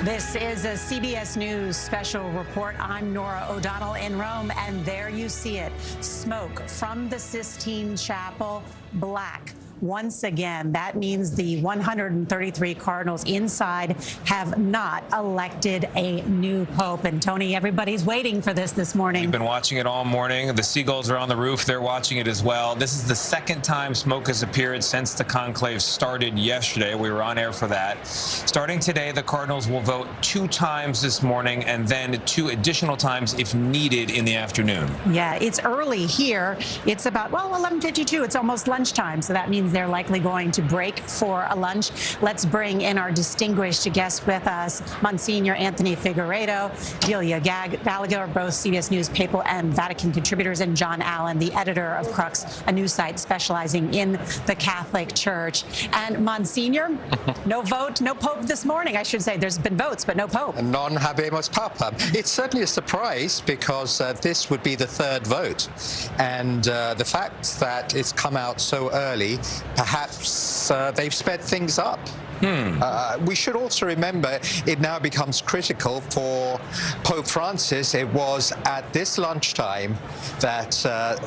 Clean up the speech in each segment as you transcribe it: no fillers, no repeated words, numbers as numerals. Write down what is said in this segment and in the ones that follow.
This is a CBS News special report. I'm Norah O'Donnell in Rome, and there you see it. Smoke from the Sistine Chapel, black. Once again, that means the 133 cardinals inside have not elected a new pope. And Tony, everybody's waiting for this morning. We've been watching it all morning. The seagulls are on the roof. They're watching it as well. This is the second time smoke has appeared since the conclave started yesterday. We were on air for that. Starting today, the cardinals will vote 2 times this morning and then 2 additional times if needed in the afternoon. Yeah, it's early here. It's about, 11:52. It's almost lunchtime, so that means they're likely going to break for a lunch. Let's bring in our distinguished guest with us, Monsignor Anthony Figueredo, Delia Gallagher, both CBS News papal and Vatican contributors, and John Allen, the editor of Crux, a news site specializing in the Catholic Church. And Monsignor, no vote, no pope this morning, I should say. There's been votes, but no pope. Non habemus papam. It's certainly a surprise because this would be the 3rd vote. And the fact that it's come out so early, perhaps they've sped things up. We should also remember it now becomes critical for Pope Francis. It was at this lunchtime that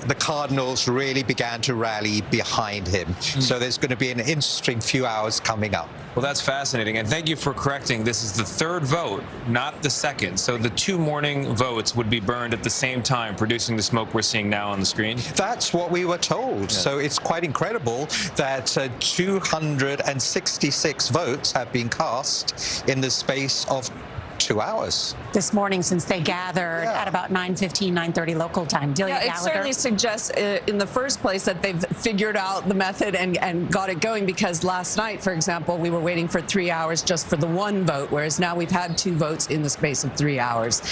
the cardinals really began to rally behind him. So there's going to be an interesting few hours coming up. Well, that's fascinating. And thank you for correcting. This is the 3rd vote, not the 2nd. So the 2 morning votes would be burned at the same time, producing the smoke we're seeing now on the screen. That's what we were told. Yeah. So it's quite incredible that 266 votes have been cast in the space of 2 hours. This morning, since they gathered at about 9:15, 9:30 local time. Delia Gallagher. It certainly suggests in the first place that they've figured out the method and got it going, because last night, for example, we were waiting for 3 hours just for the 1 vote, whereas now we've had 2 votes in the space of 3 hours.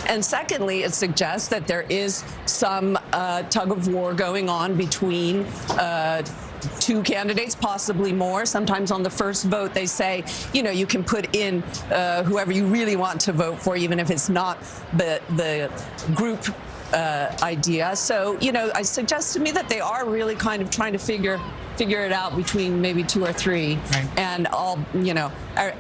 And secondly, it suggests that there is some tug of war going on between 2 candidates, possibly more. Sometimes on the first vote, they say, you can put in whoever you really want to vote for, even if it's not the group idea. So, it suggests to me that they are really kind of trying to figure it out between maybe 2 or 3, right. And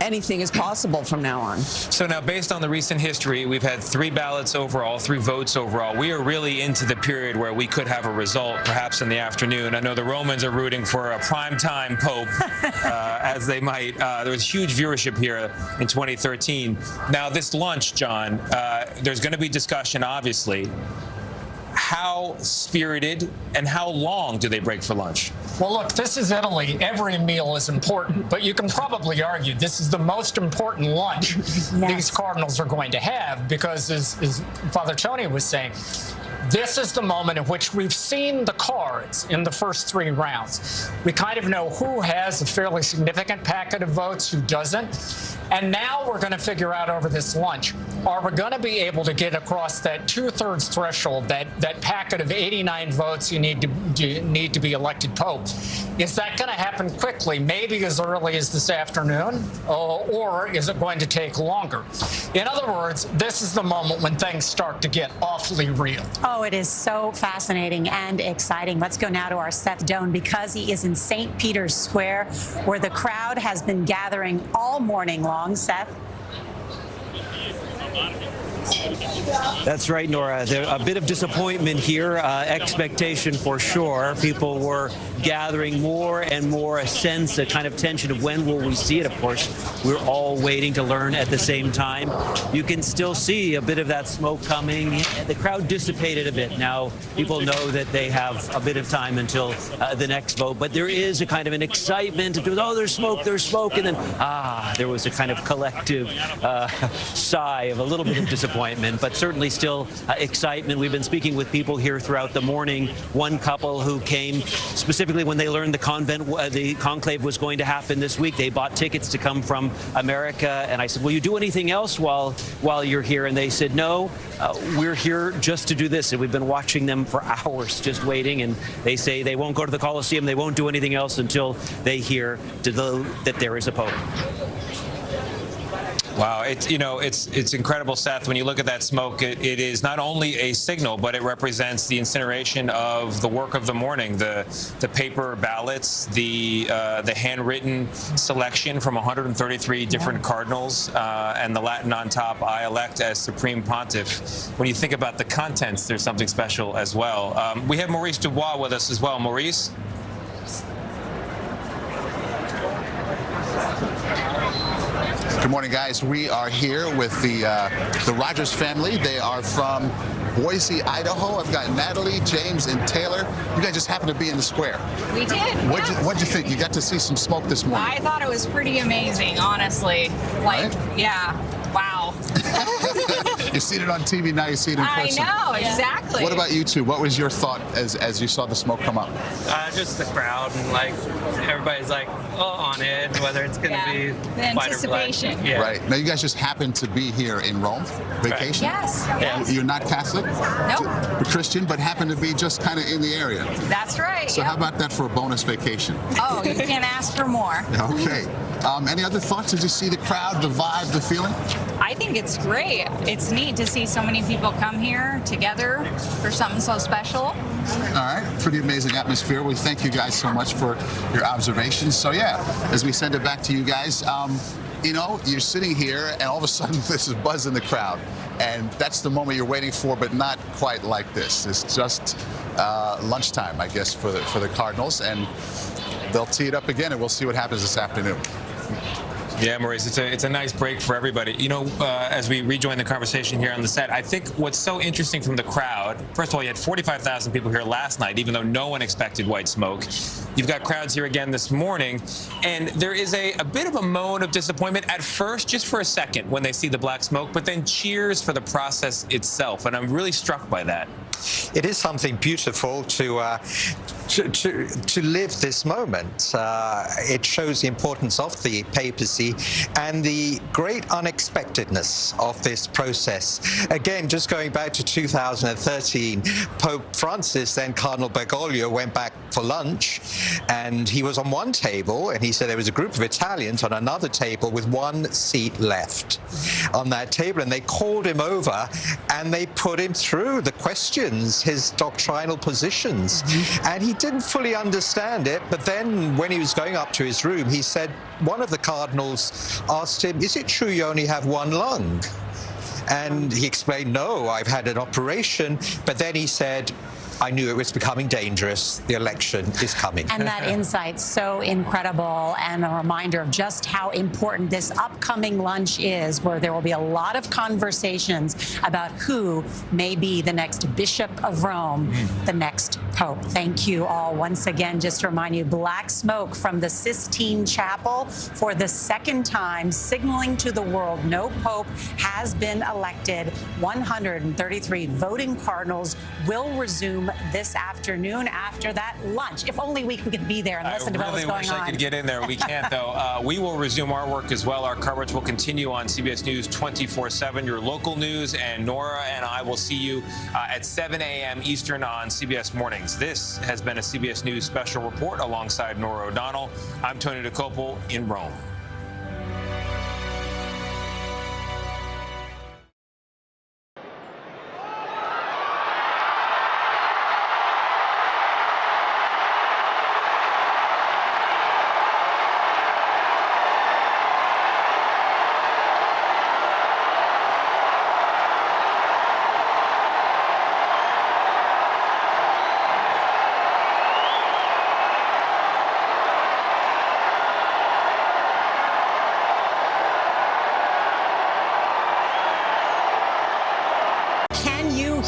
anything is possible from now on. So now, based on the recent history, we've had 3 ballots overall, 3 votes overall. We are really into the period where we could have a result, perhaps in the afternoon. I know the Romans are rooting for a primetime pope, as they might. There was huge viewership here in 2013. Now, this lunch, John, there's going to be discussion, obviously. How spirited and how long do they break for lunch? Well, look, this is Italy. Every meal is important, but you can probably argue this is the most important lunch these cardinals are going to have, because, as Father Tony was saying, this is the moment in which we've seen the cards in the first 3 rounds. We kind of know who has a fairly significant packet of votes, who doesn't. And now we're going to figure out over this lunch, are we going to be able to get across that 2/3 threshold, that packet of 89 votes you need to be elected pope? Is that going to happen quickly, maybe as early as this afternoon, or is it going to take longer? In other words, this is the moment when things start to get awfully real. Oh, it is so fascinating and exciting. Let's go now to our Seth Doan, because he is in St. Peter's Square, where the crowd has been gathering all morning long. Seth? That's right, Nora. There's a bit of disappointment here, expectation for sure. People were gathering more and more, a sense, a kind of tension of when will we see it. Of course, we're all waiting to learn at the same time. You can still see a bit of that smoke coming. The crowd dissipated a bit. Now people know that they have a bit of time until the next vote, but there is a kind of an excitement. Oh, there's smoke, and then, there was a kind of collective sigh of a little bit of disappointment, but certainly still excitement. We've been speaking with people here throughout the morning. One couple who came specifically when they learned the conclave was going to happen this week. They bought tickets to come from America, and I said, will you do anything else while you're here? And they said, no, we're here just to do this. And we've been watching them for hours just waiting, and they say they won't go to the Colosseum, they won't do anything else until they hear that there is a pope. Wow, it's incredible, Seth. When you look at that smoke, it is not only a signal, but it represents the incineration of the work of the morning, the paper ballots, the handwritten selection from 133 different cardinals, and the Latin on top, "I elect as Supreme Pontiff." When you think about the contents, there's something special as well. We have Maurice Dubois with us as well. Maurice? Good morning, guys. We are here with the Rogers family. They are from Boise, Idaho. I've got Natalie, James, and Taylor. You guys just happened to be in the square. We did. What'd you think? You got to see some smoke this morning. I thought it was pretty amazing, honestly. Like, right? Yeah. Wow. You've seen it on TV, now you see it in person. I know, exactly. What about you two? What was your thought as you saw the smoke come up? Just the crowd and like everybody's like on edge, whether it's going to be the anticipation. Yeah. Right. Now you guys just happened to be here in Rome, vacation. Yes. Yes. You're not Catholic, Nope. a Christian, but happen to be just kind of in the area. That's right. So how about that for a bonus vacation? Oh, you can't ask for more. Okay. Any other thoughts? Did you see the crowd, the vibe, the feeling? I think it's great. It's neat to see so many people come here together for something so special. All right. Pretty amazing atmosphere. We thank you guys so much for your observations. So yeah, as we send it back to you guys, you're sitting here and all of a sudden there's a buzz in the crowd. And that's the moment you're waiting for, but not quite like this. It's just lunchtime, I guess, for the Cardinals. And they'll tee it up again, and we'll see what happens this afternoon. Yeah, Maurice, it's a nice break for everybody. As we rejoin the conversation here on the set, I think what's so interesting from the crowd, first of all, you had 45,000 people here last night, even though no one expected white smoke. You've got crowds here again this morning, and there is a bit of a moan of disappointment at first, just for a second, when they see the black smoke, but then cheers for the process itself, and I'm really struck by that. It is something beautiful to live this moment. It shows the importance of the papacy and the great unexpectedness of this process. Again, just going back to 2013, Pope Francis, then Cardinal Bergoglio, went back for lunch, and he was on one table, and he said there was a group of Italians on another table with one seat left on that table, and they called him over and they put him through the questions, his doctrinal positions, and he didn't fully understand it. But then when he was going up to his room, he said, one of the cardinals asked him, "Is it true you only have one lung?" And he explained, "No, I've had an operation." But then he said, "I knew it was becoming dangerous. The election is coming." And that insight's so incredible, and a reminder of just how important this upcoming lunch is, where there will be a lot of conversations about who may be the next Bishop of Rome, the next Pope. Thank you all once again. Just to remind you, black smoke from the Sistine Chapel for the second time, signaling to the world no Pope has been elected. 133 voting cardinals will resume this afternoon after that lunch. If only we could be there and listen to what was going on. I really wish I could get in there. We can't, though. We will resume our work as well. Our coverage will continue on CBS News 24/7, your local news, and Nora and I will see you at 7 a.m. Eastern on CBS Mornings. This has been a CBS News special report alongside Nora O'Donnell. I'm Tony DeCopel in Rome.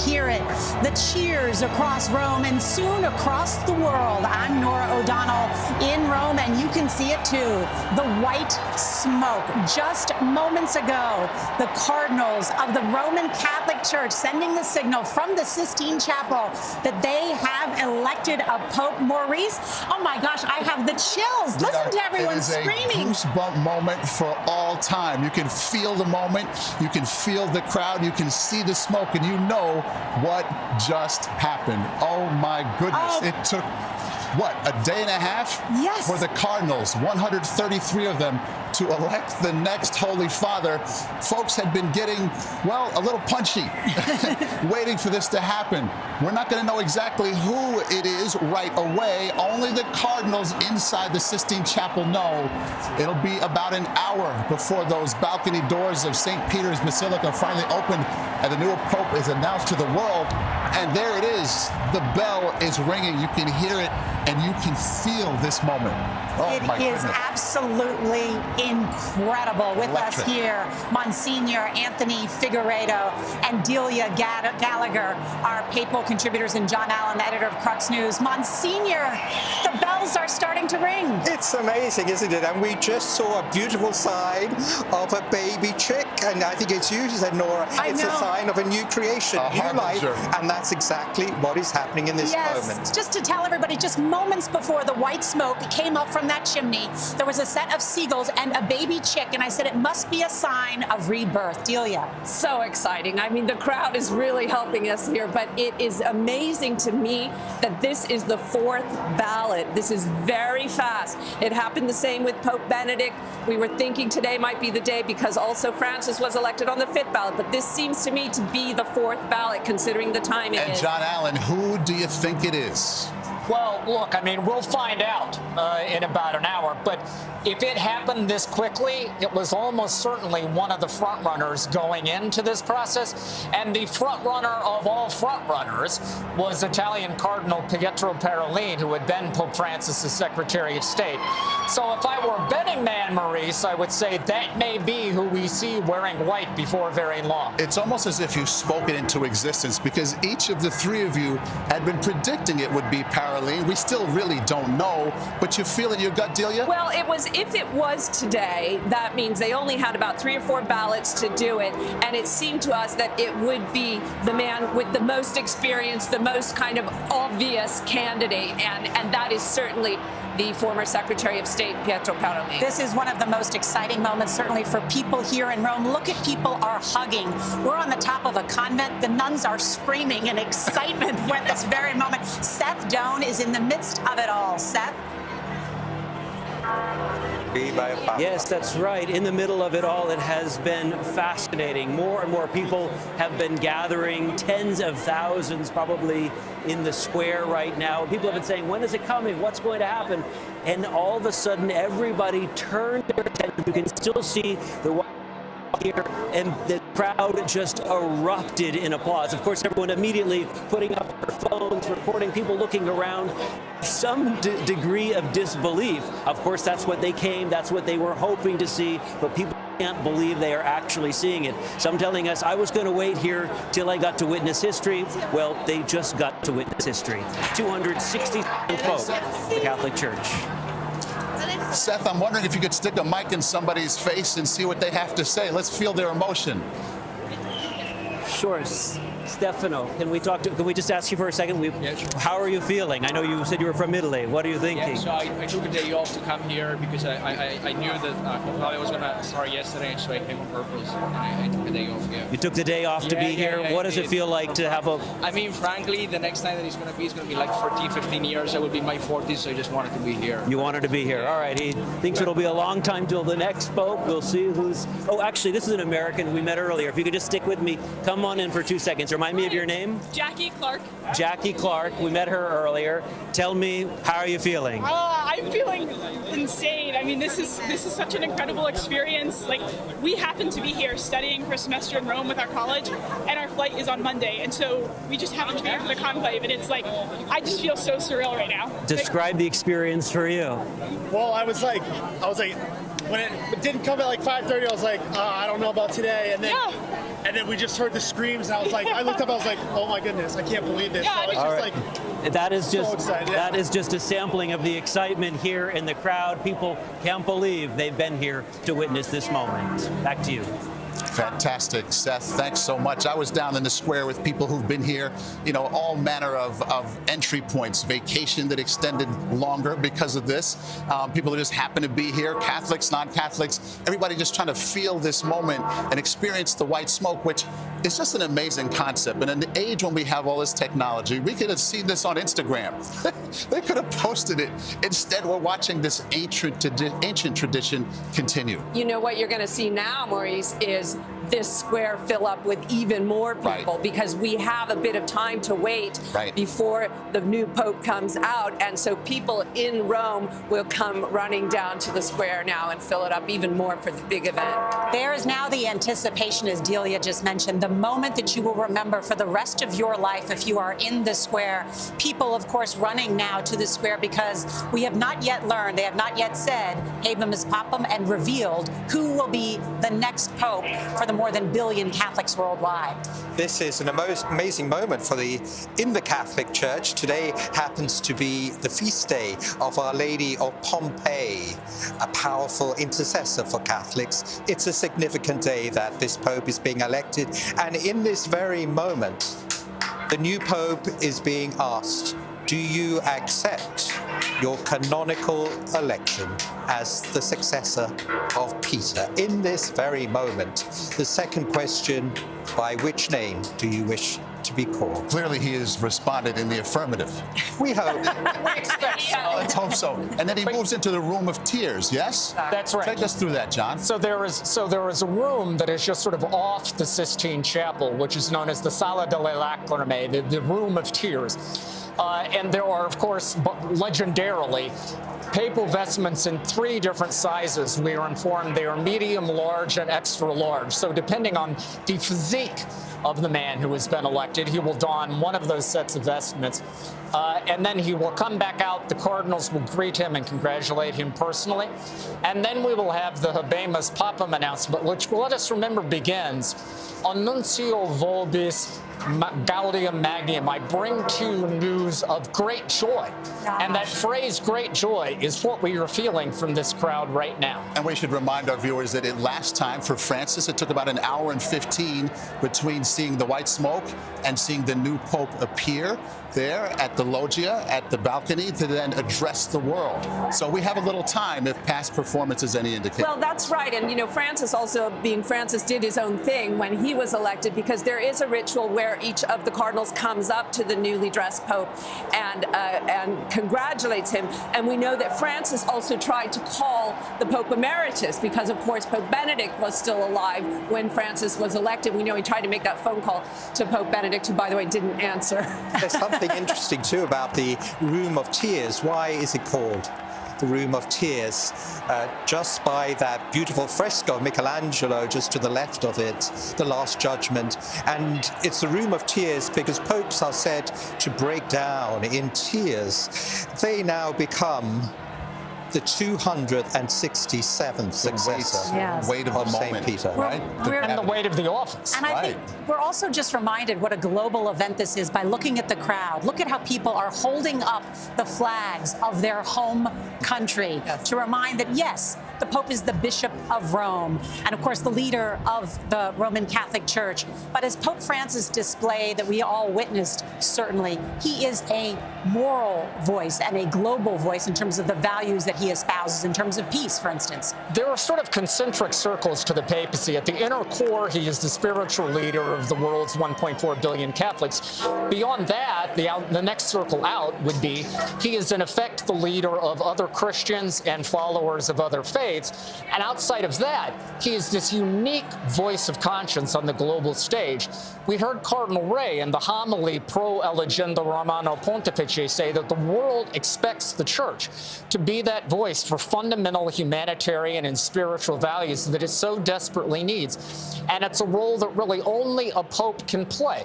Hear it. The cheers across Rome and soon across the world. I'm Nora O'Donnell in Rome, and you can see it too. The white smoke. Just moments ago, the cardinals of the Roman Catholic Church sending the signal from the Sistine Chapel that they have elected a Pope. Maurice, oh my gosh, I have the chills. Listen to everyone screaming. It is a goosebump moment for all time. You can feel the moment. You can feel the crowd. You can see the smoke, and you know what just happened. Oh my goodness. Oh. It took what, a day and a half? Yes. For the Cardinals, 133 of them, to elect the next Holy Father. Folks had been getting, well, a little punchy, waiting for this to happen. We're not going to know exactly who it is right away. Only the Cardinals inside the Sistine Chapel know. It'll be about an hour before those balcony doors of St. Peter's Basilica finally open and the new Pope is announced to the world. And there it is. The bell is ringing. You can hear it and you can feel this moment. Oh, it my is goodness. Absolutely incredible. With us Electric. here, Monsignor Anthony Figueredo and Delia Gallagher, our papal contributors, and John Allen, editor of Crux News. Monsignor, the bells are starting to ring. It's amazing, isn't it? And we just saw a beautiful sign of a baby chick, and I think it's you said, Nora, it's a sign of a new creation, A new life, harbinger. and that's exactly what is happening in this moment. Just to tell everybody, just moments before the white smoke came up from that chimney, there was a set of seagulls and a baby chick, and I said it must be a sign of rebirth. Delia. So exciting. I mean, the crowd is really helping us here, but it is amazing to me that this is the fourth ballot. This is very fast. It happened the same with Pope Benedict. We were thinking today might be the day because also Francis was elected on the fifth ballot, but this seems to me to be the fourth ballot considering the time it And is. John Allen, who do you think it is? Well, look, I mean, we'll find out in about an hour. But if it happened this quickly, it was almost certainly one of the front runners going into this process. And the front runner of all front runners was Italian Cardinal Pietro Parolin, who had been Pope Francis' Secretary of State. So if I were a betting man, Maurice, I would say that may be who we see wearing white before very long. It's almost as if you spoke it into existence because each of the three of you had been predicting it would be Parolin. We still really don't know, but you feel in your gut, Delia? Well, if it was today, that means they only had about 3 or 4 ballots to do it, and it seemed to us that it would be the man with the most experience, the most kind of obvious candidate, and that is certainly the former Secretary of State, Pietro Parolin. This is one of the most exciting moments, certainly for people here in Rome. Look at people are hugging. We're on the top of a convent. The nuns are screaming in excitement at this very moment. Seth Doan is in the midst of it all. Seth? Yes, that's right. In the middle of it all, it has been fascinating. More and more people have been gathering, tens of thousands probably in the square right now. People have been saying, when is it coming? What's going to happen? And all of a sudden, everybody turned their attention. You can still see the here, and the crowd just erupted in applause. Of course, everyone immediately putting up their phones, recording, people looking around, some degree of disbelief. Of course, that's what they came, that's what they were hoping to see, but people can't believe they are actually seeing it. Some telling us, I was going to wait here till I got to witness history. Well, they just got to witness history. 260 Pope, the Catholic Church. Seth, I'm wondering if you could stick a mic in somebody's face and see what they have to say. Let's feel their emotion. Sure. Stefano, can we just ask you for a second? Yeah, sure. How are you feeling? I know you said you were from Italy. What are you thinking? Yeah, so I took a day off to come here because I knew that Pope was going to start yesterday, and so I came on purpose, and I took a day off, yeah. You took the day off to be here. What does it feel like to have a... I mean, frankly, the next time that it's going to be like 14, 15 years. I will be in my 40s, so I just wanted to be here. You wanted to be here. All right. He thinks it'll be a long time till the next Pope. We'll see who's... Oh, actually, this is an American we met earlier. If you could just stick with me. Come on in for 2 seconds. Remind me of your name. Jackie Clark. Jackie Clark. We met her earlier. Tell me, how are you feeling? I'm feeling insane. I mean, this is such an incredible experience. Like, we happen to be here studying for a semester in Rome with our college, and our flight is on Monday, and so we just happen to be here for the conclave, and it's like, I just feel so surreal right now. Describe the experience for you. Well, I was like, when it didn't come at like 5:30, I was like, I don't know about today, and then we just heard the screams, and I was like, I looked up, I was like, oh my goodness, I can't believe this. Yeah, so it's just like, that is just so excited, yeah. That is just a sampling of the excitement here in the crowd. People can't believe they've been here to witness this moment. Back to you. Fantastic, Seth. Thanks so much. I was down in the square with people who've been here, you know, all manner of entry points, vacation that extended longer because of this. People who just happen to be here, Catholics, non-Catholics, everybody just trying to feel this moment and experience the white smoke, which is just an amazing concept. And in the age when we have all this technology, we could have seen this on Instagram. They could have posted it. Instead, we're watching this ancient tradition continue. You know what you're going to see now, Maurice, is this square fill up with even more people because we have a bit of time to wait before the new Pope comes out. And so people in Rome will come running down to the square now and fill it up even more for the big event. There is now the anticipation, as Delia just mentioned, the moment that you will remember for the rest of your life if you are in the square. People, of course, running now to the square because we have not yet learned, they have not yet said, Habemus Papam, and revealed who will be the next Pope for the more than a billion Catholics worldwide. This is an amazing moment in the Catholic Church. Today happens to be the feast day of Our Lady of Pompeii, a powerful intercessor for Catholics. It's a significant day that this Pope is being elected, and in this very moment, the new Pope is being asked, do you accept your canonical election as the successor of Peter? In this very moment, the second question, by which name do you wish to be called? Clearly, he has responded in the affirmative. We hope. Let's hope so. And then he moves into the room of tears, yes? That's right. Take us through that, John. So there is a room that is just sort of off the Sistine Chapel, which is known as the Sala delle Lacrime, the room of tears. And there are, of course, legendarily, papal vestments in 3 different sizes. We are informed they are medium, large, and extra large. So depending on the physique of the man who has been elected, he will don one of those sets of vestments. And then he will come back out. The cardinals will greet him and congratulate him personally. And then we will have the Habemus Papam announcement, which, let us remember, begins, Annuncio vobis Gaudium Magnum, I bring to you news of great joy. And that phrase, great joy, is what we are feeling from this crowd right now. And we should remind our viewers that last time for Francis, it took about an hour and 15 between seeing the white smoke and seeing the new Pope appear there at the loggia, at the balcony, to then address the world. So we have a little time if past performance is any indicator. Well, that's right. And, you know, Francis also, being Francis, did his own thing when he was elected, because there is a ritual where each of the cardinals comes up to the newly dressed Pope and congratulates him. And we know that Francis also tried to call the Pope Emeritus because, of course, Pope Benedict was still alive when Francis was elected. We know he tried to make that phone call to Pope Benedict, who, by the way, didn't answer. There's something interesting, too, about the Room of Tears. Why is it called the Room of Tears? Just by that beautiful fresco of Michelangelo just to the left of it, the Last Judgment. And it's the Room of Tears because popes are said to break down in tears. They now become the 267th successor weight of the St. Peter. And the weight of the office. And I think we're also just reminded what a global event this is by looking at the crowd. Look at how people are holding up the flags of their home country to remind that, yes, the Pope is the Bishop of Rome and, of course, the leader of the Roman Catholic Church. But as Pope Francis displayed, that we all witnessed, certainly, he is a moral voice and a global voice in terms of the values that he espouses, in terms of peace, for instance. There are sort of concentric circles to the papacy. At the inner core, he is the spiritual leader of the world's 1.4 billion Catholics. Beyond that, the next circle out would be he is, in effect, the leader of other Christians and followers of other faiths. And outside of that, he is this unique voice of conscience on the global stage. We heard Cardinal Ray in the homily Pro Elegenda Romano Pontifice say that the world expects the Church to be that voice for fundamental humanitarian and spiritual values that it so desperately needs. And it's a role that really only a pope can play.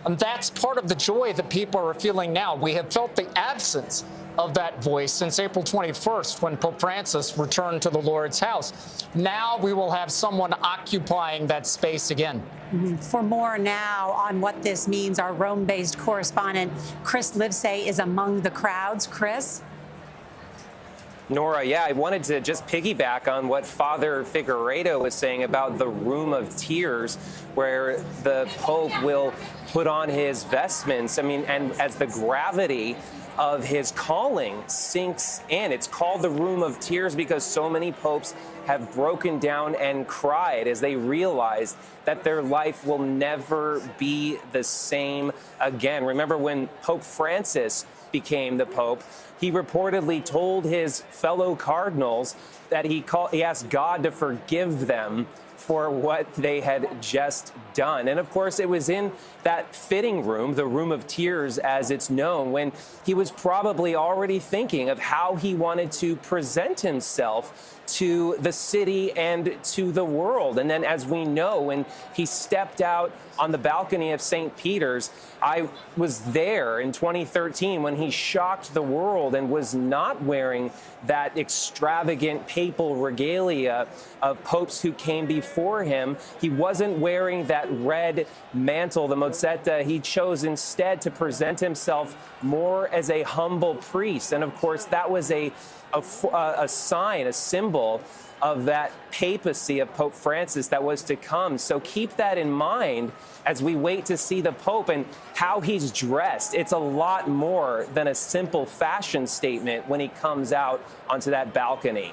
And that's part of the joy that people are feeling now. We have felt the absence of that voice since April 21st, when Pope Francis returned to the Lord's house. Now we will have someone occupying that space again. For more now on what this means, our Rome-based correspondent Chris Livesay is among the crowds. Chris? Nora, yeah, I wanted to just piggyback on what Father Figueiredo was saying about the Room of Tears, where the Pope will put on his vestments. I mean, and as the gravity of his calling sinks in. It's called the Room of Tears because so many popes have broken down and cried as they realize that their life will never be the same again. Remember when Pope Francis became the Pope, he reportedly told his fellow cardinals that he asked God to forgive them for what they had just done. And of course, it was in that fitting room, the Room of Tears as it's known, when he was probably already thinking of how he wanted to present himself to the city and to the world. And then, as we know, when he stepped out on the balcony of St. Peter's, I was there in 2013 when he shocked the world and was not wearing that extravagant papal regalia of popes who came before him. He wasn't wearing that red mantle, the mozzetta. He chose instead to present himself more as a humble priest. And of course, that was a sign, a symbol of that papacy of Pope Francis that was to come. So keep that in mind as we wait to see the Pope and how he's dressed. It's a lot more than a simple fashion statement when he comes out onto that balcony.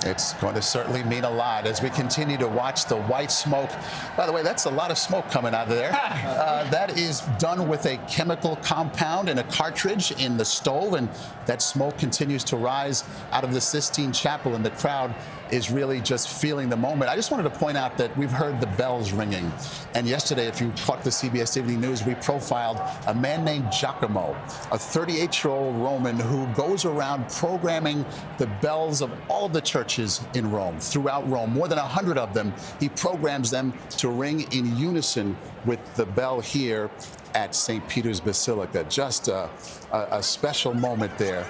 It's going to certainly mean a lot as we continue to watch the white smoke. By the way, that's a lot of smoke coming out of there. That is done with a chemical compound in a cartridge in the stove, and that smoke continues to rise out of the Sistine Chapel, and the crowd is really just feeling the moment. I just wanted to point out that we've heard the bells ringing. And yesterday, if you caught the CBS Evening News, we profiled a man named Giacomo, a 38-year-old Roman who goes around programming the bells of all of the churches in Rome, throughout Rome, more than 100 of them. He programs them to ring in unison with the bell here at St. Peter's Basilica. Just a special moment there.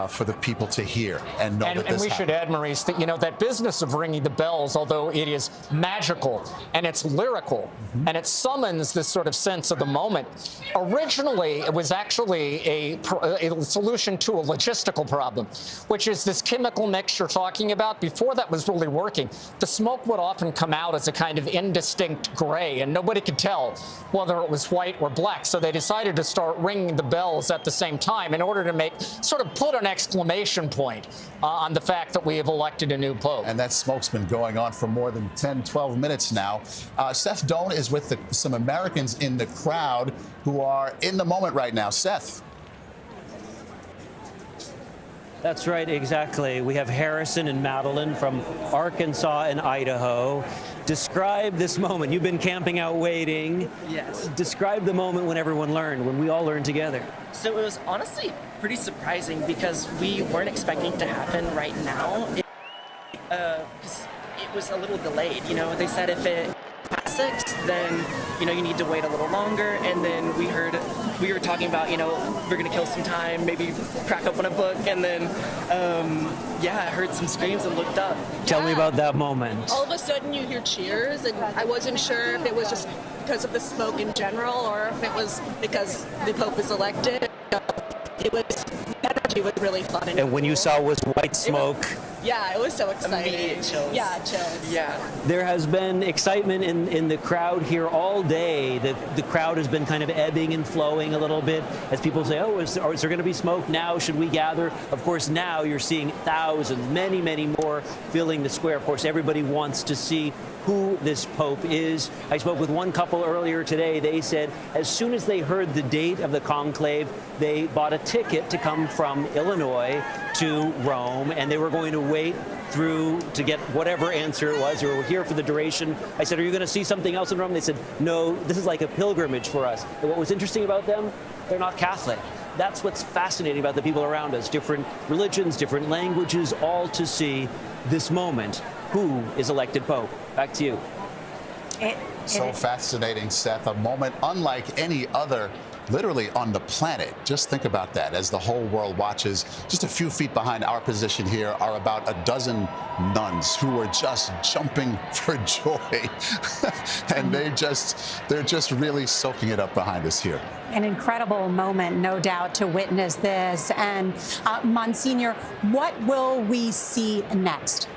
For the people to hear and know that this And we should add, Maurice, that, you know, that business of ringing the bells, although it is magical and it's lyrical and it summons this sort of sense of the moment, originally it was actually a solution to a logistical problem, which is this chemical mix you're talking about. Before that was really working, the smoke would often come out as a kind of indistinct gray, and nobody could tell whether it was white or black. So they decided to start ringing the bells at the same time in order to make sort of put an exclamation point on the fact that we have elected a new pope. And that smoke's been going on for more than 10, 12 minutes now. Seth Doan is with some Americans in the crowd who are in the moment right now. Seth. That's right, exactly. We have Harrison and Madeline from Arkansas and Idaho. Describe this moment. You've been camping out waiting. Yes. Describe the moment when everyone learned, when we all learned together. So it was honestly pretty surprising because we weren't expecting it to happen right now. Because it was a little delayed. You know, they said if it past 6, then, you know, you need to wait a little longer. And then we were talking about, you know, we're going to kill some time, maybe crack open a book. And then, yeah, I heard some screams and looked up. Tell me about that moment. All of a sudden you hear cheers, and I wasn't sure if it was just because of the smoke in general or if it was because the Pope is elected. It was, the energy was really fun. And when you saw was white smoke. Yeah, it was so exciting. Immediate chills. Yeah, chills. Yeah. There has been excitement in the crowd here all day. The crowd has been kind of ebbing and flowing a little bit as people say, oh, is there going to be smoke now? Should we gather? Of course, now you're seeing thousands, many, many more filling the square. Of course, everybody wants to see who this Pope is. I spoke with one couple earlier today. They said as soon as they heard the date of the conclave, they bought a ticket to come from Illinois to Rome, and they were going to wait through to get whatever answer it was. They were here for the duration. I said, are you going to see something else in Rome? They said, no, this is like a pilgrimage for us. And what was interesting about them, they're not Catholic. That's what's fascinating about the people around us. Different religions, different languages, all to see this moment. Who is elected Pope? Back to you. So fascinating, Seth. A moment unlike any other literally on the planet. Just think about that. As the whole world watches, just a few feet behind our position here are about a dozen nuns who are just jumping for joy. And they're just really soaking it up behind us here. An incredible moment, no doubt, to witness this. And Monsignor, what will we see next?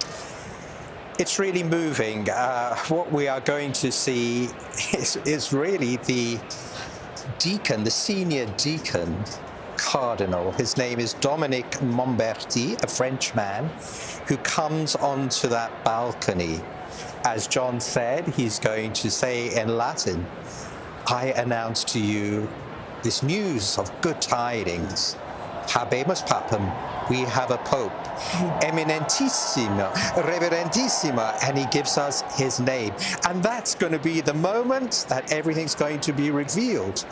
It's really moving. What we are going to see is really the deacon, the senior deacon cardinal. His name is Dominique Momberti, a Frenchman, who comes onto that balcony. As John said, he's going to say in Latin, I announce to you this news of good tidings. Habemus papam. We have a pope, eminentissima, reverendissima, and he gives us his name. And that's going to be the moment that everything's going to be revealed.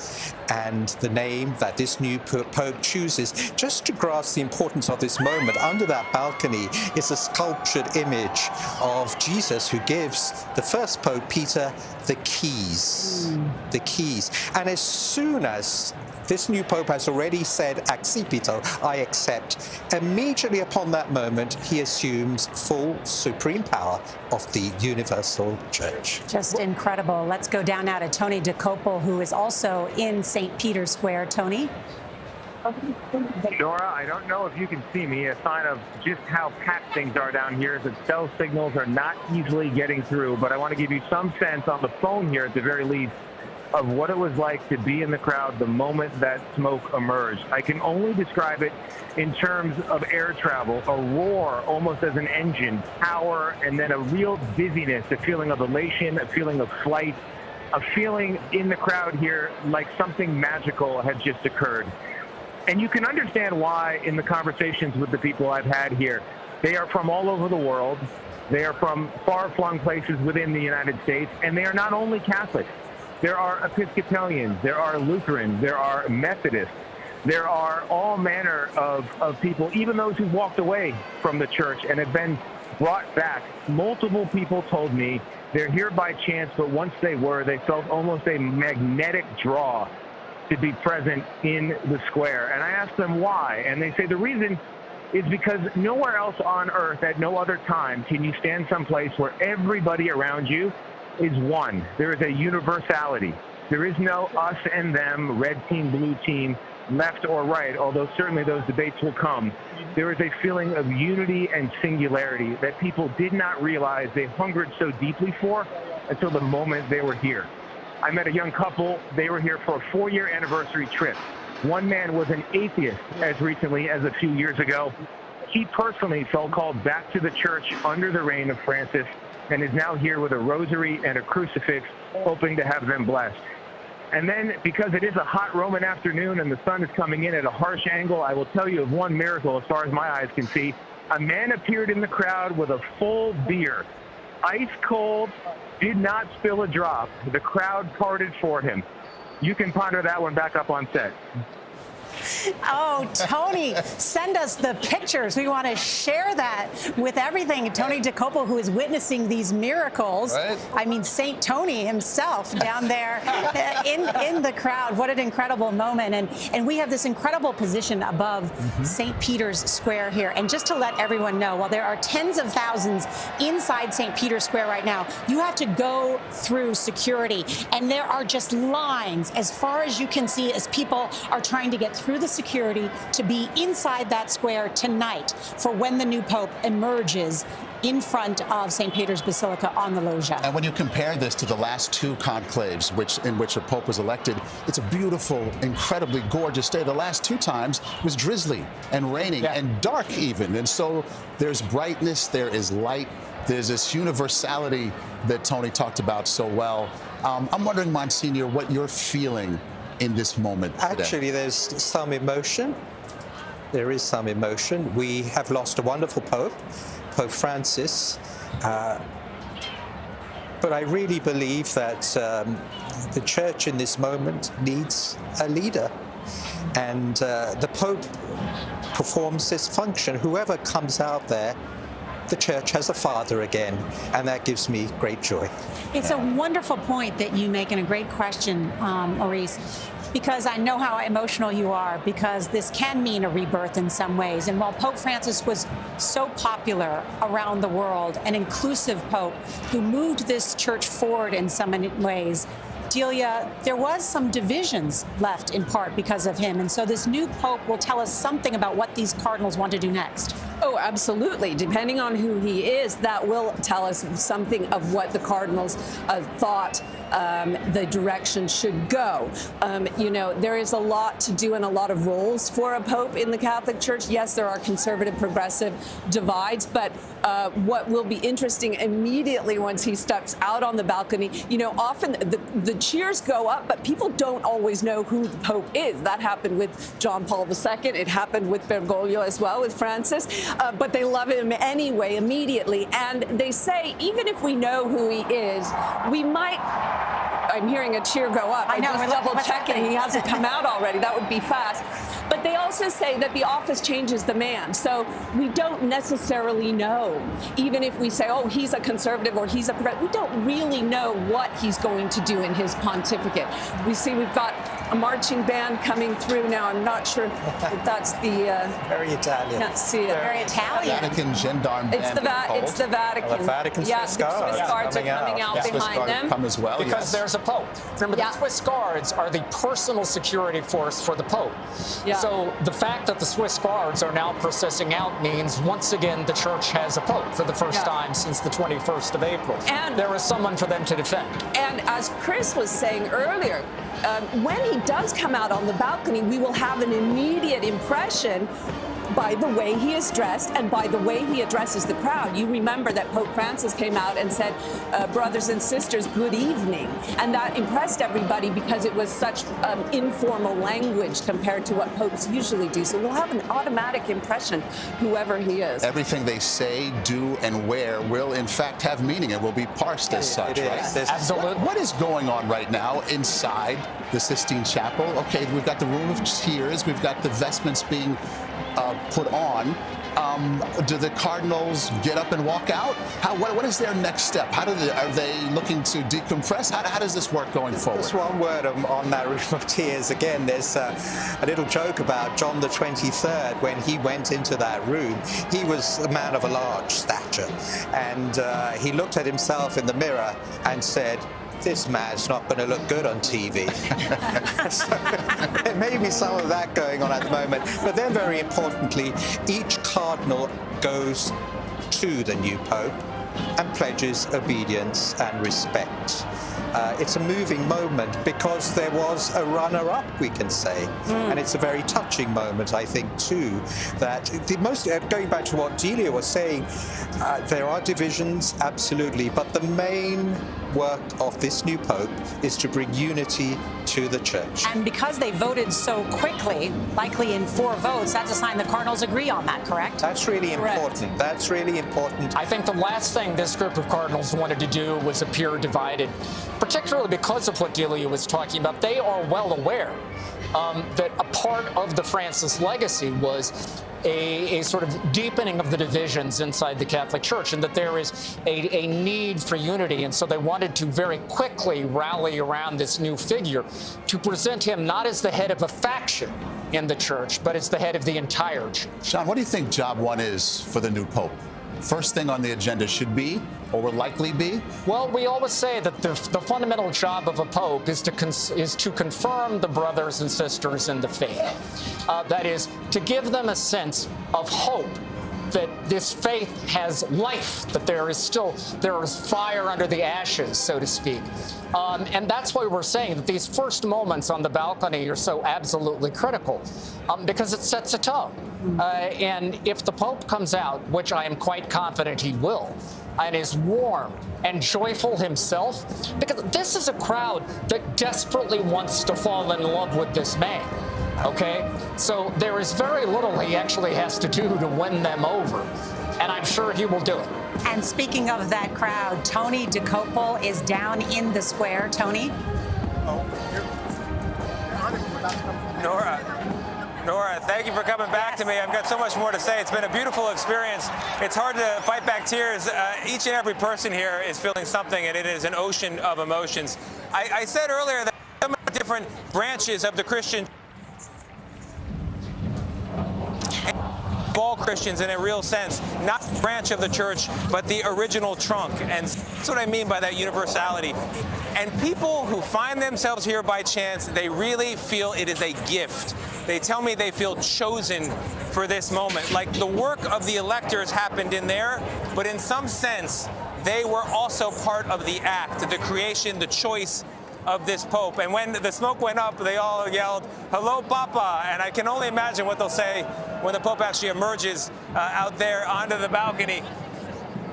And the name that this new pope chooses, just to grasp the importance of this moment, under that balcony is a sculptured image of Jesus who gives the first Pope, Peter, the keys. The keys. And as soon as this new pope has already said, accipito, I accept, immediately upon that moment, he assumes full supreme power of the universal church. Just incredible. Let's go down now to Tony DeCopel, who is also in St. Peter's Square. Tony? Nora, I don't know if you can see me. A sign of just how packed things are down here is that cell signals are not easily getting through, but I want to give you some sense on the phone here at the very least of what it was like to be in the crowd the moment that smoke emerged. I can only describe it in terms of air travel, a roar almost as an engine, power, and then a real dizziness, a feeling of elation, a feeling of flight, a feeling in the crowd here like something magical had just occurred. And you can understand why in the conversations with the people I've had here. They are from all over the world. They are from far-flung places within the United States, and they are not only Catholics. There are Episcopalians, there are Lutherans, there are Methodists, there are all manner of people, even those who walked away from the church and have been brought back. Multiple people told me they're here by chance, but once they were, they felt almost a magnetic draw to be present in the square. And I asked them why, and they say the reason is because nowhere else on earth at no other time can you stand someplace where everybody around you is one. There is a universality. There is no us and them, red team, blue team, left or right, although certainly those debates will come. There is a feeling of unity and singularity that people did not realize they hungered so deeply for until the moment they were here. I met a young couple. They were here for a 4-year anniversary trip. One man was an atheist as recently as a few years ago. He personally felt called back to the church under the reign of Francis and is now here with a rosary and a crucifix, hoping to have them blessed. And then, because it is a hot Roman afternoon and the sun is coming in at a harsh angle, I will tell you of one miracle as far as my eyes can see. A man appeared in the crowd with a full beer, ice cold, did not spill a drop. The crowd parted for him. You can ponder that one back up on set. Oh, Tony, send us the pictures. We want to share that with everything. Tony DeCopel, who is witnessing these miracles. Right. I mean, St. Tony himself down there in the crowd. What an incredible moment. And we have this incredible position above St. Peter's Square here. And just to let everyone know, while there are tens of thousands inside St. Peter's Square right now, you have to go through security. And there are just lines as far as you can see as people are trying to get through the security to be inside that square tonight for when the new Pope emerges in front of St. Peter's Basilica on the loggia. And when you compare this to the last 2 conclaves in which a Pope was elected, it's a beautiful, incredibly gorgeous day. The last 2 times was drizzly and raining and dark even. And so there's brightness, there is light, there's this universality that Tony talked about so well. I'm wondering, Monsignor, what you're feeling in this moment today. Actually, there's some emotion. There is some emotion. We have lost a wonderful Pope, Pope Francis. But I really believe that the Church in this moment needs a leader. And the Pope performs this function. Whoever comes out there, the Church has a father again, and that gives me great joy. It's a wonderful point that you make and a great question, Maurice. because I know how emotional you are, because this can mean a rebirth in some ways. And while Pope Francis was so popular around the world, an inclusive pope who moved this church forward in some ways, Delia, there was some divisions left in part because of him. And so this new pope will tell us something about what these cardinals want to do next. Oh, absolutely. Depending on who he is, that will tell us something of what the cardinals thought the direction should go. You know, there is a lot to do and a lot of roles for a pope in the Catholic Church. Yes, there are conservative, progressive divides, but what will be interesting immediately once he steps out on the balcony, you know, often the cheers go up, but people don't always know who the Pope is. That happened with John Paul II. It happened with Bergoglio as well, with Francis. But they love him anyway, immediately. And they say, even if we know who he is, we might... I'm hearing a cheer go up. I know. I'm just double checking. He hasn't come out already. That would be fast. But they also say that the office changes the man. So we don't necessarily know, even if we say, oh, he's a conservative or he's a progressive, we don't really know what he's going to do in his pontificate. We see we've got a marching band coming through now. I'm not sure if that's the... very Italian. Can't see it. Very Italian. Vatican gendarme band. It's the Vatican. Well, the Vatican Swiss Guards are coming out behind Swiss Guard them. come as well, Because there's a Pope. Remember, the Swiss Guards are the personal security force for the Pope. Yeah. So the fact that the Swiss Guards are now processing out means, once again, the Church has a Pope for the first time since the 21st of April. And there is someone for them to defend. And as Chris was saying earlier, when he does come out on the balcony, we will have an immediate impression by the way he is dressed and by the way he addresses the crowd. You remember that Pope Francis came out and said, brothers and sisters, good evening. And that impressed everybody because it was such informal language compared to what popes usually do. So we'll have an automatic impression, whoever he is. Everything they say, do, and wear will, in fact, have meaning and will be parsed as such, right? Absolutely. What is going on right now inside the Sistine Chapel? Okay, we've got the Room of Tears. We've got the vestments being put on. Do the cardinals get up and walk out? What is their next step? Are they looking to decompress? How does this work going forward? Just one word on that Room of Tears. Again, there's a little joke about John the 23rd. When he went into that room, he was a man of a large stature, and he looked at himself in the mirror and said, this man's not going to look good on TV. So there may be some of that going on at the moment. But then, very importantly, each cardinal goes to the new pope and pledges obedience and respect. It's a moving moment because there was a runner-up, we can say. And it's a very touching moment, I think, too, that going back to what Delia was saying, there are divisions, absolutely, but the main work of this new pope is to bring unity to the church. And because they voted so quickly, likely in 4 votes, that's a sign the cardinals agree on that, correct? That's really important. That's really important. I think the last thing this group of cardinals wanted to do was appear divided, particularly because of what Delia was talking about. They are well aware that a part of the Francis legacy was a sort of deepening of the divisions inside the Catholic Church, and that there is a need for unity. And so they wanted to very quickly rally around this new figure to present him not as the head of a faction in the church, but as the head of the entire church. Sean, what do you think job one is for the new pope? First thing on the agenda should be, or will likely be? Well, we always say that the fundamental job of a pope is to confirm the brothers and sisters in the faith. That is, to give them a sense of hope that this faith has life, that there is fire under the ashes, so to speak. And that's why we're saying that these first moments on the balcony are so absolutely critical, because it sets a tone. And if the Pope comes out, which I am quite confident he will, and is warm and joyful himself, because this is a crowd that desperately wants to fall in love with this man. Okay? So there is very little he actually has to do to win them over. And I'm sure he will do it. And speaking of that crowd, Tony DeCopel is down in the square. Tony? Nora, thank you for coming back to me. I've got so much more to say. It's been a beautiful experience. It's hard to fight back tears. Each and every person here is feeling something, and it is an ocean of emotions. I said earlier that some of the different branches of the Christian, all Christians in a real sense, not the branch of the church, but the original trunk. And that's what I mean by that universality. And people who find themselves here by chance, they really feel it is a gift. They tell me they feel chosen for this moment. Like the work of the electors happened in there, but in some sense, they were also part of the act, the creation, the choice of this Pope. And when the smoke went up, they all yelled, "Hello, Papa!" And I can only imagine what they'll say when the Pope actually emerges out there onto the balcony.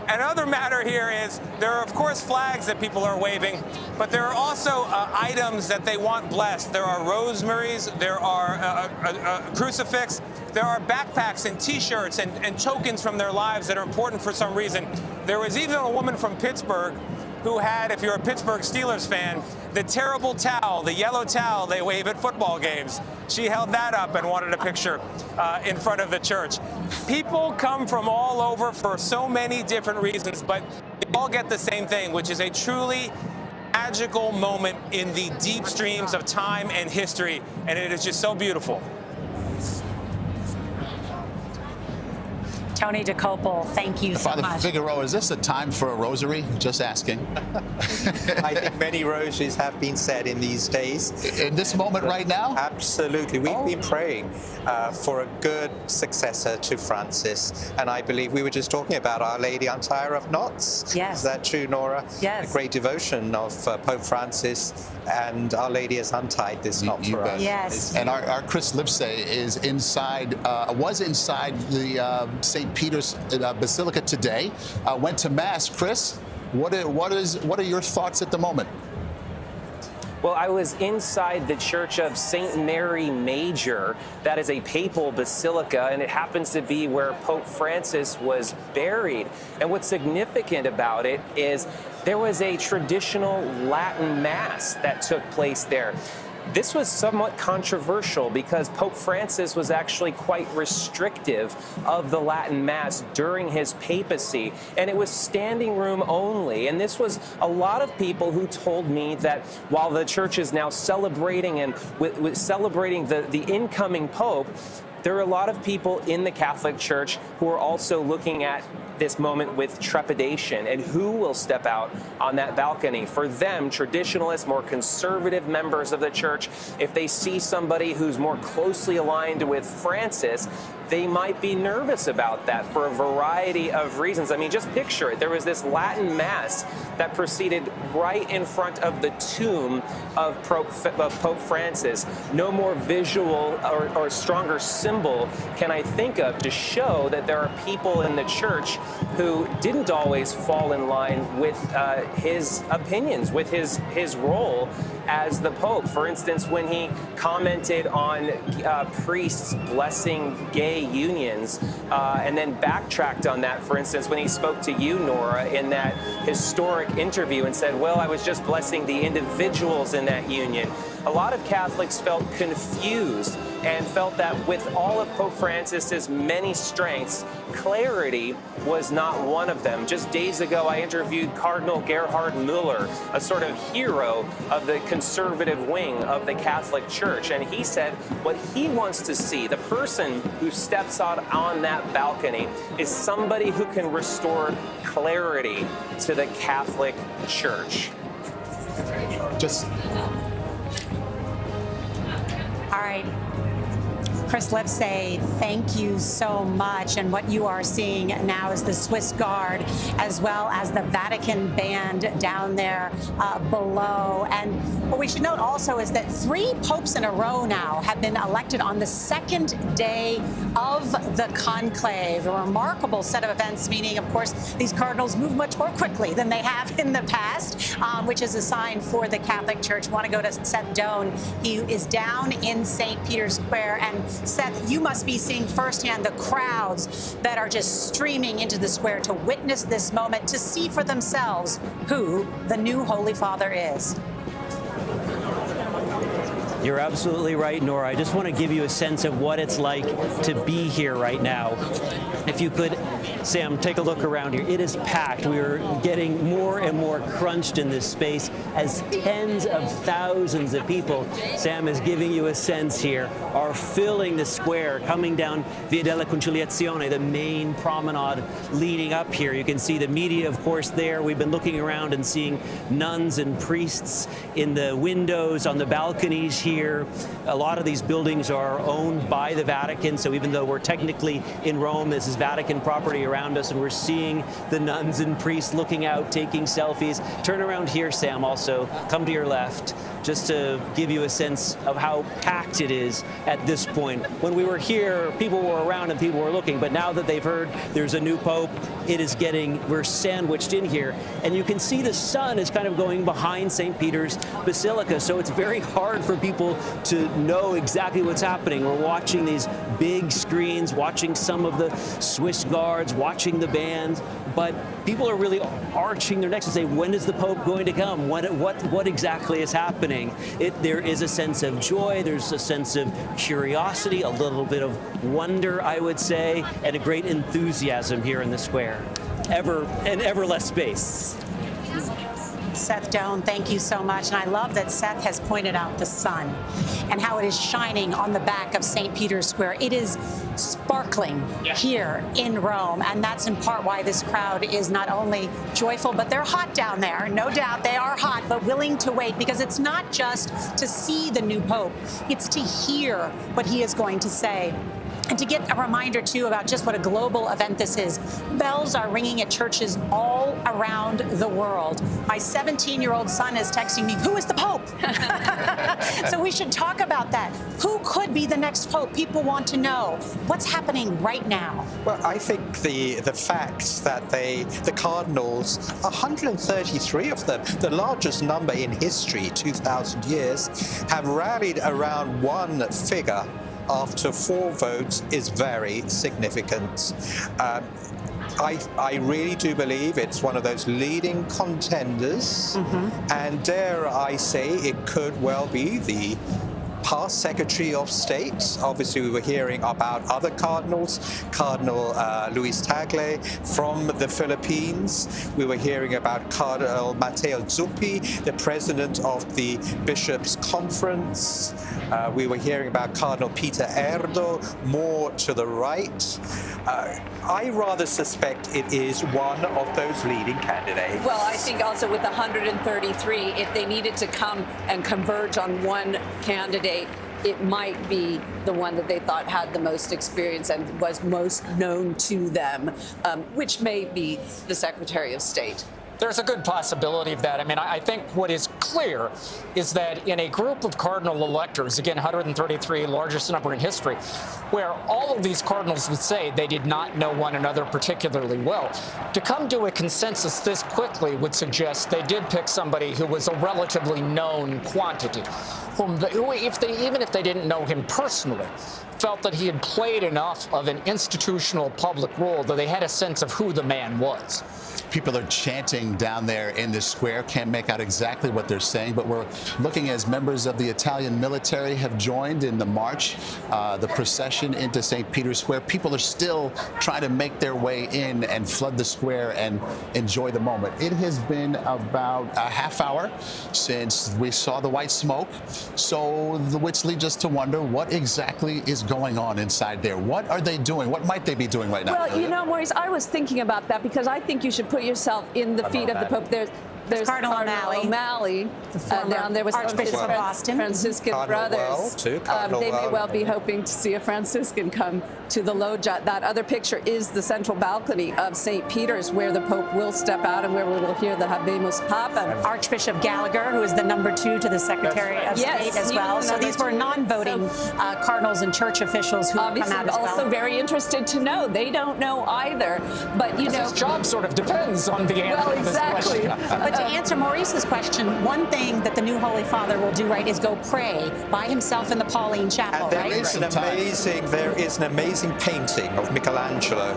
Another matter here is there are, of course, flags that people are waving, but there are also items that they want blessed. There are rosemaries, there are a crucifix, there are backpacks and T-shirts and tokens from their lives that are important for some reason. There was even a woman from Pittsburgh who had, if you're a Pittsburgh Steelers fan, the terrible towel, the yellow towel they wave at football games. She held that up and wanted a picture in front of the church. People come from all over for so many different reasons, but they all get the same thing, which is a truly magical moment in the deep streams of time and history, and it is just so beautiful. Tony DeCopel, thank you so Father much. Figueroa, is this a time for a rosary? Just asking. I think many rosaries have been said in these days. In this moment right now? Absolutely. We've been praying for a good successor to Francis. And I believe we were just talking about Our Lady Untie Her of Knots. Yes. Is that true, Nora? Yes. A great devotion of Pope Francis, and Our Lady has untied this knot for us. Yes. And our Chris Lipsey is inside, was inside the St. Peter's Basilica today. Went to Mass. Chris, what are your thoughts at the moment? Well, I was inside the Church of St. Mary Major. That is a papal basilica, and it happens to be where Pope Francis was buried. And what's significant about it is there was a traditional Latin Mass that took place there. This was somewhat controversial because Pope Francis was actually quite restrictive of the Latin Mass during his papacy, and it was standing room only. And this was a lot of people who told me that while the church is now celebrating and celebrating the incoming Pope, there are a lot of people in the Catholic Church who are also looking at this moment with trepidation and who will step out on that balcony. For them, traditionalists, more conservative members of the church, if they see somebody who's more closely aligned with Francis, they might be nervous about that for a variety of reasons. I mean, just picture it. There was this Latin Mass that proceeded right in front of the tomb of Pope Francis. No more visual or stronger symbol can I think of to show that there are people in the church who didn't always fall in line with his opinions, with his role as the Pope. For instance, when he commented on priests blessing gay unions and then backtracked on that, for instance, when he spoke to you, Nora, in that historic interview and said, well, I was just blessing the individuals in that union. A lot of Catholics felt confused and felt that with all of Pope Francis's many strengths, clarity was not one of them. Just days ago, I interviewed Cardinal Gerhard Müller, a sort of hero of the conservative wing of the Catholic Church, and he said what he wants to see, the person who steps out on that balcony, is somebody who can restore clarity to the Catholic Church. All right. Chris Lipsey, thank you so much. And what you are seeing now is the Swiss Guard, as well as the Vatican band down there below. And what we should note also is that 3 popes in a row now have been elected on the second day of the conclave. A remarkable set of events, meaning, of course, these cardinals move much more quickly than they have in the past, which is a sign for the Catholic Church. Want to go to Seth Doan. He is down in St. Peter's Square. And Seth, you must be seeing firsthand the crowds that are just streaming into the square to witness this moment, to see for themselves who the new Holy Father is. You're absolutely right, Nora. I just want to give you a sense of what it's like to be here right now. If you could Sam, take a look around here. It is packed. We are getting more and more crunched in this space as tens of thousands of people, Sam is giving you a sense here, are filling the square, coming down Via della Conciliazione, the main promenade leading up here. You can see the media, of course, there. We've been looking around and seeing nuns and priests in the windows, on the balconies here. A lot of these buildings are owned by the Vatican, so even though we're technically in Rome, this is Vatican property around us, and we're seeing the nuns and priests looking out, taking selfies. Turn around here, Sam, also. Come to your left, just to give you a sense of how packed it is at this point. When we were here, people were around and people were looking, but now that they've heard there's a new pope, we're sandwiched in here. And you can see the sun is kind of going behind St. Peter's Basilica, so it's very hard for people to know exactly what's happening. We're watching these big screens, watching some of the Swiss guards, watching the band, but people are really arching their necks and say, when is the Pope going to come? What exactly is happening? There is a sense of joy, there's a sense of curiosity, a little bit of wonder, I would say, and a great enthusiasm here in the square. Ever less space. Seth Doan, thank you so much. And I love that Seth has pointed out the sun and how it is shining on the back of St. Peter's Square. It is sparkling here in Rome. And that's in part why this crowd is not only joyful, but they're hot down there. No doubt they are hot, but willing to wait, because it's not just to see the new Pope. It's to hear what he is going to say. And to get a reminder, too, about just what a global event this is. Bells are ringing at churches all around the world. My 17-year-old son is texting me, who is the Pope? So we should talk about that. Who could be the next Pope? People want to know. What's happening right now? Well, I think the facts that the cardinals, 133 of them, the largest number in history, 2,000 years, have rallied around one figure after 4 votes is very significant. I really do believe it's one of those leading contenders, and dare I say it could well be the past Secretary of State. Obviously, we were hearing about other cardinals, Cardinal Luis Tagle from the Philippines. We were hearing about Cardinal Matteo Zuppi, the president of the Bishops' Conference. We were hearing about Cardinal Peter Erdo, more to the right. I rather suspect it is one of those leading candidates. Well, I think also with 133, if they needed to come and converge on one candidate, it might be the one that they thought had the most experience and was most known to them, which may be the Secretary of State. There's a good possibility of that. I mean, I think what is clear is that in a group of cardinal electors, again, 133, largest number in history, where all of these cardinals would say they did not know one another particularly well, to come to a consensus this quickly would suggest they did pick somebody who was a relatively known quantity, who even if they didn't know him personally, felt that he had played enough of an institutional public role that they had a sense of who the man was. People are chanting down there in the square. Can't make out exactly what they're saying, but we're looking as members of the Italian military have joined in the march, the procession into St. Peter's Square. People are still trying to make their way in and flood the square and enjoy the moment. It has been about a half hour since we saw the white smoke, so which leads us to wonder what exactly is going on inside there. What are they doing? What might they be doing right now? Well, you know, Maurice, I was thinking about that because I think you should put yourself in the feet of the Pope. There's Cardinal O'Malley down there with Archbishop of Boston. Franciscan brothers. They may well be hoping to see a Franciscan come to the loggia. That other picture is the central balcony of St. Peter's, where the Pope will step out and where we will hear the Habemus Papam. Archbishop Gallagher, who is the #2 to the Secretary of State as well. So these were non-voting cardinals and church officials who come out as well. Also very interested to know. They don't know either. But, you know, his job sort of depends on the answer to this question. But to answer Maurice's question, one thing that the new Holy Father will do, right, is go pray by himself in the Pauline Chapel, and there right? is an amazing painting of Michelangelo,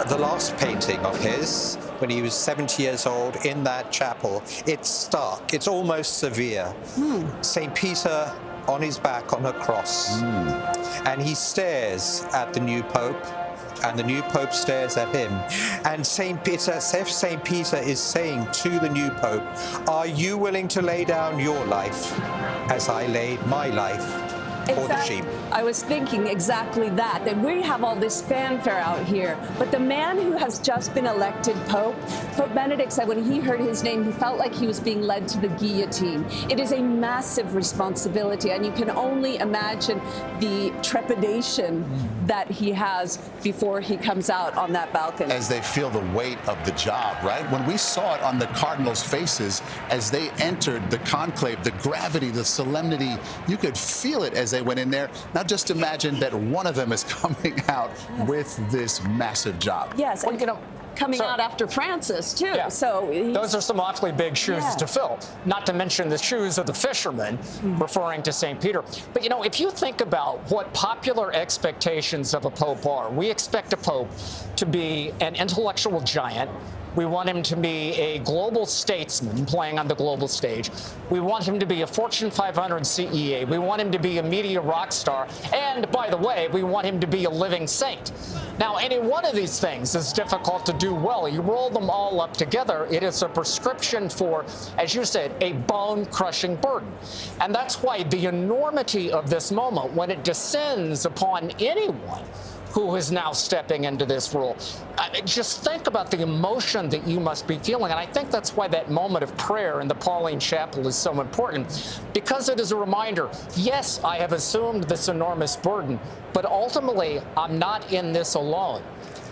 the last painting of his, when he was 70 years old in that chapel. It's stark. It's almost severe. St. Peter on his back on a cross. And he stares at the new Pope, and the new Pope stares at him. And St. Peter is saying to the new Pope, "Are you willing to lay down your life as I laid my life for the sheep?" I was thinking exactly that we have all this fanfare out here, but the man who has just been elected Pope, Pope Benedict said when he heard his name, he felt like he was being led to the guillotine. It is a massive responsibility, and you can only imagine the trepidation that he has before he comes out on that balcony. As they feel the weight of the job, right? When we saw it on the Cardinals' faces as they entered the conclave, the gravity, the solemnity, you could feel it as they went in there. Now just imagine that one of them is coming out with this massive job. Yes, and coming out after Francis, too. Yeah. So those are some awfully big shoes to fill, not to mention the shoes of the fishermen, referring to St. Peter. But, you know, if you think about what popular expectations of a pope are, we expect a pope to be an intellectual giant. We want him to be a global statesman playing on the global stage. We want him to be a Fortune 500 CEA. We want him to be a media rock star. And, by the way, we want him to be a living saint. Now, any one of these things is difficult to do well. You roll them all up together, it is a prescription for, as you said, a bone-crushing burden. And that's why the enormity of this moment, when it descends upon anyone who is now stepping into this role. Just think about the emotion that you must be feeling. And I think that's why that moment of prayer in the Pauline Chapel is so important, because it is a reminder, yes, I have assumed this enormous burden, but ultimately, I'm not in this alone.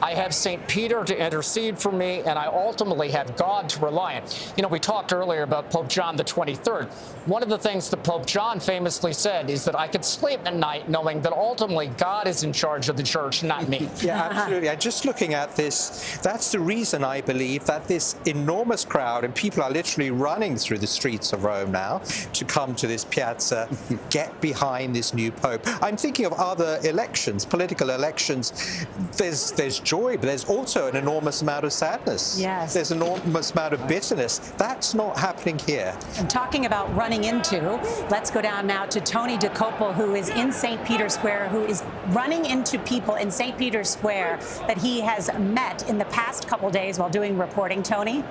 I have St. Peter to intercede for me, and I ultimately have God to rely on. You know, we talked earlier about Pope John the 23rd. One of the things that Pope John famously said is that I could sleep at night knowing that ultimately God is in charge of the church, not me. Yeah, absolutely. And just looking at this, that's the reason I believe that this enormous crowd, and people are literally running through the streets of Rome now to come to this piazza, get behind this new Pope. I'm thinking of other elections, political elections. There's joy, but there's also an enormous amount of sadness. Yes. There's an enormous amount of bitterness. That's not happening here. And talking about running into, let's go down now to Tony DeCopel, who is in St. Peter's Square, who is running into people in St. Peter's Square that he has met in the past couple days while doing reporting. Tony?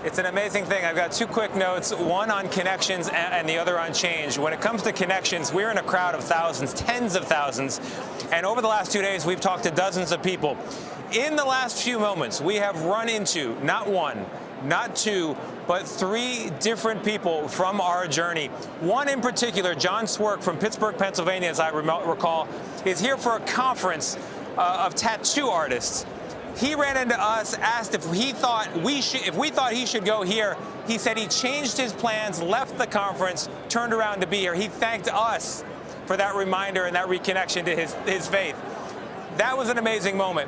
It's an amazing thing. I've got two quick notes, one on connections and the other on change. When it comes to connections, we're in a crowd of thousands, tens of thousands. And over the last 2 days, we've talked to dozens of people. In the last few moments, we have run into not one, not two, but three different people from our journey. One in particular, John Swerk from Pittsburgh, Pennsylvania, as I recall, is here for a conference of tattoo artists. He ran into us, asked if we thought he should go here. He said he changed his plans, left the conference, turned around to be here. He thanked us for that reminder and that reconnection to his faith. That was an amazing moment.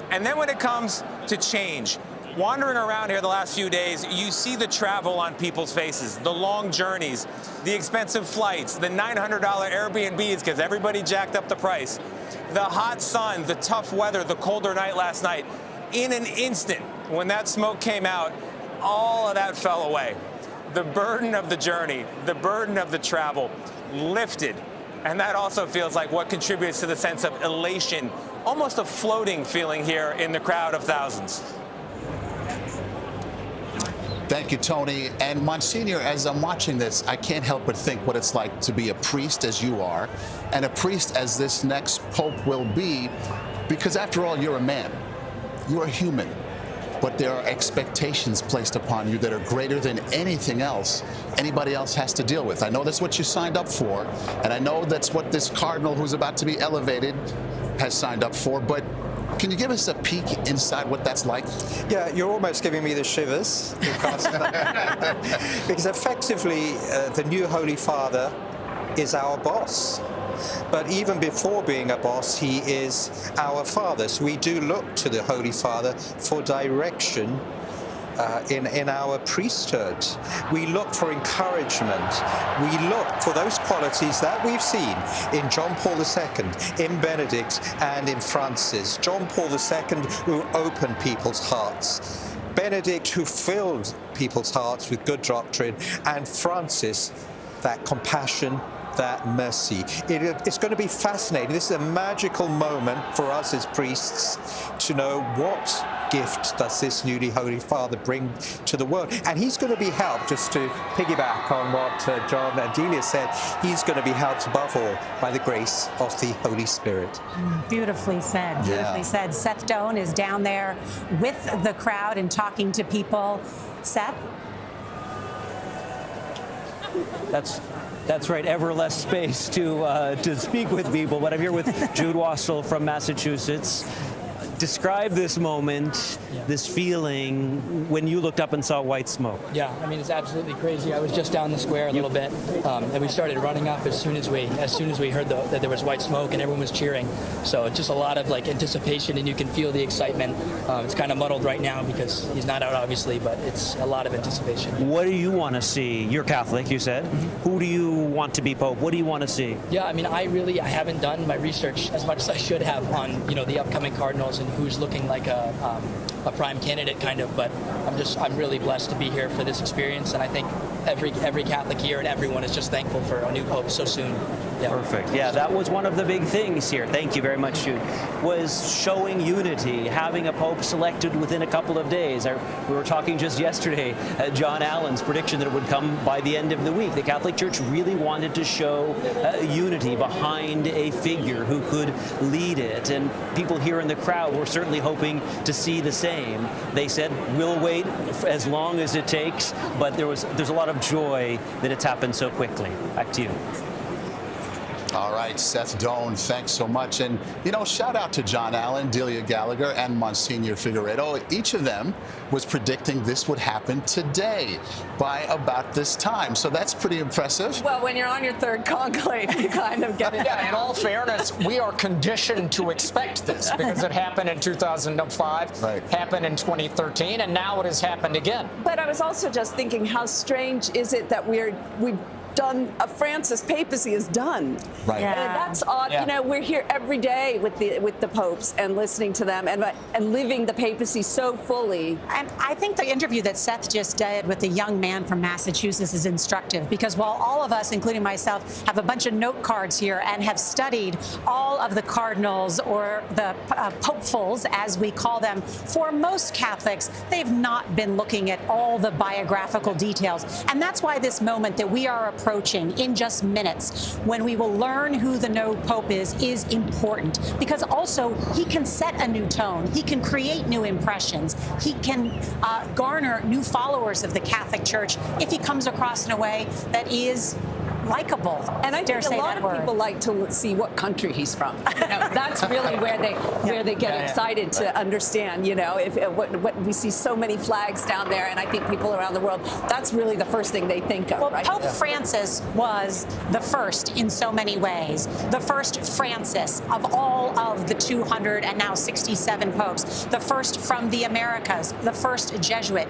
And then when it comes to change, wandering around here the last few days, you see the travel on people's faces, the long journeys, the expensive flights, the $900 Airbnbs because everybody jacked up the price, the hot sun, the tough weather, the colder night last night. In an instant, when that smoke came out, all of that fell away. The burden of the journey, the burden of the travel lifted. And that also feels like what contributes to the sense of elation, almost a floating feeling here in the crowd of thousands. Thank you, Tony. And Monsignor, as I'm watching this, I can't help but think what it's like to be a priest as you are, and a priest as this next Pope will be, because after all, you're a man. You're a human. But there are expectations placed upon you that are greater than anything else anybody else has to deal with. I know that's what you signed up for, and I know that's what this cardinal who's about to be elevated has signed up for, but can you give us a peek inside what that's like? Yeah, you're almost giving me the shivers because effectively the new Holy Father is our boss. But even before being a boss, he is our Father. So we do look to the Holy Father for direction in our priesthood. We look for encouragement. We look for those qualities that we've seen in John Paul II, in Benedict, and in Francis. John Paul II, who opened people's hearts. Benedict, who filled people's hearts with good doctrine. And Francis, that compassion, that mercy. It's going to be fascinating. This is a magical moment for us as priests to know what gift does this newly Holy Father bring to the world. And he's going to be helped, just to piggyback on what John and Delia said, he's going to be helped above all by the grace of the Holy Spirit. Beautifully said, beautifully said. Seth Doan is down there with the crowd and talking to people. Seth? That's right, ever less space to speak with people, but I'm here with Jude Wassel from Massachusetts. Describe this moment, this feeling when you looked up and saw white smoke. Yeah, I mean, it's absolutely crazy. I was just down the square a little bit, and we started running up as soon as we heard that there was white smoke, and everyone was cheering. So it's just a lot of like anticipation, and you can feel the excitement. It's kind of muddled right now because he's not out, obviously, but it's a lot of anticipation. What do you want to see? You're Catholic, you said. Mm-hmm. Who do you want to be Pope? What do you want to see? Yeah, I mean, I haven't done my research as much as I should have on the upcoming cardinals and who's looking like a prime candidate, kind of. But I'm really blessed to be here for this experience, and I think every Catholic here and everyone is just thankful for a new Pope so soon. Yeah. Perfect. Yeah, that was one of the big things here. Thank you very much, Jude. Was showing unity, having a Pope selected within a couple of days. We were talking just yesterday, John Allen's prediction that it would come by the end of the week. The Catholic Church really wanted to show unity behind a figure who could lead it, and people here in the crowd were certainly hoping to see the same. They said, we'll wait as long as it takes, but there's a lot of joy that it's happened so quickly. Back to you. All right, Seth Doan, thanks so much. And, shout out to John Allen, Delia Gallagher, and Monsignor Figueredo. Each of them was predicting this would happen today by about this time. So that's pretty impressive. Well, when you're on your third conclave, you kind of get it. Yeah, in all fairness, we are conditioned to expect this because it happened in 2005, happened in 2013, and now it has happened again. But I was also just thinking, how strange is it that we've done Francis papacy is done. Right. Yeah. And that's odd. Yeah. We're here every day with the popes and listening to them and living the papacy so fully. And I think the interview that Seth just did with the young man from Massachusetts is instructive, because while all of us, including myself, have a bunch of note cards here and have studied all of the cardinals, or the popefuls, as we call them, for most Catholics, they've not been looking at all the biographical details. And that's why this moment that we are approaching in just minutes, when we will learn who the new Pope is important, because also he can set a new tone. He can create new impressions. He can garner new followers of the Catholic Church if he comes across in a way that is likable. And I think a lot of people like to see what country he's from. That's really where they get excited to understand. What we see so many flags down there, and I think people around the world, that's really the first thing they think of. Well, right? Pope Francis was the first in so many ways. The first Francis of all of the 267 popes. The first from the Americas. The first Jesuit.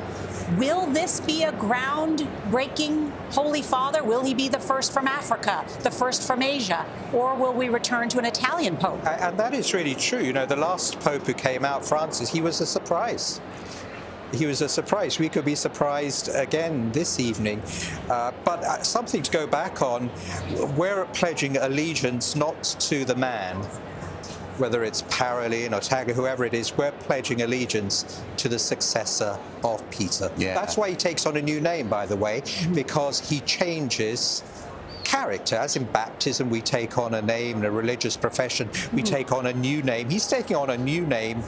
Will this be a groundbreaking Holy Father? Will he be the first from Africa, the first from Asia, or will we return to an Italian Pope? And that is really true. The last Pope who came out, Francis, he was a surprise. He was a surprise. We could be surprised again this evening. But something to go back on, we're pledging allegiance not to the man, whether it's Parolin or Taggart, whoever it is, we're pledging allegiance to the successor of Peter. Yeah. That's why he takes on a new name, by the way, because he changes character. As in baptism, we take on a name, in a religious profession, we take on a new name. He's taking on a new name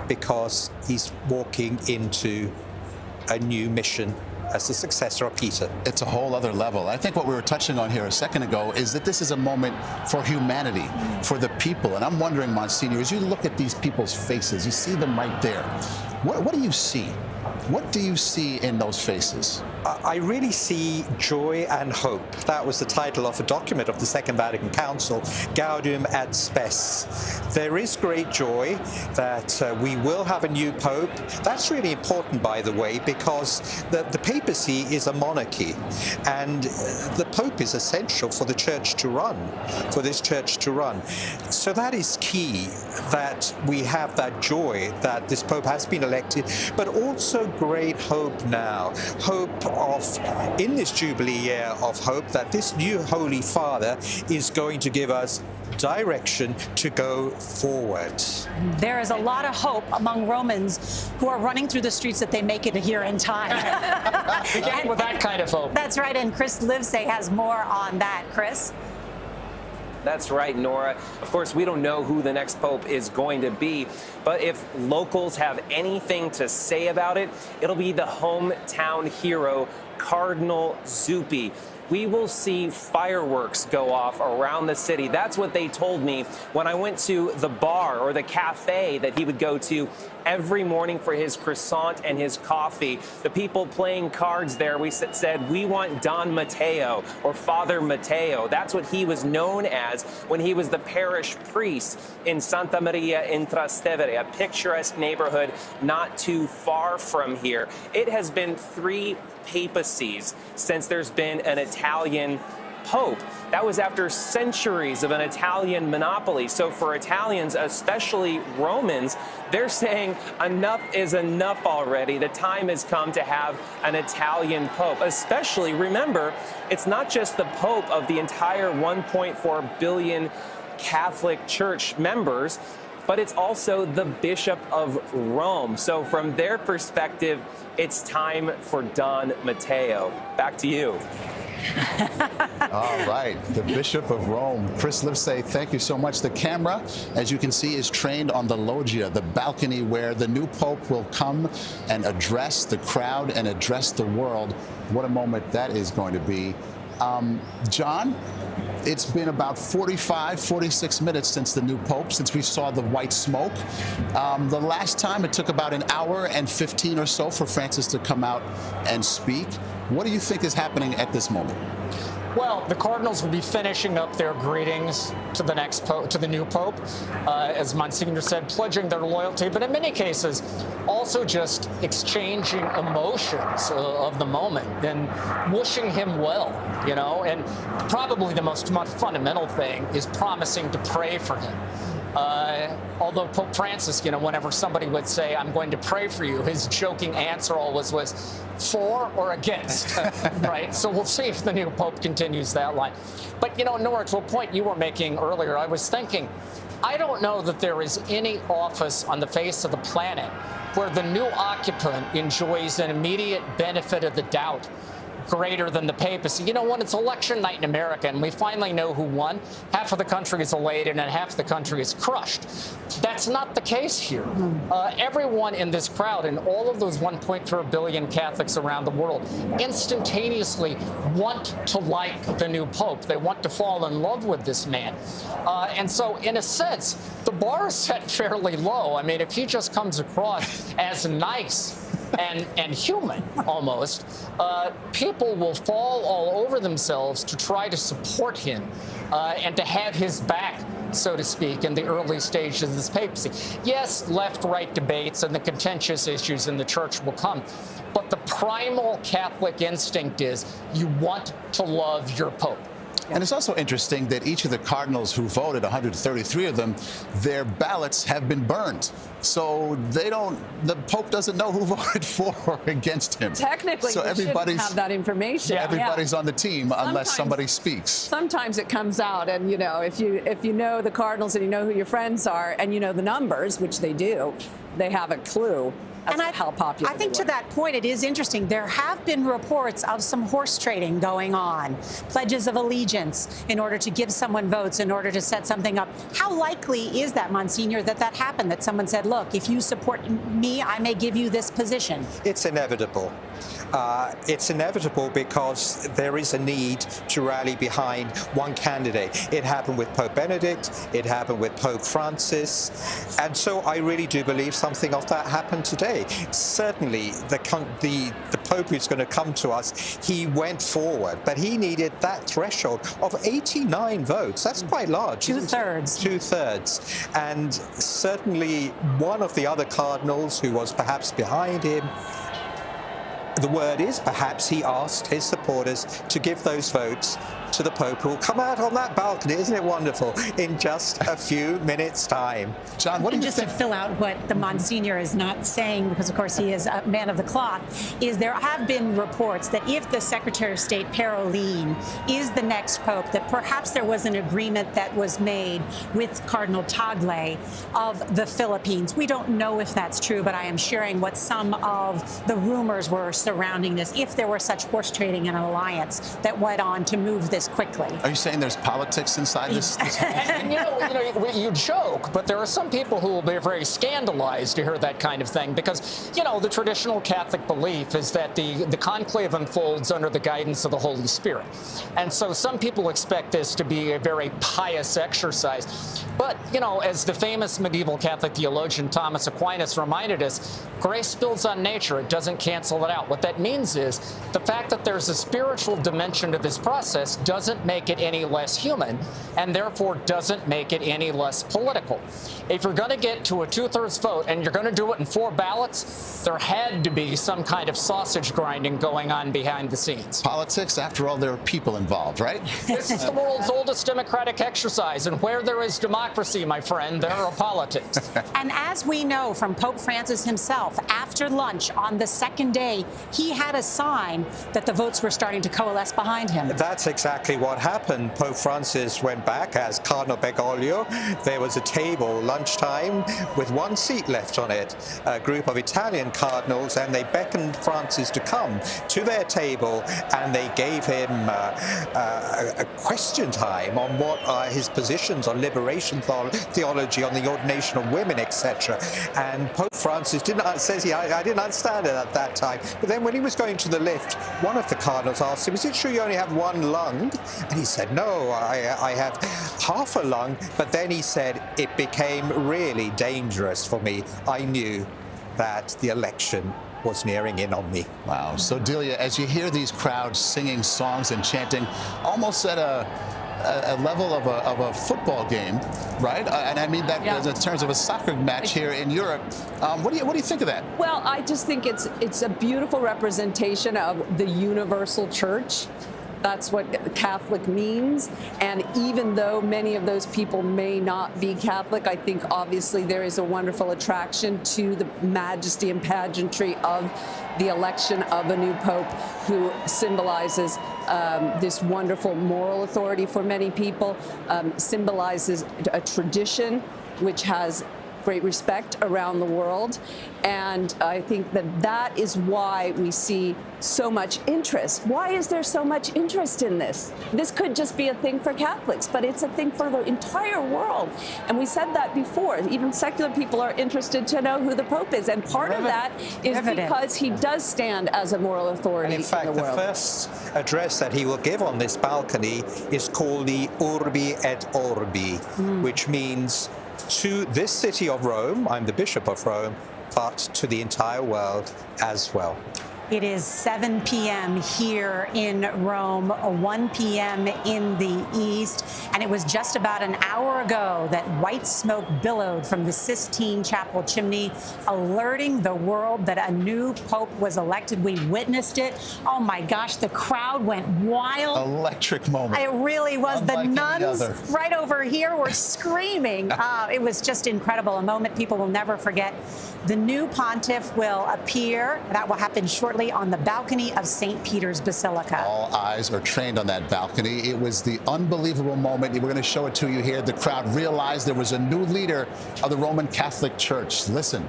because he's walking into a new mission as the successor of Peter. It's a whole other level. I think what we were touching on here a second ago is that this is a moment for humanity, for the people. And I'm wondering, Monsignor, as you look at these people's faces, you see them right there. What do you see? What do you see in those faces? I really see joy and hope. That was the title of a document of the Second Vatican Council, Gaudium et Spes. There is great joy that we will have a new pope. That's really important, by the way, because the papacy is a monarchy, and the pope is essential for the church to run, for this church to run. So that is key, that we have that joy that this pope has been elected, but also great hope now. Hope of, in this Jubilee year of hope, that this new Holy Father is going to give us direction to go forward. There is a lot of hope among Romans who are running through the streets that they make it here in time. Beginning with that kind of hope. That's right, and Chris Livesay has more on that. Chris? That's right, Nora. Of course, we don't know who the next pope is going to be, but if locals have anything to say about it, it'll be the hometown hero, Cardinal Zuppi. We will see fireworks go off around the city. That's what they told me when I went to the bar or the cafe that he would go to every morning for his croissant and his coffee. The people playing cards there, we said, we want Don Matteo or Father Matteo. That's what he was known as when he was the parish priest in Santa Maria in Trastevere, a picturesque neighborhood not too far from here. It has been 3 papacies since there's been an Italian pope. That was after centuries of an Italian monopoly. So for Italians, especially Romans, they're saying enough is enough already. The time has come to have an Italian pope. Especially, remember, it's not just the pope of the entire 1.4 billion Catholic Church members, but it's also the Bishop of Rome. So from their perspective, it's time for Don Matteo. Back to you. All right, the Bishop of Rome, Chris Livesay, thank you so much. The camera, as you can see, is trained on the loggia, the balcony where the new Pope will come and address the crowd and address the world. What a moment that is going to be. John, it's been about 46 minutes since the new Pope, since we saw the white smoke. The last time it took about an hour and 15 or so for Francis to come out and speak. What do you think is happening at this moment? Well, the Cardinals will be finishing up their greetings to the next pope, to the new Pope, as Monsignor said, pledging their loyalty, but in many cases, also just exchanging emotions of the moment and wishing him well, you know. And probably the most fundamental thing is promising to pray for him. Although Pope Francis, you know, whenever somebody would say, I'm going to pray for you, his joking answer always was for or against, right? So we'll see if the new Pope continues that line. But, you know, Nora, to a point you were making earlier, I was thinking, I don't know that there is any office on the face of the planet where the new occupant enjoys an immediate benefit of the doubt greater than the papacy. You know, when it's election night in America and we finally know who won, half of the country is elated and half the country is crushed. That's not the case here. Everyone in this crowd and all of those 1.4 billion Catholics around the world instantaneously want to like the new Pope. They want to fall in love with this man. And so, in a sense, the bar is set fairly low. I mean, if he just comes across as nice and human, almost, people will fall all over themselves to try to support him and to have his back, so to speak, in the early stages of this papacy. Yes, left-right debates and the contentious issues in the church will come, but the primal Catholic instinct is you want to love your Pope. And it's also interesting that each of the cardinals who voted, 133 of them, their ballots have been burned. So the Pope doesn't know who voted for or against him. Technically, so we shouldn't have that information. Everybody's on the team unless somebody speaks. Sometimes it comes out, and you know, if you know the cardinals and you know who your friends are and you know the numbers, which they do, they have a clue. How popular I think to that point, it is interesting. There have been reports of some horse trading going on, pledges of allegiance in order to give someone votes, in order to set something up. How likely is that, Monsignor, that happened, that someone said, look, if you support me, I may give you this position? It's inevitable. It's inevitable because there is a need to rally behind one candidate. It happened with Pope Benedict, it happened with Pope Francis, and so I really do believe something of that happened today. Certainly, the Pope who's going to come to us, he went forward, but he needed that threshold of 89 votes. That's quite large. Two-thirds. Two-thirds. And certainly one of the other cardinals who was perhaps behind him, the word is perhaps he asked his supporters to give those votes to the Pope, who will come out on that balcony, isn't it wonderful, in just a few minutes' time. John, what do you just think? To fill out what the Monsignor is not saying, because of course he is a man of the cloth, is there have been reports that if the Secretary of State Parolin is the next Pope, that perhaps there was an agreement that was made with Cardinal Tagle of the Philippines. We don't know if that's true, but I am sharing what some of the rumors were surrounding this, if there were such horse trading and an alliance that went on to move this quickly. Are you saying there's politics inside this? You joke, but there are some people who will be very scandalized to hear that kind of thing because, the traditional Catholic belief is that the conclave unfolds under the guidance of the Holy Spirit. And so some people expect this to be a very pious exercise. But, as the famous medieval Catholic theologian Thomas Aquinas reminded us, grace builds on nature. It doesn't cancel it out. What that means is the fact that there's a spiritual dimension to this process doesn't make it any less human, and therefore doesn't make it any less political. If you're going to get to a 2/3 vote and you're going to do it in 4 ballots, there had to be some kind of sausage grinding going on behind the scenes. Politics, after all, there are people involved, right? This is the world's oldest democratic exercise, and where there is democracy, my friend, there are politics. And as we know from Pope Francis himself, after lunch on the second day, he had a sign that the votes were starting to coalesce behind him. That's exactly what happened. Pope Francis went back as Cardinal Bergoglio. There was a table, lunchtime, with 1 seat left on it. A group of Italian cardinals, and they beckoned Francis to come to their table, and they gave him a question time on what are his positions on liberation theology, on the ordination of women, etc. And Pope Francis says I didn't understand it at that time. But then when he was going to the lift, one of the cardinals asked him, "Is it true you only have 1 lung?" And he said, "No, I have half a lung." But then he said, "It became really dangerous for me. I knew that the election was nearing in on me." Wow. So, Delia, as you hear these crowds singing songs and chanting, almost at a level of a football game, right? And I mean that in terms of a soccer match here in Europe. What do you think of that? Well, I just think it's a beautiful representation of the universal church. That's what Catholic means. And even though many of those people may not be Catholic, I think obviously there is a wonderful attraction to the majesty and pageantry of the election of a new pope who symbolizes this wonderful moral authority for many people, symbolizes a tradition which has great respect around the world. And I think that is why we see so much interest. Why is there so much interest in this? This could just be a thing for Catholics, but it's a thing for the entire world. And we said that before. Even secular people are interested to know who the Pope is. And part of that is because he does stand as a moral authority in fact, in the world. The first address that he will give on this balcony is called the Urbi et Orbi, which means to this city of Rome, I'm the Bishop of Rome, but to the entire world as well. It is 7 p.m. here in Rome, 1 p.m. in the East, and it was just about an hour ago that white smoke billowed from the Sistine Chapel chimney, alerting the world that a new pope was elected. We witnessed it. Oh my gosh, the crowd went wild. Electric moment. It really was. Unlike the nuns any other. right over here were screaming. It was just incredible, a moment people will never forget. The new pontiff will appear. That will happen shortly on the balcony of St. Peter's Basilica. All eyes are trained on that balcony. It was the unbelievable moment. We're going to show it to you here. The crowd realized there was a new leader of the Roman Catholic Church. Listen.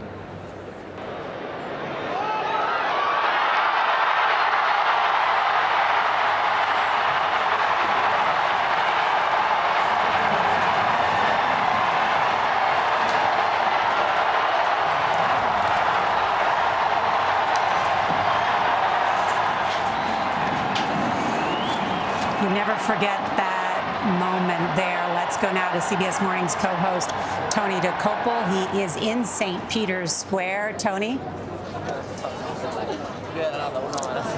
You never forget that moment there. Let's go now to CBS Morning's co-host, Tony DeCopel. He is in St. Peter's Square. Tony?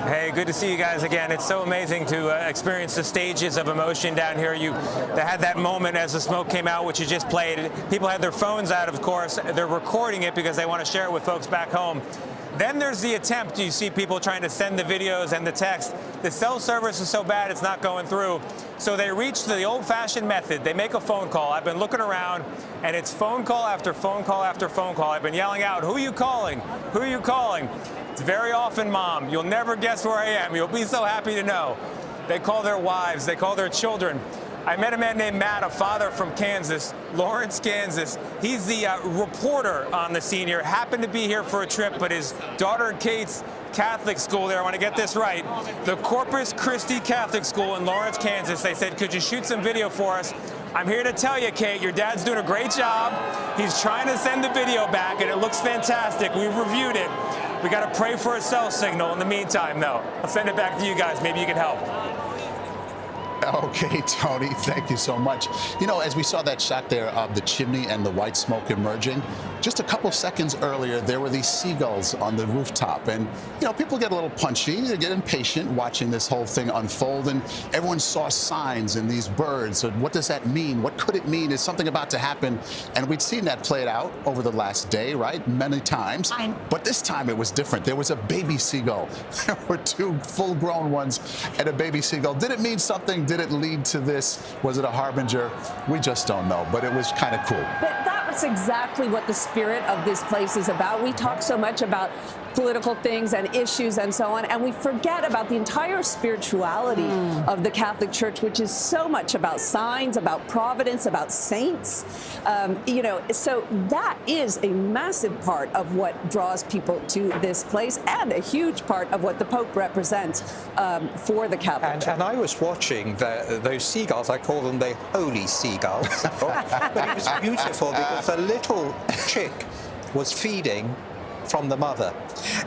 Hey, good to see you guys again. It's so amazing to experience the stages of emotion down here. They had that moment as the smoke came out, which you just played. People had their phones out, of course. They're recording it because they want to share it with folks back home. Then there's the attempt. You see people trying to send the videos and the text. The cell service is so bad it's not going through. So they reach to the old-fashioned method. They make a phone call. I've been looking around, and it's phone call after phone call after phone call. I've been yelling out, "Who are you calling? Who are you calling?" It's very often, Mom. You'll never guess where I am. You'll be so happy to know. They call their wives. They call their children. I met a man named Matt, a father from Kansas, Lawrence, Kansas. He's the reporter on the scene here. Happened to be here for a trip, but his daughter Kate's Catholic school there, I want to get this right, the Corpus Christi Catholic School in Lawrence, Kansas, they said, "Could you shoot some video for us?" I'm here to tell you, Kate, your dad's doing a great job. He's trying to send the video back, and it looks fantastic. We've reviewed it. We got to pray for a cell signal in the meantime, though. I'll send it back to you guys. Maybe you can help. Okay, Tony, thank you so much. You know, as we saw that shot there of the chimney and the white smoke emerging, just a couple seconds earlier, there were these seagulls on the rooftop. And, you know, people get a little punchy, they get impatient watching this whole thing unfold. And everyone saw signs in these birds. So what does that mean? What could it mean? Is something about to happen? And we'd seen that played out over the last day, right? Many times. But this time it was different. There was a baby seagull. There were two full-grown ones and a baby seagull. Did it mean something? Did it lead to this? Was it a harbinger? We just don't know, but it was kind of cool. But that's exactly what the spirit of this place is about. We talk so much about political things and issues and so on, and we forget about the entire spirituality of the Catholic Church, which is so much about signs, about providence, about saints. You know, so that is a massive part of what draws people to this place, and a huge part of what the Pope represents for the Catholic Church. And I was watching those seagulls. I call them the holy seagulls. But it was beautiful because a little chick was feeding from the mother.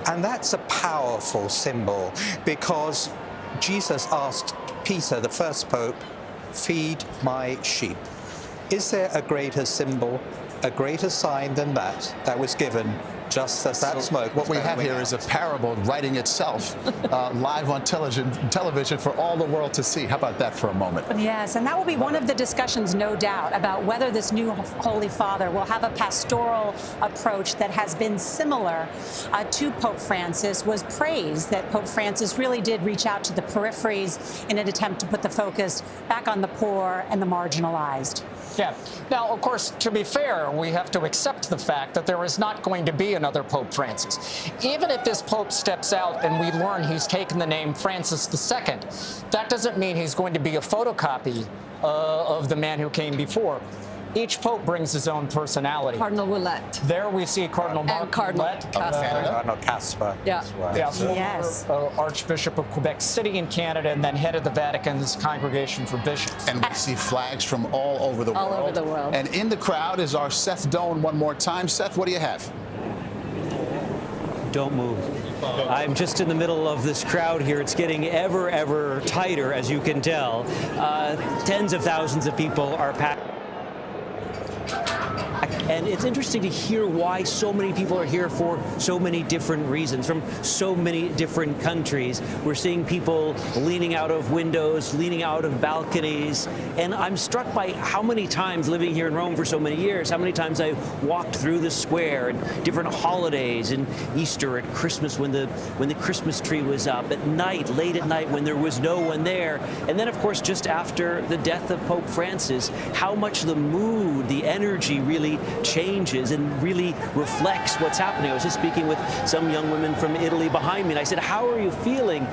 And that's a powerful symbol because Jesus asked Peter, the first pope, "Feed my sheep." Is there a greater symbol, a greater sign than that was given just as that smoke? What we have here is a parable writing itself live on television for all the world to see. How about that for a moment? Yes, and that will be one of the discussions, no doubt, about whether this new Holy Father will have a pastoral approach that has been similar to Pope Francis. Was praised that Pope Francis really did reach out to the peripheries in an attempt to put the focus back on the poor and the marginalized. Yeah. Now, of course, to be fair, we have to accept the fact that there is not going to be another Pope Francis. Even if this Pope steps out and we learn he's taken the name Francis II, that doesn't mean he's going to be a photocopy of the man who came before. Each Pope brings his own personality. Cardinal Roulette. There we see Cardinal Mark Roulette. Cardinal Casper. Yeah. Former Archbishop of Quebec City in Canada, and then head of the Vatican's Congregation for Bishops. And we see flags from all over the world. All over the world. And in the crowd is our Seth Doan one more time. Seth, what do you have? Don't move. I'm just in the middle of this crowd here. It's getting ever tighter, as you can tell. Tens of thousands of people are packed. And it's interesting to hear why so many people are here for so many different reasons, from so many different countries. We're seeing people leaning out of windows, leaning out of balconies. And I'm struck by how many times, living here in Rome for so many years, how many times I walked through the square and different holidays, and Easter, at Christmas when the Christmas tree was up, at night, late at night when there was no one there. And then, of course, just after the death of Pope Francis, how much the mood, the energy really changes and really reflects what's happening. I was just speaking with some young women from Italy behind me, and I said, "How are you feeling?"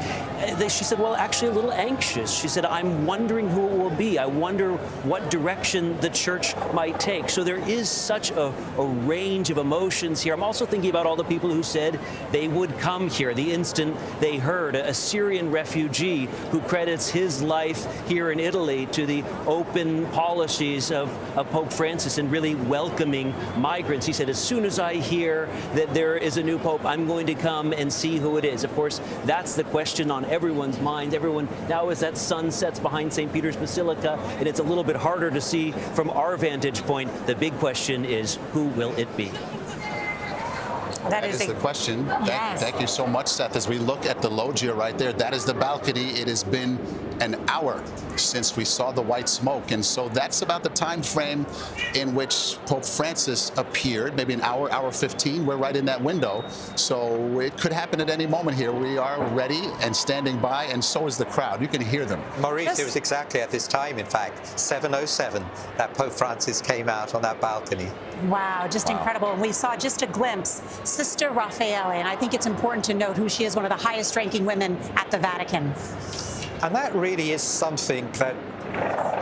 She said, "Well, actually a little anxious." She said, "I'm wondering who it will be. I wonder what direction the church might take." So there is such a range of emotions here. I'm also thinking about all the people who said they would come here the instant they heard. A Syrian refugee who credits his life here in Italy to the open policies of Pope Francis and really welcoming migrants. He said, "As soon as I hear that there is a new pope, I'm going to come and see who it is." Of course, that's the question on everyone's mind. Everyone now, as that sun sets behind St. Peter's Basilica, and it's a little bit harder to see from our vantage point, the big question is, who will it be? That is the question. Yes. Thank you so much, Seth. As we look at the loggia right there, that is the balcony. It has been an hour since we saw the white smoke. And so that's about the time frame in which Pope Francis appeared, maybe an hour, hour 15. We're right in that window. So it could happen at any moment here. We are ready and standing by, and so is the crowd. You can hear them. Maurice, it was exactly at this time, in fact, 7:07, that Pope Francis came out on that balcony. Wow, just incredible. And we saw just a glimpse, Sister Raffaele, and I think it's important to note who she is, one of the highest ranking women at the Vatican. And that really is something that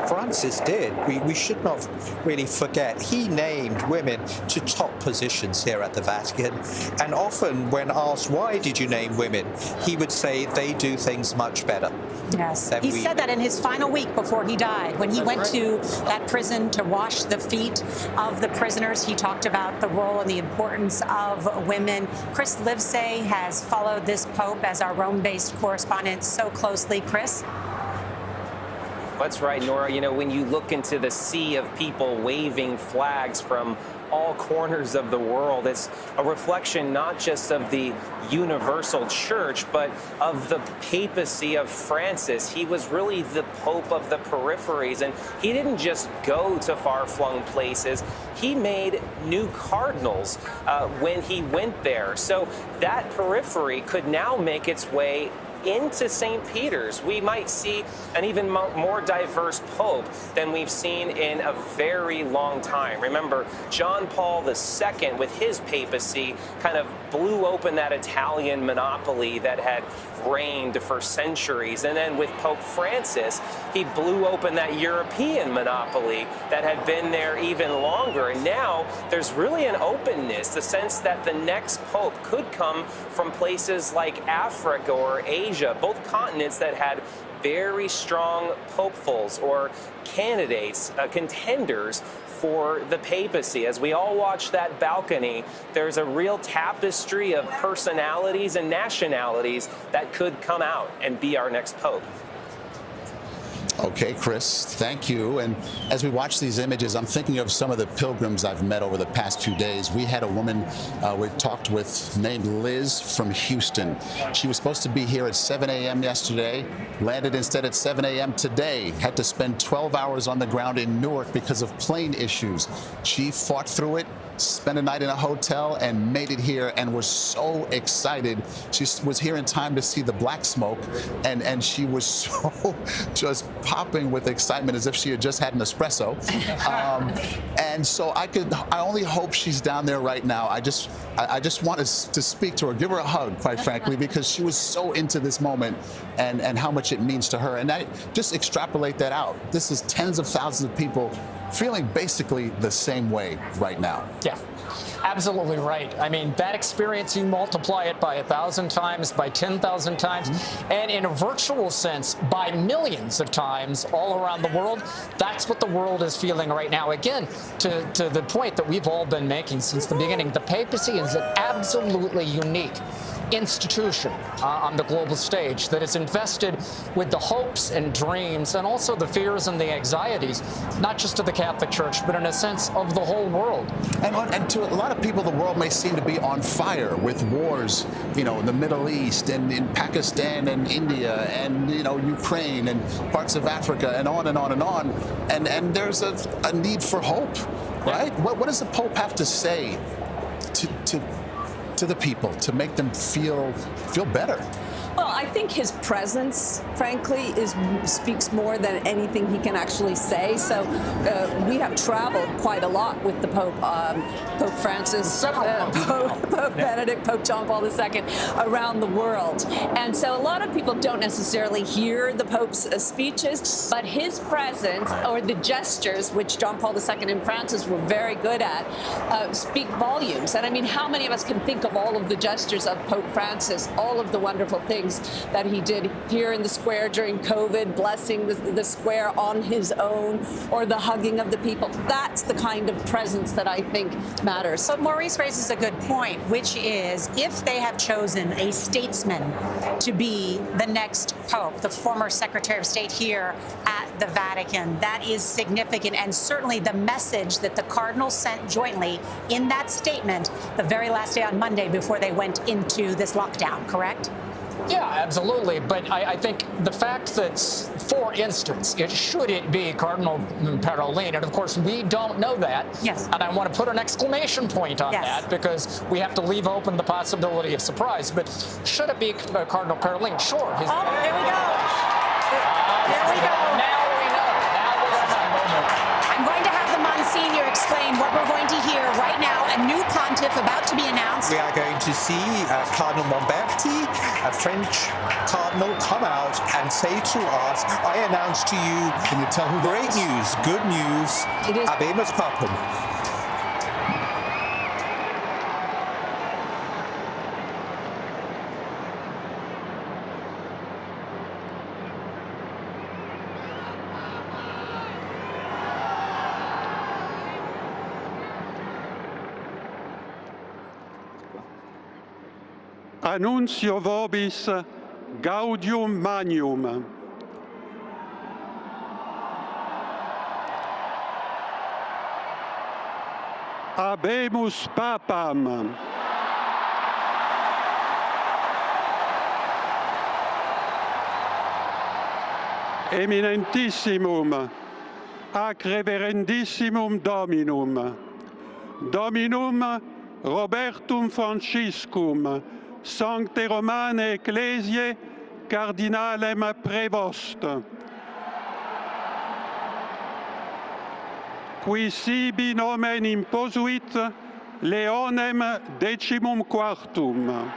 Francis did. We should not really forget. He named women to top positions here at the Vatican. And often when asked, why did you name women? He would say they do things much better. Yes, he said that in his final week before he died. When he went to that prison to wash the feet of the prisoners, he talked about the role and the importance of women. Chris Livesay has followed this Pope as our Rome-based correspondent so closely. Chris? That's right, Nora. You know, when you look into the sea of people waving flags from all corners of the world, it's a reflection not just of the universal church, but of the papacy of Francis. He was really the Pope of the peripheries, and he didn't just go to far-flung places. He made new cardinals when he went there. So that periphery could now make its way into St. Peter's. We might see an even more diverse pope than we've seen in a very long time. Remember, John Paul II, with his papacy, kind of blew open that Italian monopoly that had reigned for centuries. And then with Pope Francis, he blew open that European monopoly that had been there even longer. And now there's really an openness, the sense that the next pope could come from places like Africa or Asia, both continents that had very strong popefuls or candidates, contenders for the papacy. As we all watch that balcony, there's a real tapestry of personalities and nationalities that could come out and be our next pope. Okay, Chris, thank you. And as we watch these images, I'm thinking of some of the pilgrims I've met over the past few days. We had a woman we talked with named Liz from Houston. She was supposed to be here at 7 a.m. yesterday, landed instead at 7 a.m. today, had to spend 12 hours on the ground in Newark because of plane issues. She fought through it, spent a night in a hotel, and made it here, and was so excited. She was here in time to see the black smoke, and she was so just popping with excitement as if she had just had an espresso. And so I only hope she's down there right now. I just want to speak to her, give her a hug, quite frankly, because she was so into this moment and how much it means to her. And I just extrapolate that out. This is tens of thousands of people feeling basically the same way right now. Yeah, absolutely right. I mean, that experience, you multiply it by 1,000 times, by 10,000 times, and in a virtual sense, by millions of times all around the world. That's what the world is feeling right now. Again, to the point that we've all been making since the beginning, the papacy is an absolutely unique institution on the global stage that is invested with the hopes and dreams and also the fears and the anxieties, not just of the Catholic Church, but in a sense of the whole world. And to a lot of people, the world may seem to be on fire with wars, you know, in the Middle East and in Pakistan and India and, you know, Ukraine and parts of Africa and on and on and on. And there's a need for hope, right? What does the Pope have to say to the people to make them feel better? Well, I think his presence, frankly, speaks more than anything he can actually say. So we have traveled quite a lot with the Pope, Pope Francis, Pope Benedict, Pope John Paul II, around the world. And so a lot of people don't necessarily hear the Pope's speeches, but his presence or the gestures, which John Paul II and Francis were very good at, speak volumes. And I mean, how many of us can think of all of the gestures of Pope Francis, all of the wonderful things that he did here in the square during COVID, blessing the square on his own, or the hugging of the people. That's the kind of presence that I think matters. But Maurice raises a good point, which is if they have chosen a statesman to be the next pope, the former Secretary of State here at the Vatican, that is significant. And certainly the message that the cardinals sent jointly in that statement the very last day on Monday before they went into this lockdown, correct? Yeah, absolutely. But I think the fact that, for instance, should it be Cardinal Parolin, and of course we don't know that. Yes. And I want to put an exclamation point on that because we have to leave open the possibility of surprise. But should it be Cardinal Parolin? Sure. Here we go. There we go. Now we know. I'm going to have the Monsignor explain what we're going to hear right now. A new pontiff about to be announced. We are going to see Cardinal Momberti, a French cardinal, come out and say to us, I announce to you, can you tell who great news, good news, Habemus Papam. Annuncio vobis gaudium magnum. Habemus papam. Eminentissimum, ac reverendissimum Dominum, Dominum Robertum Franciscum, Sancte Romane Ecclesiae Cardinalem Prevost, qui sibi nomen imposuit Leonem XIV.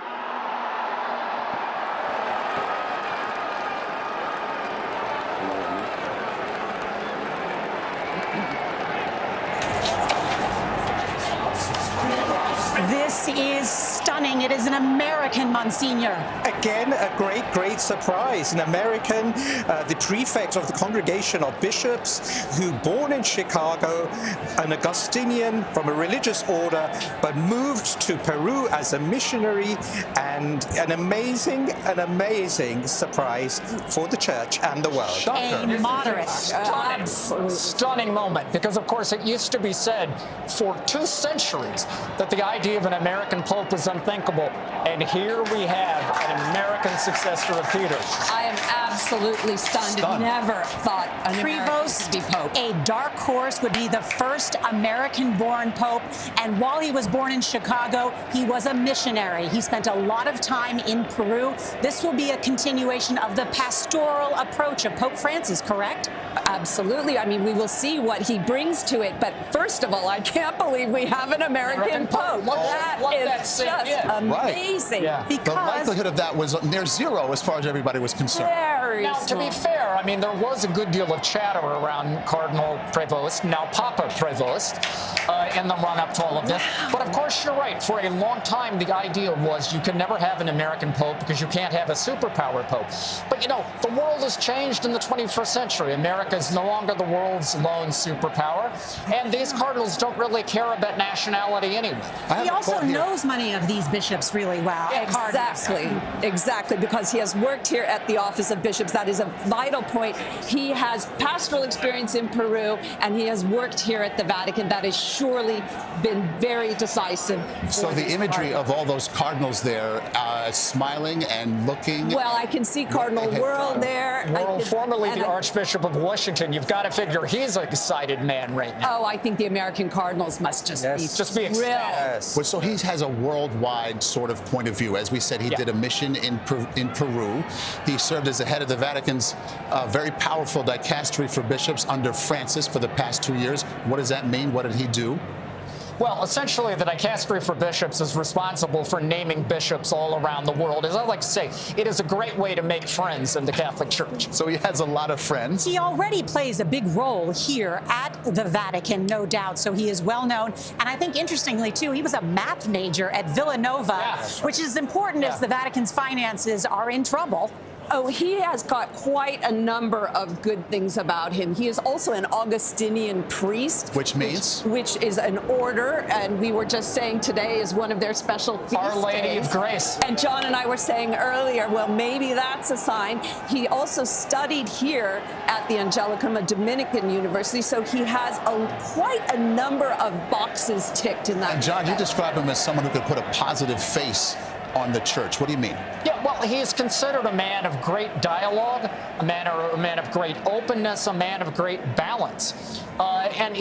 This is stunning. It is an American, Monsignor. Again, a great, great surprise. An American, the prefect of the Congregation of Bishops, who born in Chicago, an Augustinian from a religious order, but moved to Peru as a missionary, and an amazing surprise for the church and the world. A moderate. Stunning moment, because of course it used to be said for 2 centuries that the idea of an American Pope is unthinkable, and here we have an American successor of Peter. I am absolutely stunned. Never thought an Prevost, American would be Pope. A dark horse, would be the first American-born Pope, and while he was born in Chicago, he was a missionary. He spent a lot of time in Peru. This will be a continuation of the pastoral approach of Pope Francis, correct? Absolutely. I mean, we will see what he brings to it. But first of all, I can't believe we have an American Pope. That is just amazing. Yeah. The likelihood of that was near zero as far as everybody was concerned. Now, to be fair, I mean, there was a good deal of chatter around Cardinal Prevost, now Papa Prevost, in the run-up to all of this. But of course, you're right. For a long time, the idea was you can never have an American Pope because you can't have a superpower Pope. But, you know, the world has changed in the 21st century. America is no longer the world's lone superpower, and these cardinals don't really care about nationality anyway. He also knows many of these bishops really well. Exactly, because he has worked here at the Office of Bishops. That is a vital point. He has pastoral experience in Peru, and he has worked here at the Vatican. That has surely been very decisive. So the imagery of all those cardinals there, smiling and looking. Well, I can see Cardinal Wuerl there. Wuerl, formerly the Archbishop of Washington. You've got to figure he's an excited man right now. Oh, I think the American cardinals must just be thrilled. Well, so he has a worldwide sort of point of view. As we said, he did a mission in Peru. He served as the head of the Vatican's very powerful dicastery for bishops under Francis for the past 2 years. What does that mean? What did he do? Well, essentially, the dicastery for bishops is responsible for naming bishops all around the world. As I like to say, it is a great way to make friends in the Catholic Church. So he has a lot of friends. He already plays a big role here at the Vatican, no doubt, so he is well known. And I think, interestingly, too, he was a math major at Villanova, which is important as the Vatican's finances are in trouble. Oh, he has got quite a number of good things about him. He is also an Augustinian priest. Which means? Which is an order, and we were just saying today is one of their special feast Our Lady days. of Grace. And John and I were saying earlier, well, maybe that's a sign. He also studied here at the Angelicum, a Dominican university, so he has quite a number of boxes ticked in that. And John, you describe him as someone who could put a positive face on the church. What do you mean? Yeah, well, he is considered a man of great dialogue, a man of great openness, a man of great balance. And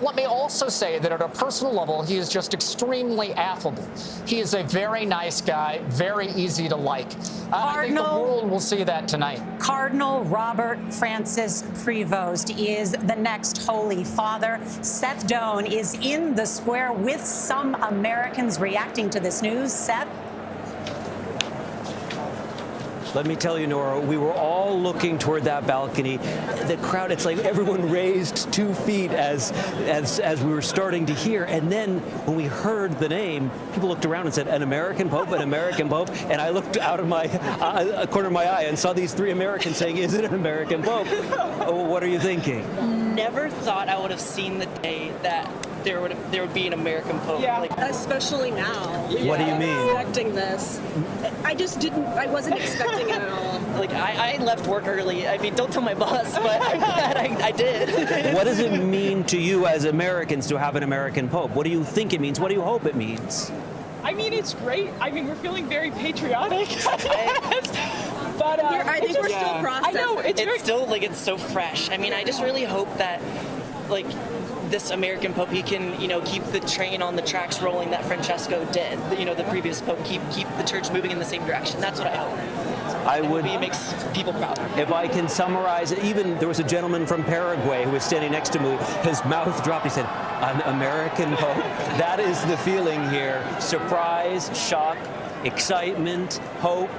let me also say that at a personal level, he is just extremely affable. He is a very nice guy, very easy to like. I think the world will see that tonight. Cardinal Robert Francis Prevost is the next Holy Father. Seth Doan is in the square with some Americans reacting to this news. Seth? Let me tell you, Nora, we were all looking toward that balcony. The crowd, it's like everyone raised 2 feet as we were starting to hear. And then when we heard the name, people looked around and said, an American Pope, an American Pope. And I looked out of my corner of my eye and saw these 3 Americans saying, is it an American Pope? Oh, what are you thinking? Never thought I would have seen the day that there would be an American Pope. Yeah, especially now. What do you mean? Expecting this. I wasn't expecting it at all. Like, I left work early. I mean, don't tell my boss, but I'm glad I did. What does it mean to you as Americans to have an American Pope? What do you think it means? What do you hope it means? I mean, it's great. I mean, we're feeling very patriotic. But I think we're still processing. I know, it's still, like, it's so fresh. I mean, I just really hope that, like, this American Pope, he can, keep the train on the tracks rolling that Francesco did. The previous Pope, keep the church moving in the same direction. That's what I hope. It makes people proud. If I can summarize it, even there was a gentleman from Paraguay who was standing next to me. His mouth dropped. He said, an American Pope. That is the feeling here. Surprise, shock, excitement, hope.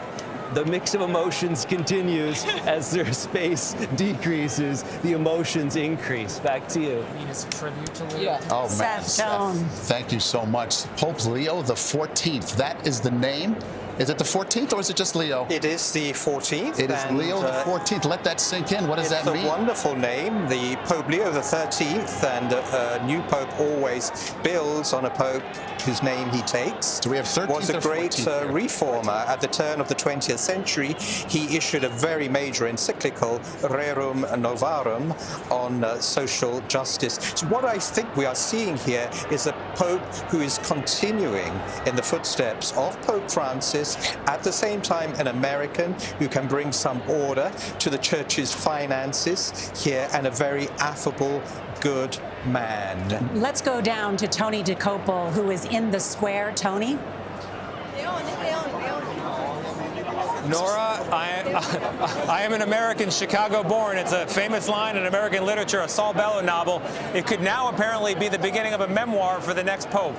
The mix of emotions continues as their space decreases. The emotions increase. Back to you. It's a tribute to Leo. Oh, man. Seth, thank you so much. Pope Leo XIV. That is the name. Is it the 14th or is it just Leo? It is the 14th. It is Leo the 14th. Let that sink in. What does that mean? It's a wonderful name. The Pope Leo XIII, and a new pope always builds on a pope whose name he takes. Do we have 13th was a great reformer at the turn of the 20th century. He issued a very major encyclical, Rerum Novarum, on social justice. So what I think we are seeing here is a pope who is continuing in the footsteps of Pope Francis, at the same time an American who can bring some order to the church's finances here, and a very affable, good man. Let's go down to Tony DeCopel, who is in the square. Tony? Nora, I am an American, Chicago-born. It's a famous line in American literature, a Saul Bellow novel. It could now apparently be the beginning of a memoir for the next pope.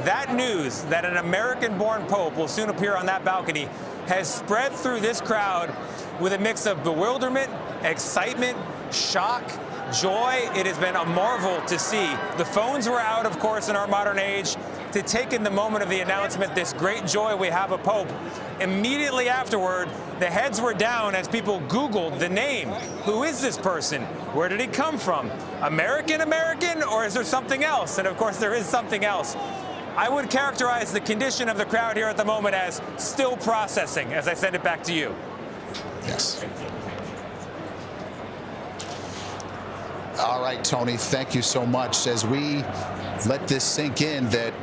That news that an American-born pope will soon appear on that balcony has spread through this crowd with a mix of bewilderment, excitement, shock, joy. It has been a marvel to see. The phones were out, of course, in our modern age, to take in the moment of the announcement, this great joy we have a pope. Immediately afterward, the heads were down as people Googled the name. Who is this person? Where did he come from? American, or is there something else? And of course, there is something else. I would characterize the condition of the crowd here at the moment as still processing, as I send it back to you. Yes. All right, Tony, thank you so much. As we let this sink in, that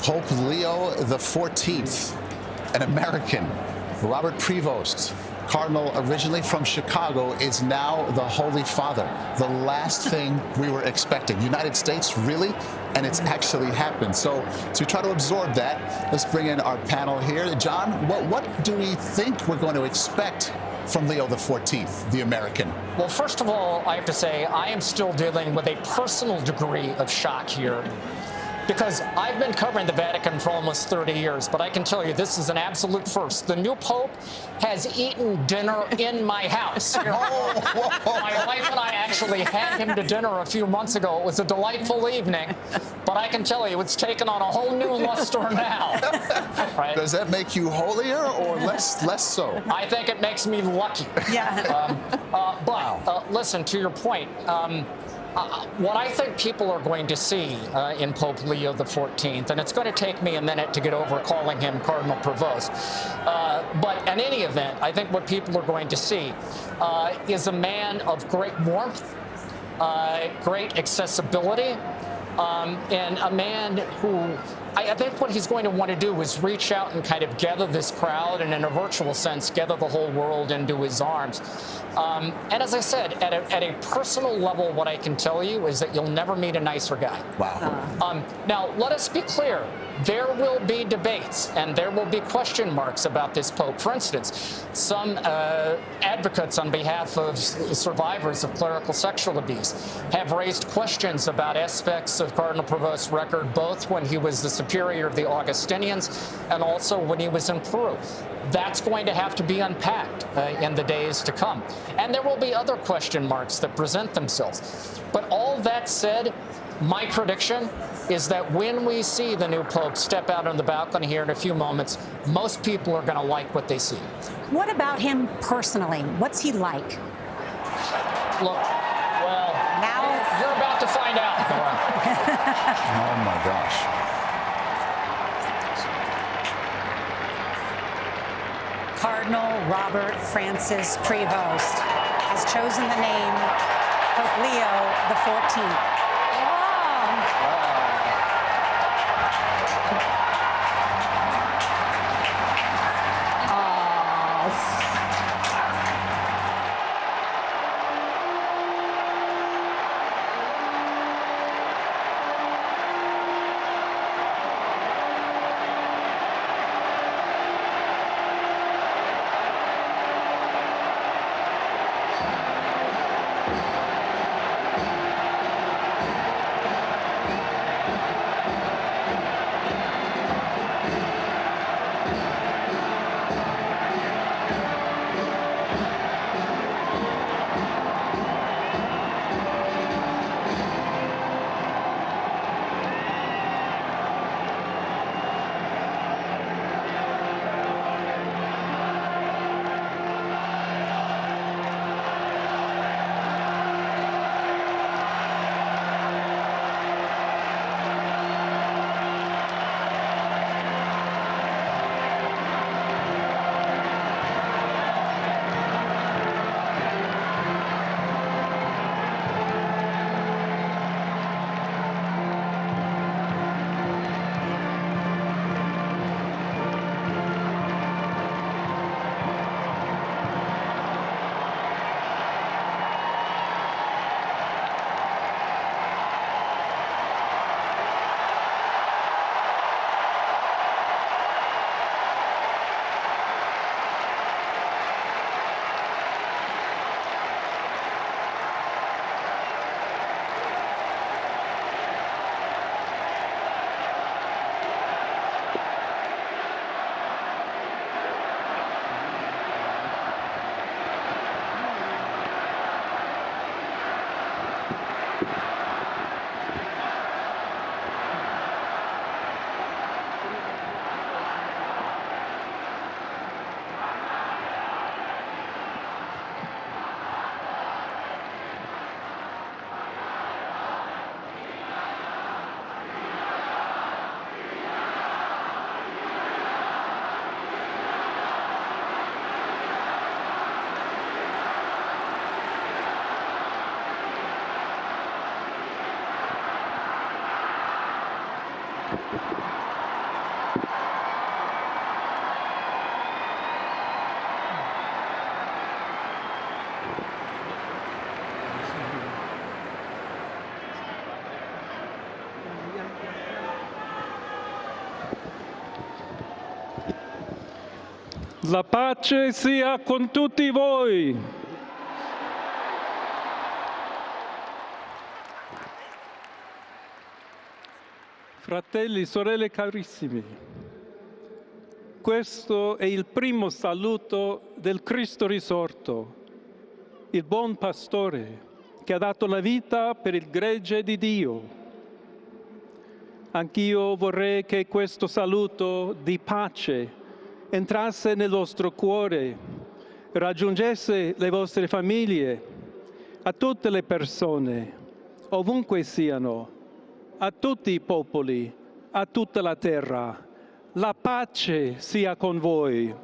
Pope Leo XIV, an American, Robert Prevost, Cardinal originally from Chicago, is now the Holy Father. The last thing we were expecting. United States, really? And it's actually happened. So to try to absorb that, let's bring in our panel here. John, what do we think we're going to expect from Leo XIV, the American? Well, first of all, I have to say I am still dealing with a personal degree of shock here, because I've been covering the Vatican for almost 30 years, but I can tell you this is an absolute first. The new Pope has eaten dinner in my house. My wife and I actually had him to dinner a few months ago. It was a delightful evening, but I can tell you it's taken on a whole new luster now. Right? Does that make you holier or less so? I think it makes me lucky. Yeah. But listen, to your point, what I think people are going to see in Pope Leo XIV, and it's going to take me a minute to get over calling him Cardinal Prevost, but in any event, I think what people are going to see is a man of great warmth, great accessibility, and a man who I think what he's going to want to do is reach out and kind of gather this crowd and, in a virtual sense, gather the whole world into his arms. And as I said, at a personal level, what I can tell you is that you'll never meet a nicer guy. Wow. Now, let us be clear. There will be debates and there will be question marks about this Pope. For instance, some advocates on behalf of survivors of clerical sexual abuse have raised questions about aspects of Cardinal Prevost's record, both when he was the superior of the Augustinians and also when he was in Peru. That's going to have to be unpacked in the days to come. And there will be other question marks that present themselves. But all that said, my prediction is that when we see the new Pope step out on the balcony here in a few moments, most people are going to like what they see. What about him personally? What's he like? Look, well, now you're about to find out. Oh, my gosh. Cardinal Robert Francis Prevost has chosen the name Pope Leo XIV. La pace sia con tutti voi. Fratelli, sorelle carissimi, questo è il primo saluto del Cristo risorto, il buon pastore che ha dato la vita per il gregge di Dio. Anch'io vorrei che questo saluto di pace entrasse nel vostro cuore, raggiungesse le vostre famiglie, a tutte le persone, ovunque siano, a tutti i popoli, a tutta la terra. La pace sia con voi.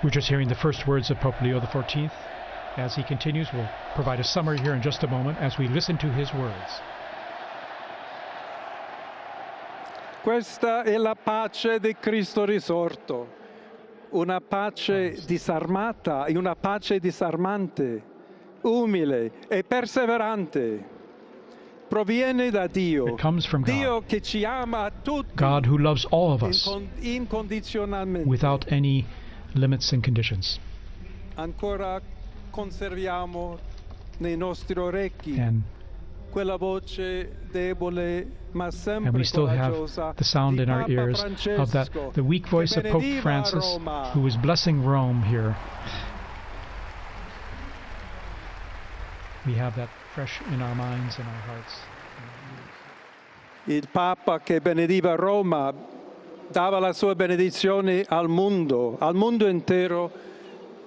We're just hearing the first words of Pope Leo XIV. As he continues, we'll provide a summary here in just a moment as we listen to his words. Questa è la pace di Cristo risorto, una pace disarmata e una pace disarmante, umile e perseverante. Proviene da Dio. It comes from God. Dio che ci ama tutti. God who loves all of us incondizionalmente. without any limits and conditions. Ancora conserviamo nei nostri orecchi quella voce debole ma sempre And we still have coraggiosa the sound di in our Papa ears of the weak voice of Pope benediva Francis, Roma. who was blessing Rome here. We have that fresh in our minds and our hearts. Il Papa che benediva Roma dava la sua benedizione al mondo intero,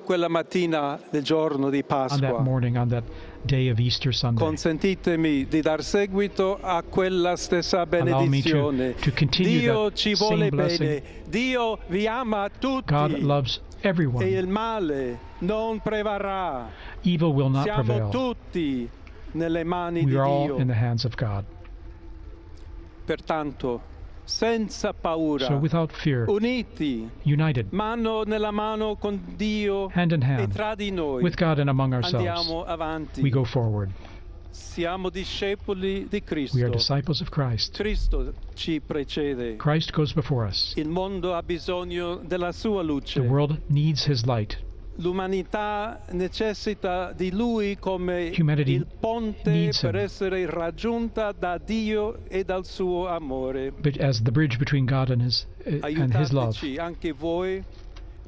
quella mattina del giorno di On that Pasqua. morning, on that day of Easter Sunday, Consentitemi di dar seguito a quella stessa allow me benedizione. to continue Dio that ci same vuole blessing. bene, Dio vi ama tutti God loves everyone. e il male non prevarrà. Evil will not Siamo prevail. tutti nelle mani We di are all Dio. in the hands of God. Pertanto, senza paura, So without fear, uniti, united, mano nella mano con Dio hand in e hand, tra di noi, with God and among ourselves, andiamo avanti. we go forward. Siamo discepoli di Cristo. We are disciples of Christ. Cristo ci precede. Christ goes before us. Il mondo ha bisogno della sua luce. The world needs his light. L'umanità necessita di Lui come Humanity il ponte needs per him. essere raggiunta da Dio e dal suo amore. But as the bridge between God and his love, Aiutateci anche voi,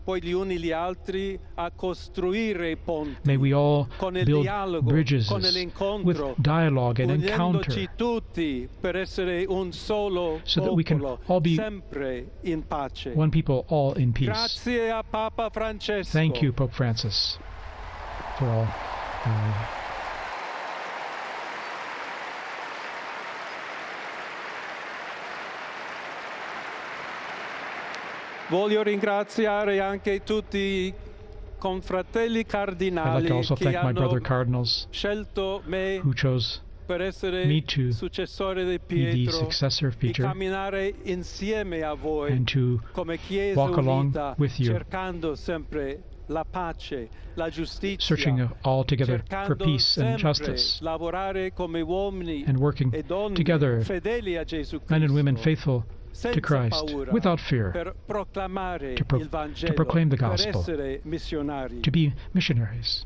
poi gli uni gli altri, a costruire i ponti may we all con il build dialogo, bridges con l'incontro, with dialogue and unendoci encounter, tutti per essere un solo so that we can popolo, all be sempre in pace. one people, all in peace. Grazie a Papa Francesco. Thank you, Pope Francis, for all. Voglio ringraziare anche tutti i confratelli I'd like cardinali to also che thank my hanno brother cardinals scelto me who chose per essere me to successore di be the Pietro successor of e Peter camminare insieme a voi and to come Chiesa walk along unita, with you, cercando sempre la pace, la giustizia, searching all together for cercando peace and sempre justice, lavorare come uomini and working e donne together, fedeli a Gesù men and women Cristo, faithful senza to Christ, paura, without fear, per proclamare to il Vangelo, to proclaim the per gospel, essere missionari. to be missionaries.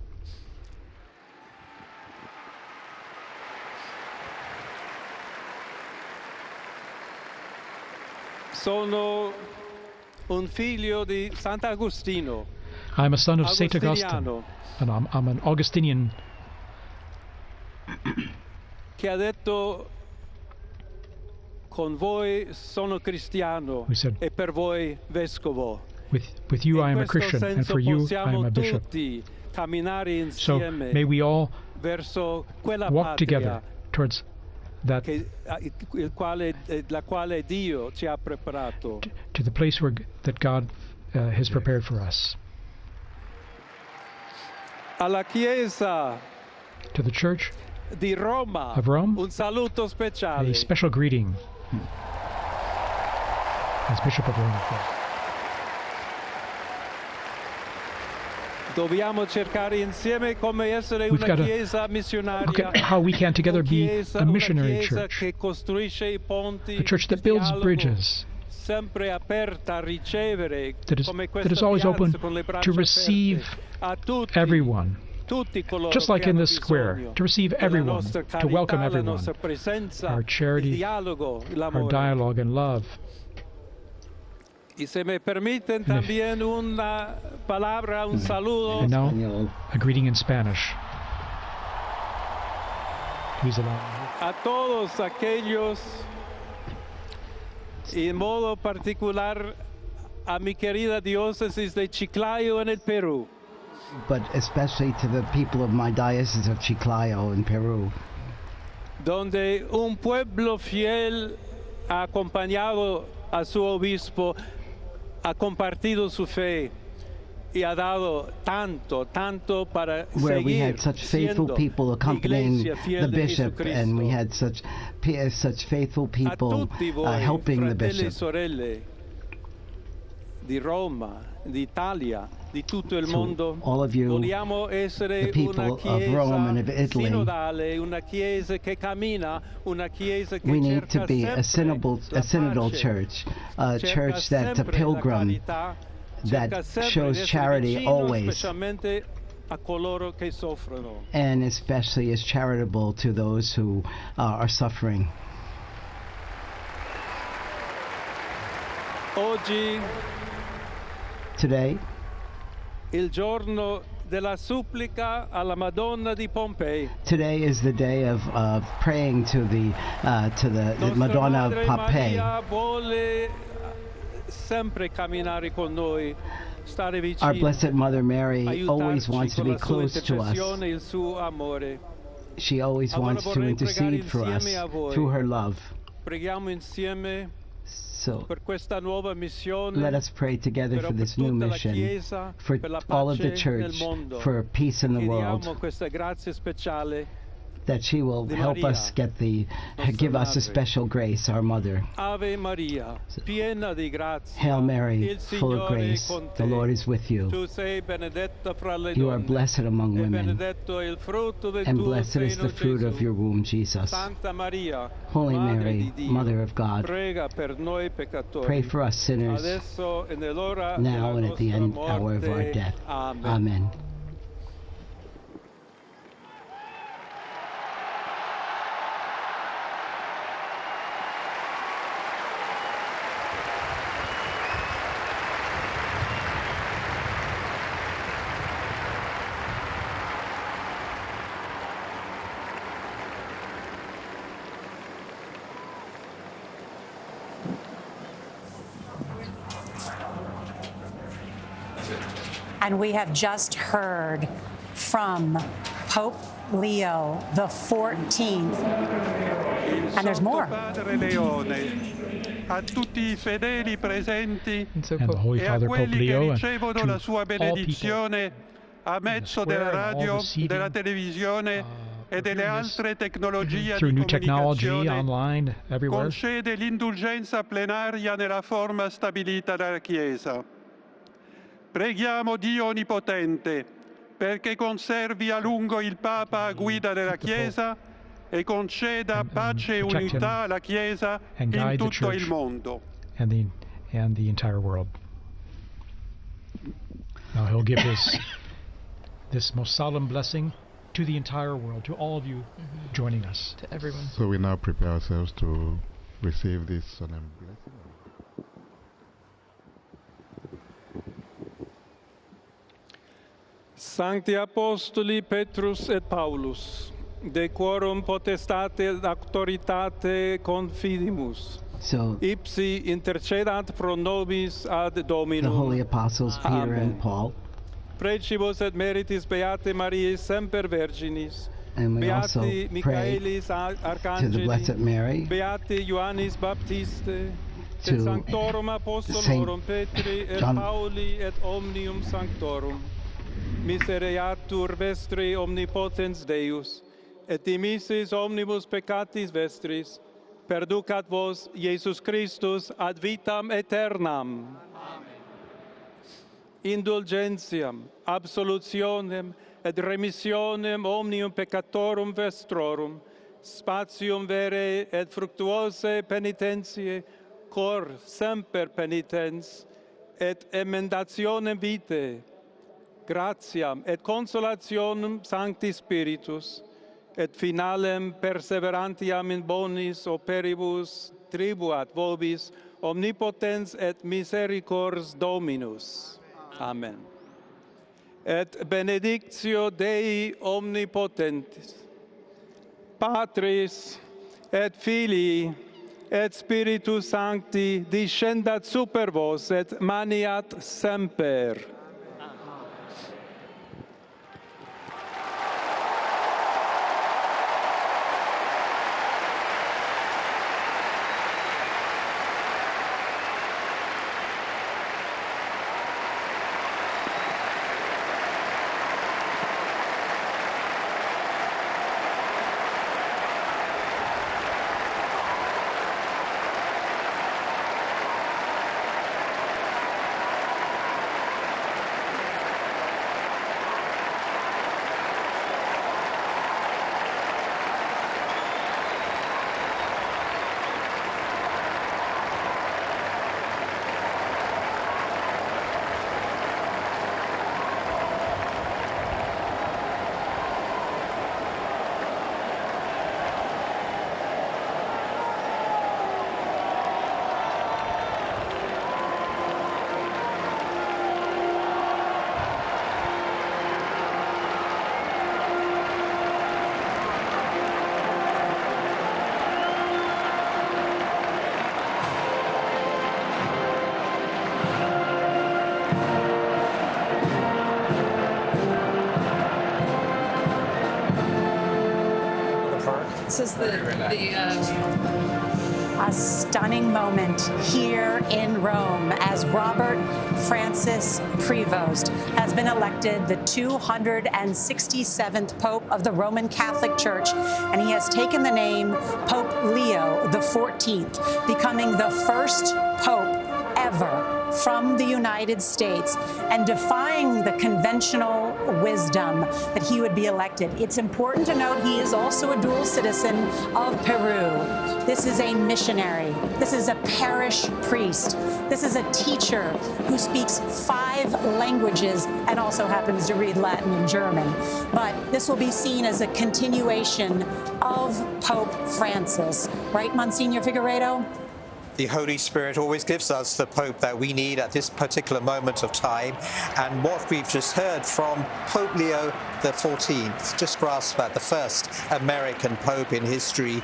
Sono un figlio di Sant'Agostino. I'm a son of Saint Augustine, Agostiniano, and I'm an Augustinian che ha detto: con voi sono cristiano who said, e per voi vescovo. with you I am a In questo Christian, and senso for you I am possiamo a bishop. tutti camminare So insieme may we all verso quella walk together patria towards that, la quale Dio ci ha preparato. to the place that God has prepared for us. Alla Chiesa To the Church di Roma, of Rome, un saluto speciale. a special greeting as Bishop of Rome. Of course. Dobbiamo cercare insieme come essere We've una got to Chiesa look missionaria, at how we can together be Chiesa, a missionary una Chiesa church, che costruisce i ponti, a church that il builds dialogo, bridges, sempre aperta a ricevere, that is come questa always piazza open con le braccia to receive aperte, a tutti, everyone, tutti coloro just like che in hanno this square, bisogno to receive della everyone, nostra to welcome carità, la everyone, nostra presenza, our charity, il dialogo, our l'amore. dialogue and love. Y se me permiten también una palabra, un saludo. And now, a greeting in Spanish. Please allow me. A todos aquellos, y en modo particular a mi querida diócesis de Chiclayo en el Perú. But especially to the people of my diocese of Chiclayo in Peru. Donde un pueblo fiel ha acompañado a su obispo, ha compartido su fe where we had such faithful people accompanying the bishop, and we had such faithful people helping the bishop. To all of you, the people of Rome and of Italy, we need to be a synodal church, a church that's a pilgrim, that shows charity always, and especially is charitable to those who are suffering. Today, today is the day of praying to the Madonna of Pompeii. Our Blessed Mother Mary always wants to be close to us. She always wants to intercede for us through her love. So let us pray together for this new mission, for all of the church, for peace in the world, that she will help us give us a special grace, our Mother. Hail Mary, full of grace, the Lord is with you. You are blessed among women, and blessed is the fruit of your womb, Jesus. Holy Mary, Mother of God, pray for us sinners, now and at the hour of our death. Amen. And we have just heard from Pope Leo XIV. And there's more. And the Holy Father, Pope Leo, and to all people a mezzo della radio, della televisione e delle altre tecnologie through di new technology, comunicazione, online, everywhere. concede l'indulgenza plenaria nella forma stabilita dalla Chiesa. Preghiamo Dio Onnipotente perché conservi a lungo il Papa a guida della Chiesa e conceda pace e unità alla Chiesa in tutto il mondo. And the entire world. Now he'll give this most solemn blessing to the entire world, to all of you joining us. To everyone. So we now prepare ourselves to receive this solemn blessing. Sancti Apostoli Petrus et Paulus, de quorum potestate et auctoritate confidimus. So, ipsi intercedat pro nobis ad Dominum. The holy apostles Peter Amen. and Paul. Precibus et meritis Beate Mariae Semper Virginis. And we also Beati pray Michaelis to the Blessed Mary, Beati Ioannis Baptiste, to et Sanctorum Apostolorum Saint Petri et John, Pauli et Omnium Sanctorum. Misereatur vestri omnipotens Deus, et dimissis omnibus peccatis vestris, perducat vos Iesus Christus ad vitam aeternam. Indulgentiam, absolutionem et remissionem omnium peccatorum vestrorum, spatium vere et fructuose penitentiae, cor semper penitens, et emendationem vitae, gratiam et consolationem Sancti Spiritus, et finalem perseverantiam in bonis operibus tribuat vobis omnipotens et misericors Dominus. Amen. Et benedictio Dei omnipotentis, Patris et Filii et Spiritus Sancti descendat super vos et maniat semper. This is a stunning moment here in Rome as Robert Francis Prevost has been elected the 267th Pope of the Roman Catholic Church, and he has taken the name Pope Leo XIV, becoming the first Pope ever from the United States and defying the conventional wisdom that he would be elected. It's important to note he is also a dual citizen of Peru. This is a missionary. This is a parish priest. This is a teacher who speaks 5 languages and also happens to read Latin and German. But this will be seen as a continuation of Pope Francis. Right, Monsignor Figueiredo? The Holy Spirit always gives us the Pope that we need at this particular moment of time. And what we've just heard from Pope Leo XIV, just grasp that, the first American Pope in history,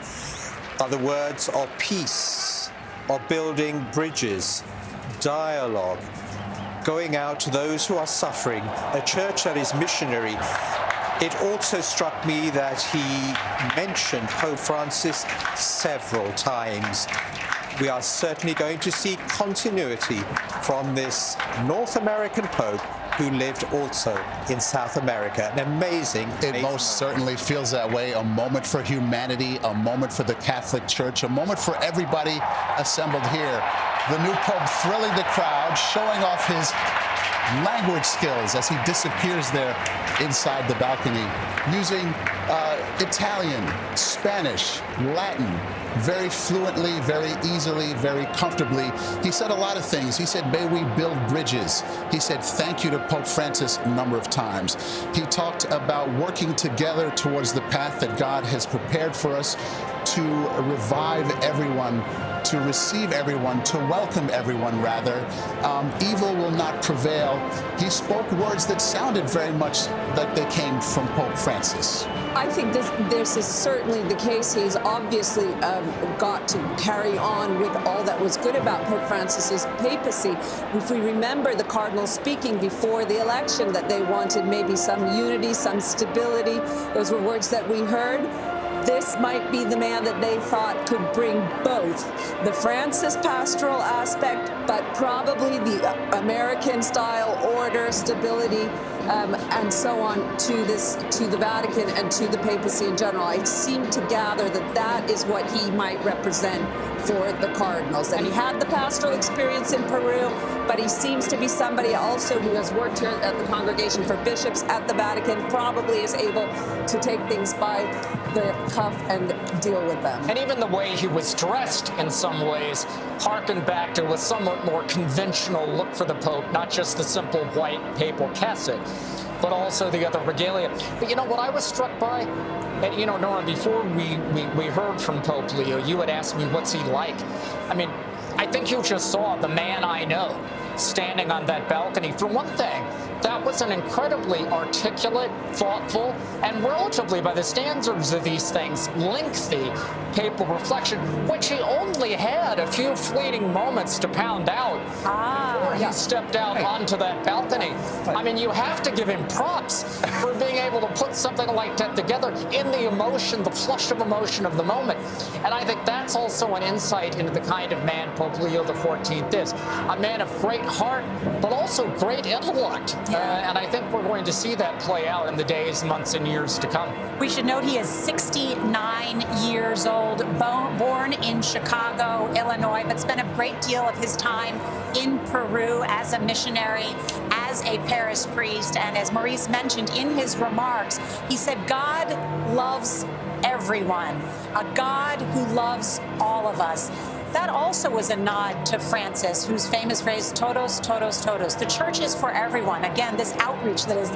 are the words of peace, of building bridges, dialogue, going out to those who are suffering, a church that is missionary. It also struck me that he mentioned Pope Francis several times. We are certainly going to see continuity from this North American Pope who lived also in South America. An amazing most certainly feels that way. A moment for humanity, a moment for the Catholic Church, a moment for everybody assembled here. The new Pope thrilling the crowd, showing off his language skills as he disappears there inside the balcony, using Italian, Spanish, Latin, very fluently, very easily, very comfortably. He said a lot of things. He said, may we build bridges. He said, thank you to Pope Francis a number of times. He talked about working together towards the path that God has prepared for us to revive everyone, to receive everyone, to welcome everyone, rather. Evil will not prevail. He spoke words that sounded very much like they came from Pope Francis. I think this is certainly the case. He's obviously got to carry on with all that was good about Pope Francis's papacy. If we remember the cardinal speaking before the election that they wanted maybe some unity, some stability, those were words that we heard. This might be the man that they thought could bring both the Francis pastoral aspect, but probably the American-style order, stability, and so on to the Vatican and to the papacy in general. I seem to gather that that is what he might represent for the cardinals. And he had the pastoral experience in Peru, but he seems to be somebody also who has worked here at the Congregation for Bishops at the Vatican, probably is able to take things by the cuff and deal with them. And even the way he was dressed in some ways harkened back to a somewhat more conventional look for the Pope, not just the simple white papal cassock, but also the other regalia. But you know what I was struck by? And you know, Nora, before we heard from Pope Leo, you had asked me what's he like. I mean, I think you just saw the man I know standing on that balcony. For one thing, that was an incredibly articulate, thoughtful, and relatively, by the standards of these things, lengthy papal reflection, which he only had a few fleeting moments to pound out before he stepped out onto that balcony. I mean, you have to give him props for being able to put something like that together in the emotion, the flush of emotion of the moment. And I think that's also an insight into the kind of man Pope Leo XIV is. A man of great heart, but also great intellect. And I think we're going to see that play out in the days, months, and years to come. We should note he is 69 years old, born in Chicago, Illinois, but spent a great deal of his time in Peru as a missionary, as a parish priest. And as Maurice mentioned in his remarks, he said, God loves everyone, a God who loves all of us. That also was a nod to Francis, whose famous phrase, todos, todos, todos. The church is for everyone. Again, this outreach that is,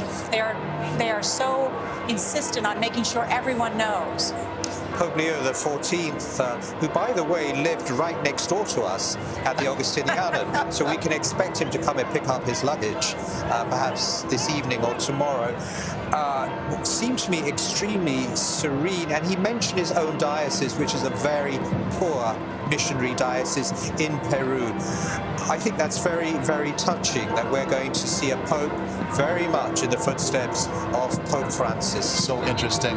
they are so insistent on making sure everyone knows. Pope Leo XIV, who, by the way, lived right next door to us at the Augustinianum, so we can expect him to come and pick up his luggage, perhaps this evening or tomorrow, seemed to me extremely serene. And he mentioned his own diocese, which is a very poor missionary diocese in Peru. I think that's very, very touching that we're going to see a Pope very much in the footsteps of Pope Francis. So interesting.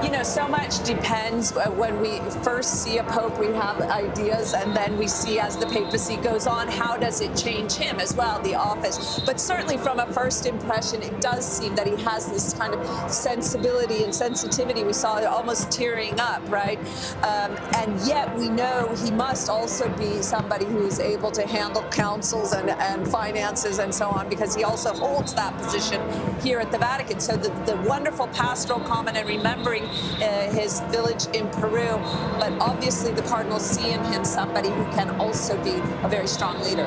You know, so much depends. When we first see a pope, we have ideas, and then we see as the papacy goes on, how does it change him as well, the office. But certainly from a first impression, it does seem that he has this kind of sensibility and sensitivity. We saw it almost tearing up, right? And yet we know he must also be somebody who is able to handle councils and finances and so on, because he also holds that position here at the Vatican. So the wonderful pastoral comment and remembering his village in Peru, but obviously the cardinals see in him somebody who can also be a very strong leader.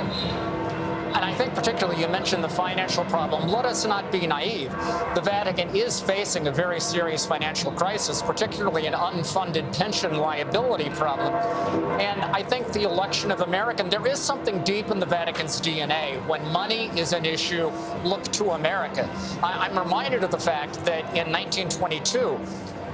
And I think particularly you mentioned the financial problem. Let us not be naive. The Vatican is facing a very serious financial crisis, particularly an unfunded pension liability problem. And I think the election of American, there is something deep in the Vatican's DNA. When money is an issue, look to America. I'm reminded of the fact that in 1922,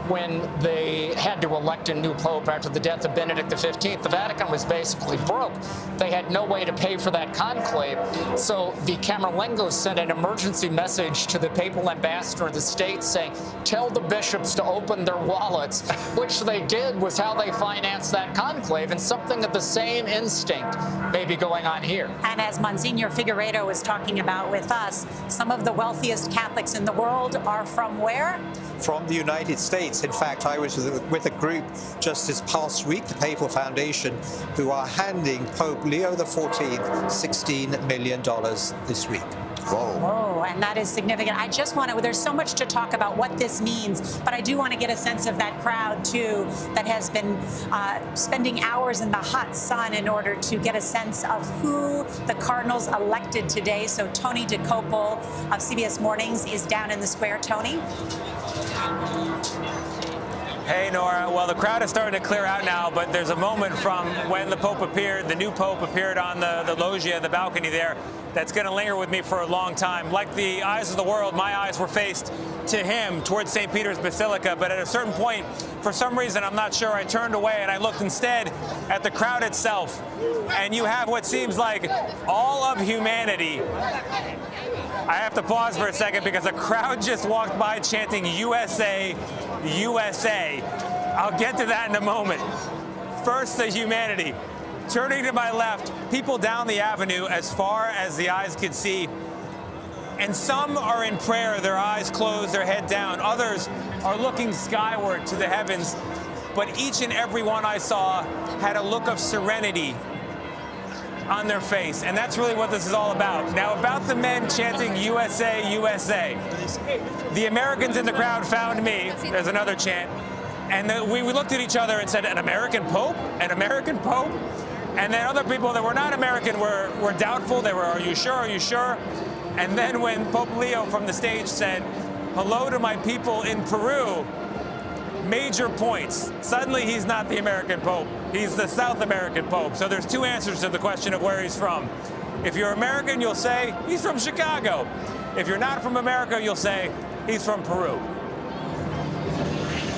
when they had to elect a new pope after the death of Benedict XV, the Vatican was basically broke. They had no way to pay for that conclave. So the Camerlengos sent an emergency message to the papal ambassador of the States saying, tell the bishops to open their wallets, which they did was how they financed that conclave. And something of the same instinct may be going on here. And as Monsignor Figueiredo was talking about with us, some of the wealthiest Catholics in the world are from where? From the United States. In fact, I was with a group just this past week, the Papal Foundation, who are handing Pope Leo XIV $16 million this week. Whoa, and that is significant. I just want to, there's so much to talk about what this means, but I do want to get a sense of that crowd, too, that has been spending hours in the hot sun in order to get a sense of who the Cardinals elected today. So Tony DeCopel of CBS Mornings is down in the square. Tony? Hey, Nora. Well, the crowd is starting to clear out now, but there's a moment from when the Pope appeared, the new Pope appeared on the loggia, the balcony there, that's going to linger with me for a long time. Like the eyes of the world, my eyes were faced to him towards St. Peter's Basilica, but at a certain point, for some reason, I'm not sure, I turned away and I looked instead at the crowd itself, and you have what seems like all of humanity. I have to pause for a second because a crowd just walked by chanting USA, USA. I'll get to that in a moment. First, the humanity. Turning to my left, people down the avenue as far as the eyes could see. And some are in prayer, their eyes closed, their head down. Others are looking skyward to the heavens. But each and every one I saw had a look of serenity on their face. And that's really what this is all about. Now, about the men chanting USA, USA. The Americans in the crowd found me. There's another chant. And we looked at each other and said, an American Pope? An American Pope? And then other people that were not American were doubtful. They were, are you sure? Are you sure? And then when Pope Leo from the stage said, hello to my people in Peru, major points. Suddenly he's not the American Pope. He's the South American Pope. So there's two answers to the question of where he's from. If you're American, you'll say he's from Chicago. If you're not from America, you'll say he's from Peru.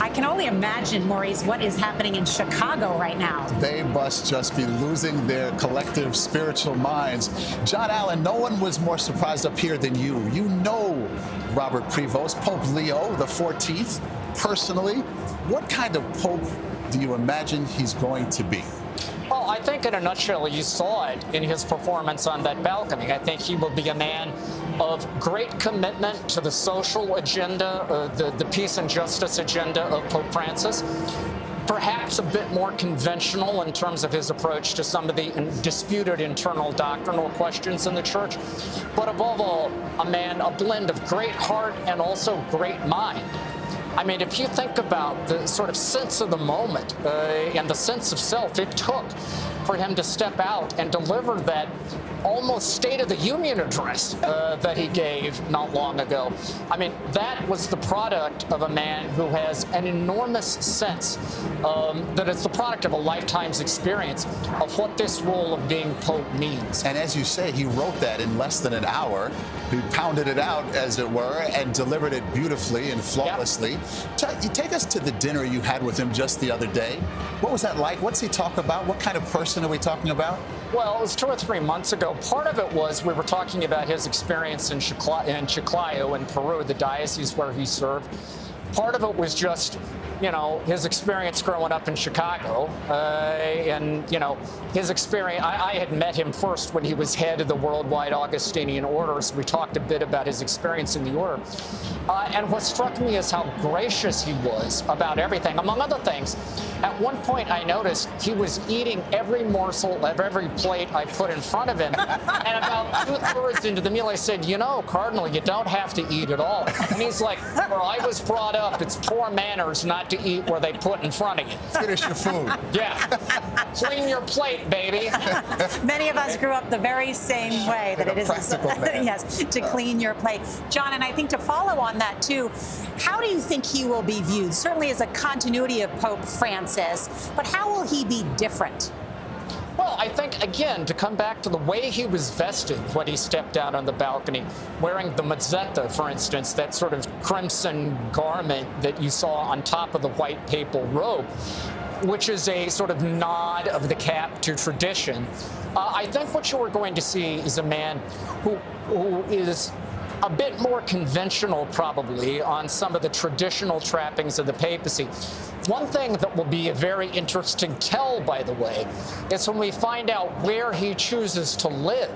I can only imagine, Maurice, what is happening in Chicago right now. They must just be losing their collective spiritual minds. John Allen, no one was more surprised up here than you. You know Robert Prevost, Pope Leo XIV, personally. What kind of Pope do you imagine he's going to be? Well, I think in a nutshell, you saw it in his performance on that balcony. I think he will be a man of great commitment to the social agenda, the peace and justice agenda of Pope Francis. Perhaps a bit more conventional in terms of his approach to some of the disputed internal doctrinal questions in the church. But above all, a blend of great heart and also great mind. I mean, if you think about the sort of sense of the moment and the sense of self it took for him to step out and deliver that almost State of the Union address that he gave not long ago. I mean, that was the product of a man who has an enormous sense that it's the product of a lifetime's experience of what this role of being Pope means. And as you say, he wrote that in less than an hour. He pounded it out, as it were, and delivered it beautifully and flawlessly. Yep. Take us to the dinner you had with him just the other day. What was that like? What's he talk about? What kind of person are we talking about? Well, it was 2 or 3 months ago. Part of it was we were talking about his experience in Chiclayo in Peru, the diocese where he served. part of it was just, his experience growing up in Chicago, and, his experience. I had met him first when he was head of the Worldwide Augustinian Order, so we talked a bit about his experience in the order. And what struck me is how gracious he was about everything. Among other things, at one point I noticed he was eating every morsel of every plate I put in front of him. And about 2/3 into the meal, I said, Cardinal, you don't have to eat at all. And he's like, where I was brought up, it's poor manners not to eat where they put in front of you. Finish your food. Yeah. Clean your plate, baby. Many of us grew up the very same way, that it is yes, to clean your plate. John, and I think to follow on that too, how do you think he will be viewed? Certainly as a continuity of Pope Francis, but how will he be different? Well, I think, again, to come back to the way he was vested when he stepped out on the balcony, wearing the mozzetta, for instance, that sort of crimson garment that you saw on top of the white papal robe, which is a sort of nod of the cap to tradition. I think what you are going to see is a man who is a bit more conventional, probably, on some of the traditional trappings of the papacy. One thing that will be a very interesting tell, by the way, is when we find out where he chooses to live.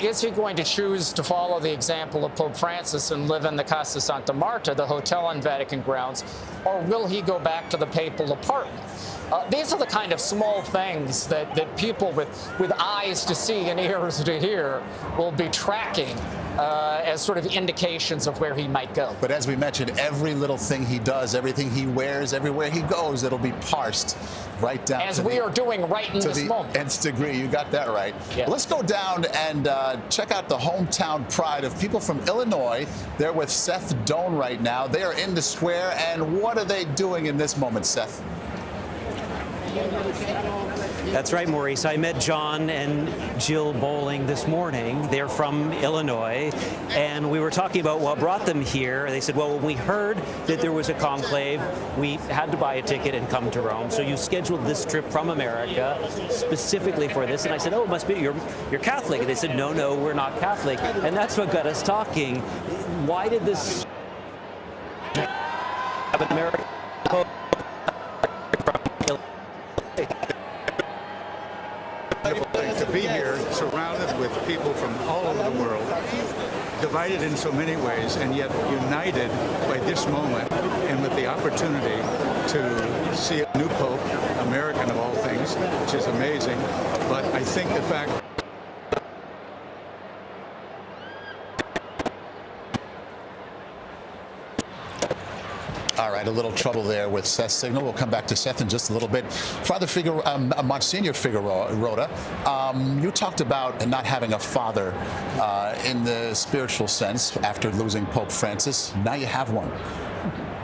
Is he going to choose to follow the example of Pope Francis and live in the Casa Santa Marta, the hotel on Vatican grounds, or will he go back to the papal apartment? These are the kind of small things that people with eyes to see and ears to hear will be tracking as sort of indications of where he might go. But as we mentioned, every little thing he does, everything he wears, everywhere he goes, it'll be parsed right down as we are doing right in this moment. Nth degree. You got that right. Yeah. Let's go down and check out the hometown pride of people from Illinois. They're with Seth Doan right now. They are in the square, and what are they doing in this moment, Seth? That's right, Maurice. I met John and Jill Bowling this morning. They're from Illinois, and we were talking about what brought them here. They said, well, when we heard that there was a conclave, we had to buy a ticket and come to Rome. So you scheduled this trip from America specifically for this. And I said, oh, it must be, you're Catholic. And they said, no, we're not Catholic. And that's what got us talking. Why did this have an American Pope? To be here, surrounded with people from all over the world, divided in so many ways, and yet united by this moment, and with the opportunity to see a new Pope, American of all things, which is amazing. But I think the fact All right, a little trouble there with Seth's signal. We'll come back to Seth in just a little bit. Father Monsignor Figueroa, you talked about not having a father in the spiritual sense after losing Pope Francis. Now you have one.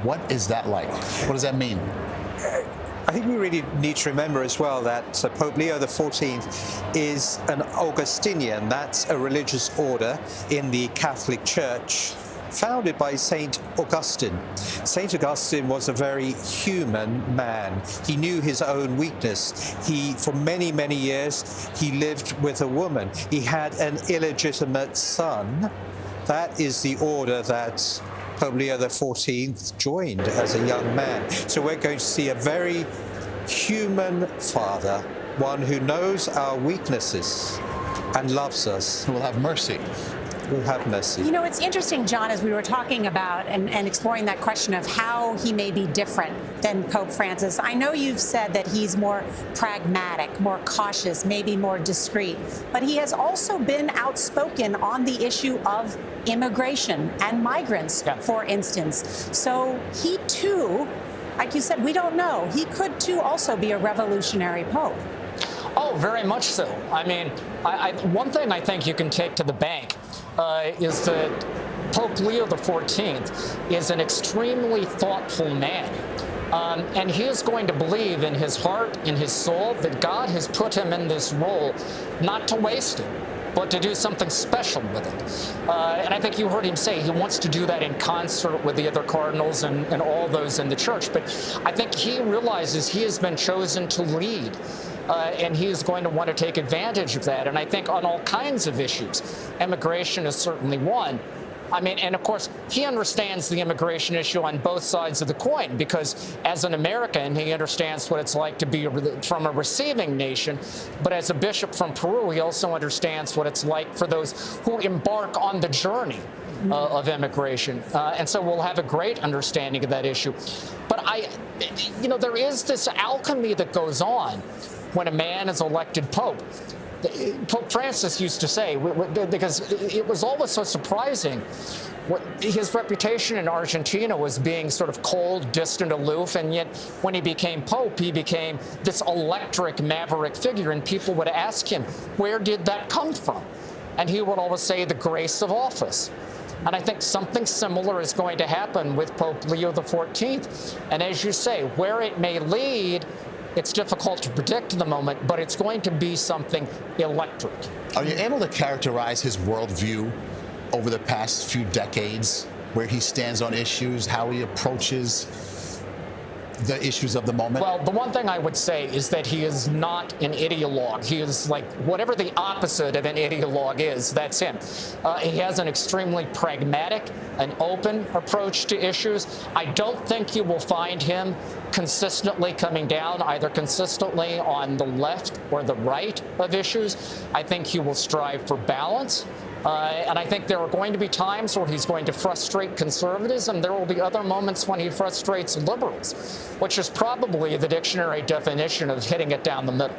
What is that like? What does that mean? I think we really need to remember as well that Pope Leo XIV is an Augustinian. That's a religious order in the Catholic Church, founded by St. Augustine. St. Augustine was a very human man. He knew his own weakness. For many, many years, he lived with a woman. He had an illegitimate son. That is the order that Pope Leo XIV joined as a young man. So we're going to see a very human father, one who knows our weaknesses and loves us. Who will have mercy. Will have mercy. You know, it's interesting, John, as we were talking about and exploring that question of how he may be different than Pope Francis. I know you've said that he's more pragmatic, more cautious, maybe more discreet, but he has also been outspoken on the issue of immigration and migrants, for instance. So he too, like you said, we don't know. He could too also be a revolutionary pope. Oh, very much so. I mean, one thing I think you can take to the bank is that Pope Leo XIV is an extremely thoughtful man. And he is going to believe in his heart, in his soul, that God has put him in this role not to waste it, but to do something special with it. And I think you heard him say he wants to do that in concert with the other cardinals and all those in the church. But I think he realizes he has been chosen to lead. And he is going to want to take advantage of that. And I think on all kinds of issues, immigration is certainly one. I mean, and of course, he understands the immigration issue on both sides of the coin, because as an American, he understands what it's like to be from a receiving nation. But as a bishop from Peru, he also understands what it's like for those who embark on the journey of immigration. And so we'll have a great understanding of that issue. But there is this alchemy that goes on when a man is elected pope. Pope Francis used to say, because it was always so surprising, his reputation in Argentina was being sort of cold, distant, aloof, and yet when he became pope, he became this electric, maverick figure, and people would ask him, where did that come from? And he would always say, the grace of office. And I think something similar is going to happen with Pope Leo XIV. And as you say, where it may lead, it's difficult to predict in the moment, but it's going to be something electric. Are you able to characterize his worldview over the past few decades, where he stands on issues, how he approaches the issues of the moment? Well, the one thing I would say is that he is not an ideologue. He is like whatever the opposite of an ideologue is, that's him. He has an extremely pragmatic and open approach to issues. I don't think you will find him consistently coming down, either consistently on the left or the right of issues. I think he will strive for balance. And I think there are going to be times where he's going to frustrate conservatives, and there will be other moments when he frustrates liberals, which is probably the dictionary definition of hitting it down the middle.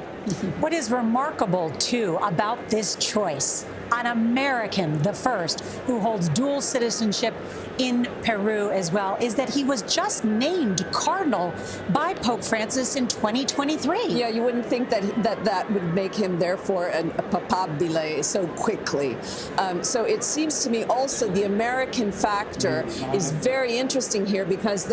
What is remarkable, too, about this choice, an American, the first, who holds dual citizenship in Peru as well, is that he was just named cardinal by Pope Francis in 2023. Yeah, you wouldn't think that would make him, therefore, a papabile so quickly. So it seems to me also the American factor is very interesting here, because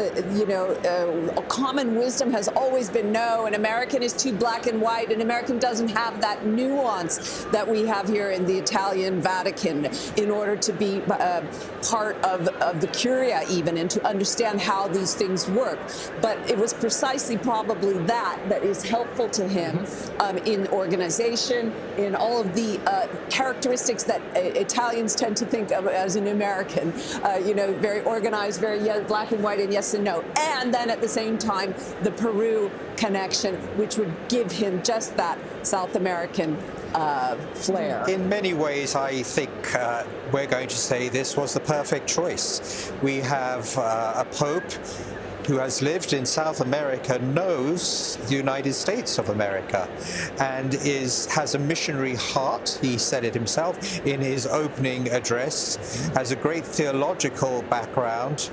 common wisdom has always been no, an American is too black and white. An American doesn't have that nuance that we have here in the Italian Vatican in order to be part of the Curia even, and to understand how these things work. But it was precisely probably that is helpful to him in organization, in all of the characteristics that Italians tend to think of as an American, very organized, very black and white and yes and no. And then at the same time, the Peru connection, which would give him just that South American flair. In many ways, I think we're going to say this was the perfect choice. We have a pope who has lived in South America, knows the United States of America, and has a missionary heart. He said it himself in his opening address, has a great theological background.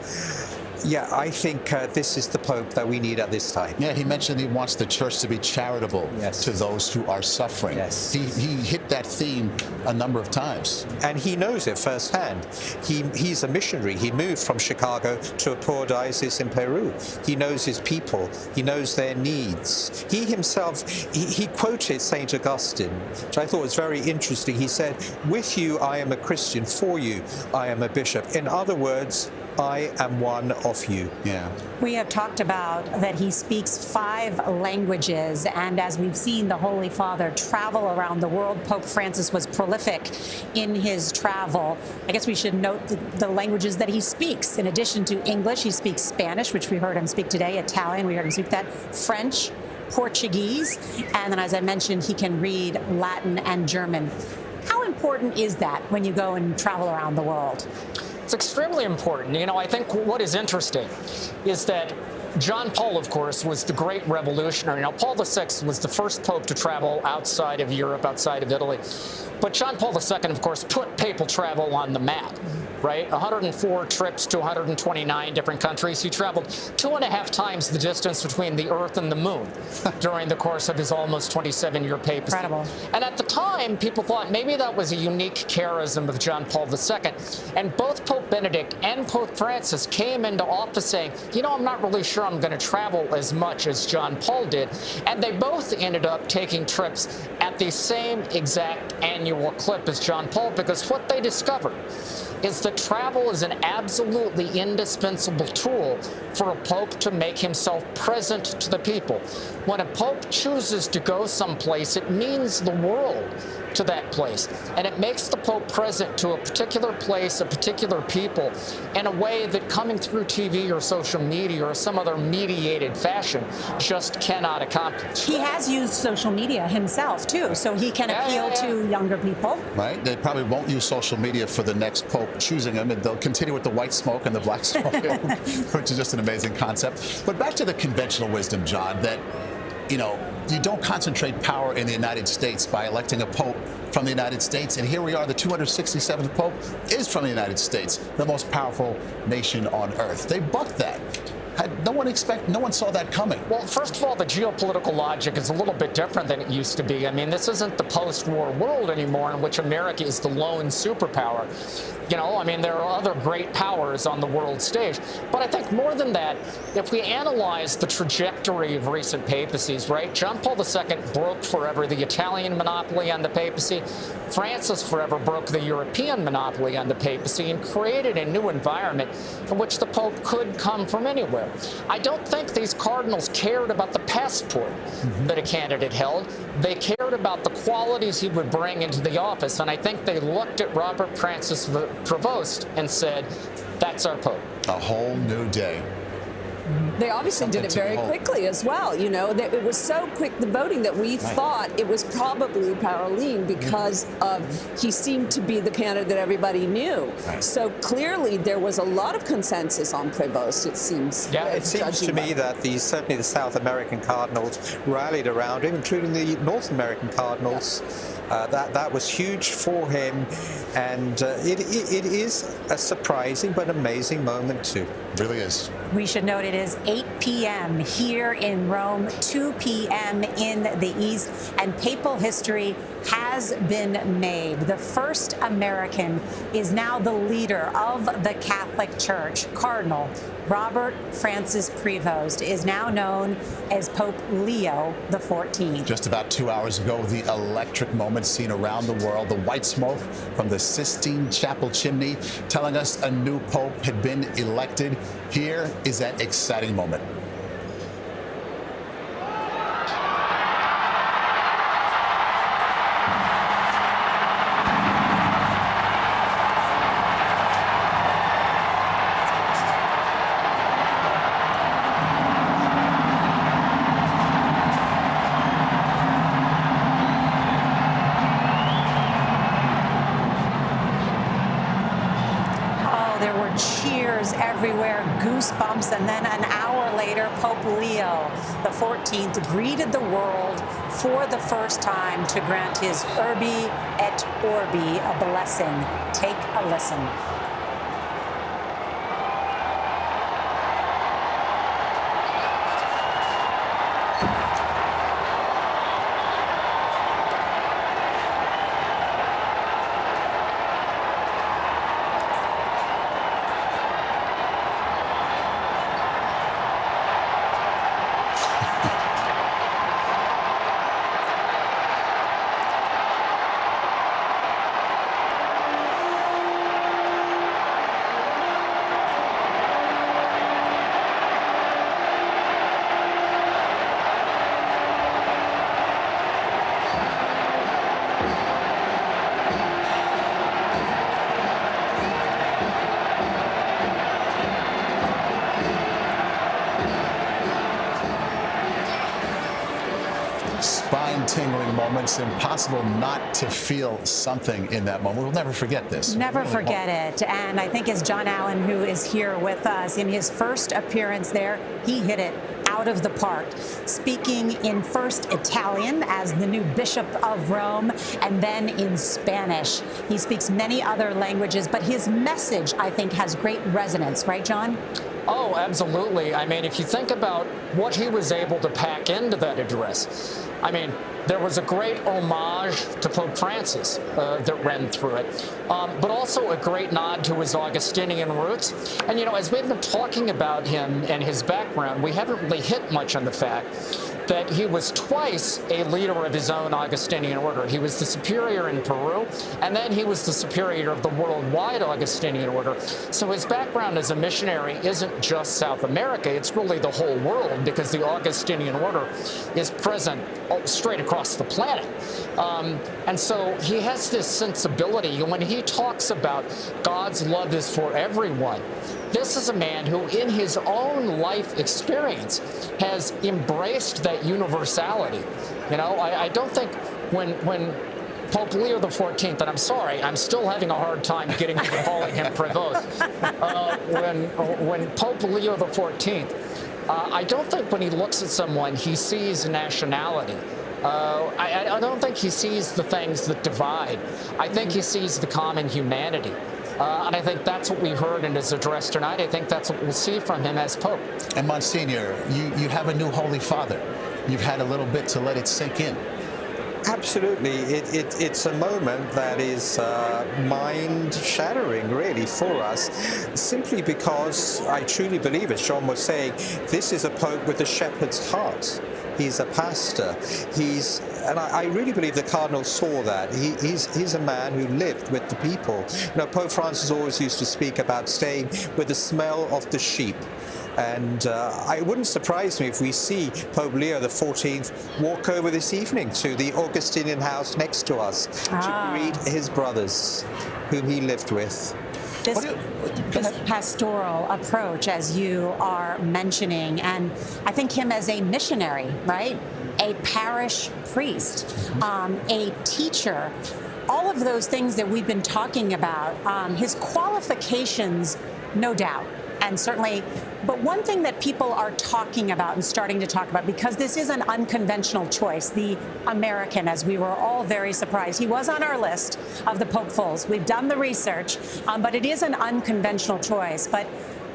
Yeah, I think this is the Pope that we need at this time. Yeah, he mentioned he wants the church to be charitable to those who are suffering. Yes. He hit that theme a number of times. And he knows it firsthand. He's a missionary. He moved from Chicago to a poor diocese in Peru. He knows his people. He knows their needs. He himself, he quoted St. Augustine, which I thought was very interesting. He said, "With you I am a Christian, for you I am a bishop." In other words, I am one of you. Yeah. We have talked about that he speaks 5 languages, and as we've seen the Holy Father travel around the world, Pope Francis was prolific in his travel. I guess we should note the languages that he speaks. In addition to English, he speaks Spanish, which we heard him speak today, Italian, we heard him speak that, French, Portuguese, and then, as I mentioned, he can read Latin and German. How important is that when you go and travel around the world? It's extremely important. I think what is interesting is that John Paul, of course, was the great revolutionary. Now, Paul VI was the first pope to travel outside of Europe, outside of Italy. But John Paul II, of course, put papal travel on the map, right? 104 trips to 129 different countries. He traveled 2.5 times the distance between the Earth and the Moon during the course of his almost 27-year papacy. Incredible. And at the time, people thought maybe that was a unique charism of John Paul II. And both Pope Benedict and Pope Francis came into office saying, I'm not really sure I'm going to travel as much as John Paul did. And they both ended up taking trips at the same exact annual clip as John Paul, because what they discovered is that travel is an absolutely indispensable tool for a pope to make himself present to the people. When a pope chooses to go someplace, it means the world to that place. And it makes the Pope present to a particular place, a particular people, in a way that coming through TV or social media or some other mediated fashion just cannot accomplish. He has used social media himself, too, so he can appeal to younger people. Right? They probably won't use social media for the next Pope choosing him, and they'll continue with the white smoke and the black smoke, which is just an amazing concept. But back to the conventional wisdom, John, that, you know, you don't concentrate power in the United States by electing a Pope from the United States. And here we are, the 267th Pope is from the United States, the most powerful nation on earth. They bucked that. No one saw that coming. Well, first of all, the geopolitical logic is a little bit different than it used to be. I mean, this isn't the post-war world anymore in which America is the lone superpower. You know, I mean, there are other great powers on the world stage. But I think more than that, if we analyze the trajectory of recent papacies, right? John Paul II broke forever the Italian monopoly on the papacy. Francis forever broke the European monopoly on the papacy and created a new environment in which the Pope could come from anywhere. I don't think these cardinals cared about the passport that a candidate held. They cared about the qualities he would bring into the office. And I think they looked at Robert Francis Prevost and said, that's our Pope. A whole new day. They obviously did it very quickly as well. You know, it was so quick, the voting, that we thought it was probably Parolin because he seemed to be the candidate that everybody knew. So clearly there was a lot of consensus on Prevost, it seems. Yeah, it seems to me that certainly the South American cardinals rallied around him, including the North American cardinals. That was huge for him, and it is a surprising but amazing moment too. It really is. We should note it is 8 p.m. here in Rome, 2 p.m. in the East, and papal history has been made. The first American is now the leader of the Catholic Church. Cardinal Robert Francis Prevost is now known as Pope Leo XIV. Just about 2 hours ago, the electric moment seen around the world, the white smoke from the Sistine Chapel chimney telling us a new pope had been elected. Here is that exciting moment. Cheers everywhere, goosebumps, and then an hour later, Pope Leo XIV greeted the world for the first time to grant his Urbi et Orbi a blessing. Take a listen. Spine-tingling moments, impossible not to feel something in that moment. We'll never forget this. Never forget it. And I think as John Allen, who is here with us, in his first appearance there, he hit it out of the park, speaking in first Italian as the new Bishop of Rome, and then in Spanish. He speaks many other languages, but his message, I think, has great resonance. Right, John? Oh, absolutely. I mean, if you think about what he was able to pack into that address, I mean, there was a great homage to Pope Francis that ran through it, but also a great nod to his Augustinian roots. And, you know, as we've been talking about him and his background, we haven't really hit much on the fact that he was twice a leader of his own Augustinian order. He was the superior in Peru, and then he was the superior of the worldwide Augustinian order. So his background as a missionary isn't just South America, it's really the whole world, because the Augustinian order is present straight across the planet. And so he has this sensibility. When he talks about God's love is for everyone, this is a man who, in his own life experience, has embraced that universality. You know, I don't think when Pope Leo XIV, and I'm sorry, I'm still having a hard time getting to calling him Prevost. When Pope Leo XIV, I don't think when he looks at someone, he sees nationality. I don't think he sees the things that divide. I think he sees the common humanity. And I think that's what we heard in his address tonight. I think that's what we'll see from him as Pope. And Monsignor, you have a new Holy Father. You've had a little bit to let it sink in. Absolutely. It's a moment that is mind-shattering, really, for us, simply because I truly believe, as John was saying, this is a Pope with a shepherd's heart. He's a pastor. And I really believe the Cardinal saw that. He's a man who lived with the people. You know, Pope Francis always used to speak about staying with the smell of the sheep. And it wouldn't surprise me if we see Pope Leo XIV walk over this evening to the Augustinian house next to us to greet his brothers, whom he lived with. This pastoral approach, as you are mentioning, and I think him as a missionary, right? A parish priest, a teacher, all of those things that we've been talking about, his qualifications, no doubt. And certainly, but one thing that people are talking about and starting to talk about, because this is an unconventional choice, the American, as we were all very surprised. He was on our list of the Popefuls. We've done the research, but it is an unconventional choice. But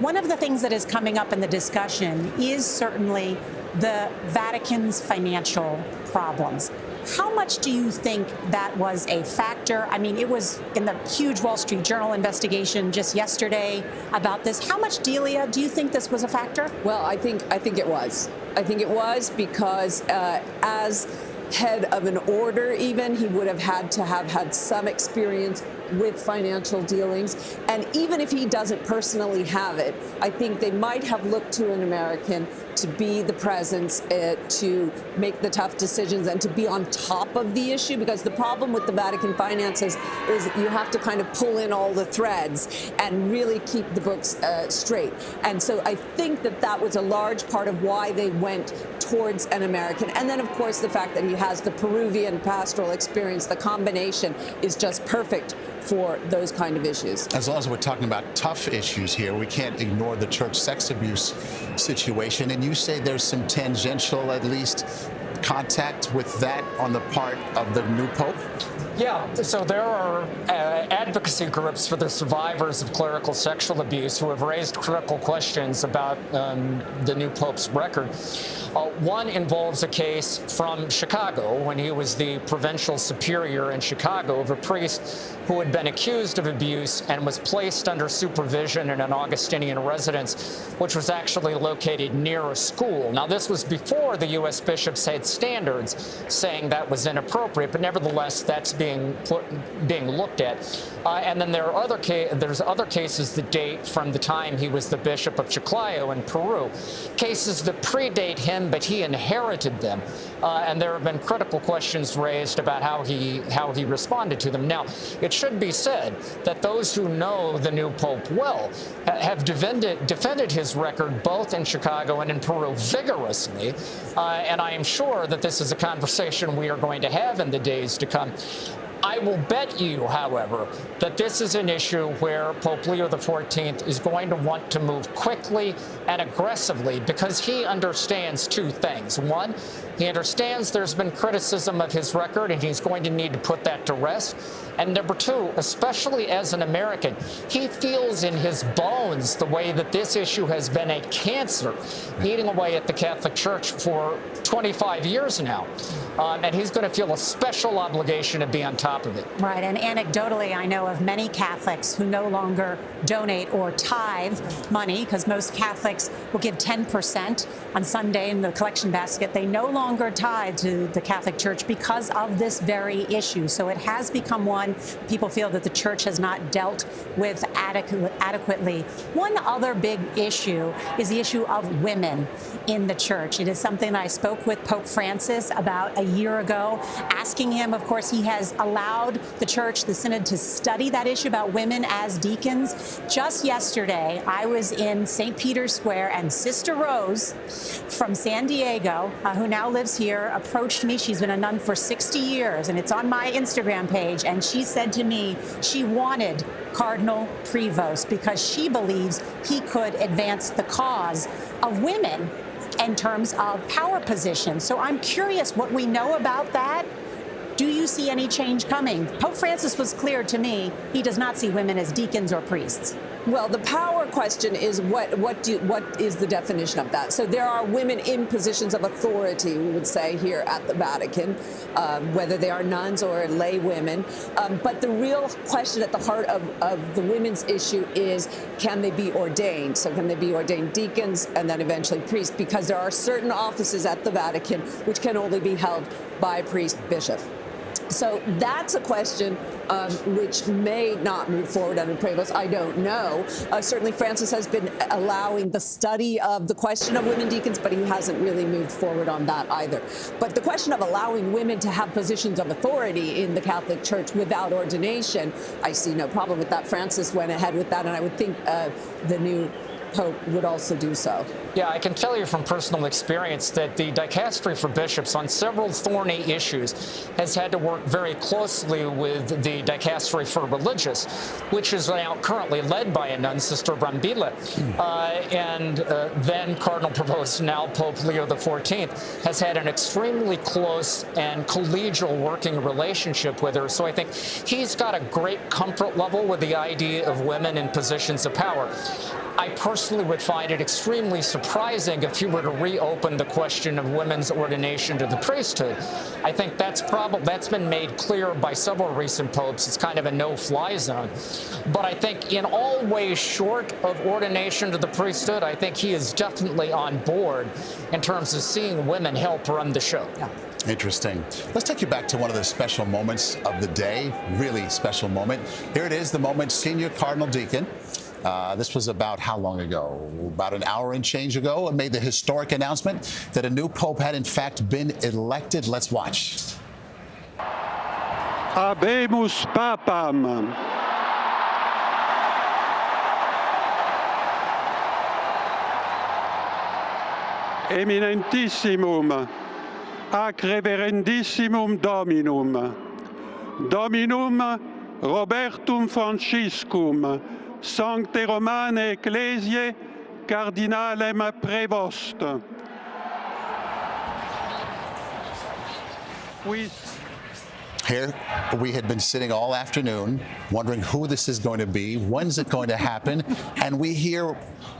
one of the things that is coming up in the discussion is certainly the Vatican's financial problems. How much do you think that was a factor? I mean, it was in the huge Wall Street Journal investigation just yesterday about this. How much, Delia, do you think this was a factor? Well, I think it was. I think it was because as head of an order even, he would have had to have had some experience with financial dealings. And even if he doesn't personally have it, I think they might have looked to an American to be the presence, to make the tough decisions and to be on top of the issue, because the problem with the Vatican finances is you have to kind of pull in all the threads and really keep the books straight. And so I think that was a large part of why they went towards an American. And then, of course, the fact that he has the Peruvian pastoral experience, the combination is just perfect for those kind of issues. As long as we're talking about tough issues here, we can't ignore the church sex abuse situation. And you say there's some tangential, at least, contact with that on the part of the new Pope? Yeah, so there are advocacy groups for the survivors of clerical sexual abuse who have raised critical questions about the new Pope's record. One involves a case from Chicago when he was the provincial superior in Chicago of a priest who had been accused of abuse and was placed under supervision in an Augustinian residence, which was actually located near a school. Now, this was before the U.S. bishops had standards saying that was inappropriate, but nevertheless, that's being looked at. And then there's other cases that date from the time he was the Bishop of Chiclayo in Peru, cases that predate him, but he inherited them. And there have been critical questions raised about how he responded to them. Now, it should be said that those who know the new Pope well have defended his record both in Chicago and in Peru vigorously. And I am sure that this is a conversation we are going to have in the days to come. I will bet you, however, that this is an issue where Pope Leo XIV is going to want to move quickly and aggressively because he understands two things. One, he understands there's been criticism of his record and he's going to need to put that to rest. And number two, especially as an American, he feels in his bones the way that this issue has been a cancer eating away at the Catholic Church for 25 years now. and he's going to feel a special obligation to be on top of it. Right, and anecdotally, I know of many Catholics who no longer donate or tithe money, because most Catholics will give 10% on Sunday in the collection basket. They no longer tithe to the Catholic Church because of this very issue. So it has become one people feel that the Church has not dealt with adequately. One other big issue is the issue of women in the Church. It is something I spoke with Pope Francis about a year ago, asking him, of course, he has allowed the Church, the Synod, to study that issue about women as deacons. Just yesterday, I was in St. Peter's Square, and Sister Rose from San Diego, who now lives here, approached me. She's been a nun for 60 years, and it's on my Instagram page, and she said to me she wanted Cardinal Prevost because she believes he could advance the cause of women in terms of power positions. So I'm curious what we know about that. Do you see any change coming? Pope Francis was clear to me he does not see women as deacons or priests. Well, the power question is what is the definition of that? So there are women in positions of authority, we would say, here at the Vatican, whether they are nuns or lay women. But the real question at the heart of the women's issue is, can they be ordained? So can they be ordained deacons and then eventually priests? Because there are certain offices at the Vatican which can only be held by a priest bishop. So that's a question which may not move forward under Prevost. I don't know. Certainly Francis has been allowing the study of the question of women deacons, but he hasn't really moved forward on that either. But the question of allowing women to have positions of authority in the Catholic Church without ordination, I see no problem with that. Francis went ahead with that, and I would think the new Pope would also do so. Yeah, I can tell you from personal experience that the dicastery for bishops on several thorny issues has had to work very closely with the dicastery for religious, which is now currently led by a nun, Sister Brambilla. And then Cardinal Prevost, now Pope Leo XIV, has had an extremely close and collegial working relationship with her. So I think he's got a great comfort level with the idea of women in positions of power. I personally would find it extremely surprising if you were to reopen the question of women's ordination to the priesthood. I think that's been made clear by several recent popes. It's kind of a no-fly zone. But I think in all ways short of ordination to the priesthood, I think he is definitely on board in terms of seeing women help run the show. Yeah. Interesting. Let's take you back to one of the special moments of the day, really special moment. Here it is, the moment Senior Cardinal Deacon. This was about how long ago? About an hour and change ago, and made the historic announcement that a new pope had in fact been elected. Let's watch. Habemus papam. Eminentissimum, ac reverendissimum Dominum, Dominum Robertum Franciscum, Sancte Romane Ecclesiae Cardinalem Prevost. Here we had been sitting all afternoon wondering who this is going to be, when's it going to happen, and we hear,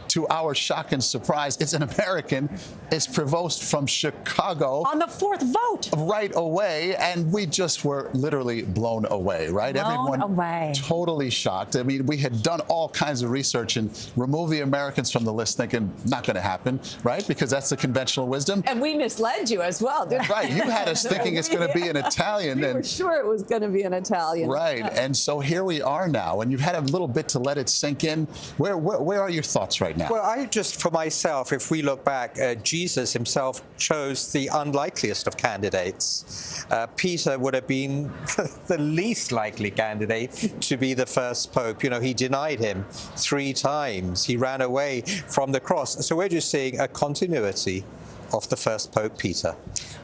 to our shock and surprise, it's an American. It's Prevost from Chicago. On the fourth vote. Right away, and we just were literally blown away, right? Blown away. Totally shocked. I mean, we had done all kinds of research and removed the Americans from the list, thinking not going to happen, right? Because that's the conventional wisdom. And we misled you as well, didn't we? Right, you had us thinking it's going to be an Italian. We were sure it was going to be an Italian. Right, and so here we are now, and you've had a little bit to let it sink in. Where are your thoughts right now? Well, I just, for myself, if we look back, Jesus himself chose the unlikeliest of candidates. Peter would have been the least likely candidate to be the first pope. You know, he denied him 3 times. He ran away from the cross. So we're just seeing a continuity of the first Pope Peter.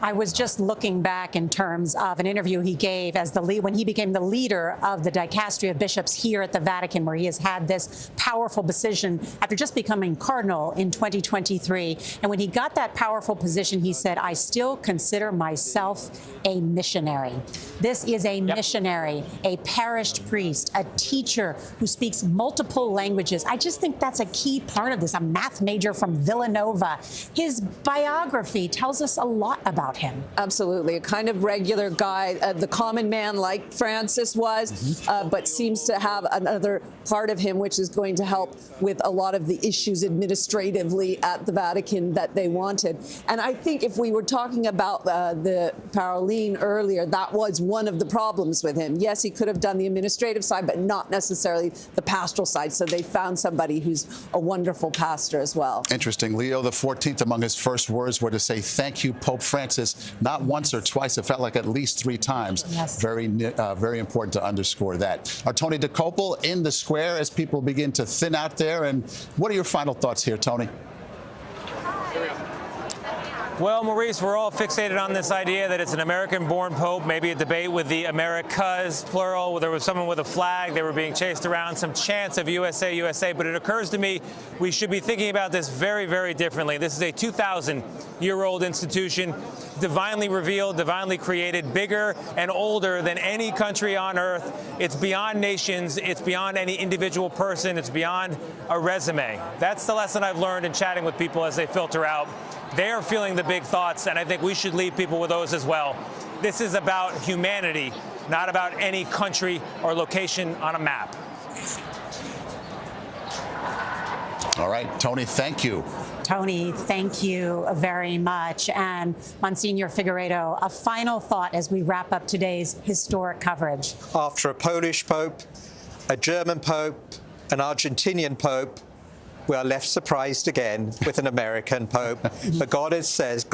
I was just looking back in terms of an interview he gave as when he became the leader of the dicastery of bishops here at the Vatican, where he has had this powerful position after just becoming cardinal in 2023. And when he got that powerful position, he said, "I still consider myself a missionary." This is a missionary, a parished priest, a teacher who speaks multiple languages. I just think that's a key part of this. A math major from Villanova. His biography biography tells us a lot about him. Absolutely. A kind of regular guy, the common man like Francis was, but seems to have another part of him which is going to help with a lot of the issues administratively at the Vatican that they wanted. And I think if we were talking about the Paroline earlier, that was one of the problems with him. Yes, he could have done the administrative side, but not necessarily the pastoral side. So they found somebody who's a wonderful pastor as well. Interesting. Leo XIV, among his first words were to say, "Thank you, Pope Francis," not once or twice. It felt like at least 3 times. Yes. Very important to underscore that. Tony DeCopel in the square as people begin to thin out there. And what are your final thoughts here, Tony? Well, Maurice, we're all fixated on this idea that it's an American-born pope, maybe a debate with the Americas, plural, where there was someone with a flag, they were being chased around, some chants of USA, USA, but it occurs to me we should be thinking about this very, very differently. This is a 2,000-year-old institution, divinely revealed, divinely created, bigger and older than any country on earth. It's beyond nations, it's beyond any individual person, it's beyond a resume. That's the lesson I've learned in chatting with people as they filter out. They are feeling the big thoughts, and I think we should leave people with those as well. This is about humanity, not about any country or location on a map. All right, Tony, thank you. Tony, thank you very much. And Monsignor Figueiredo, a final thought as we wrap up today's historic coverage. After a Polish pope, a German pope, an Argentinian pope, we are left surprised again with an American pope. But God says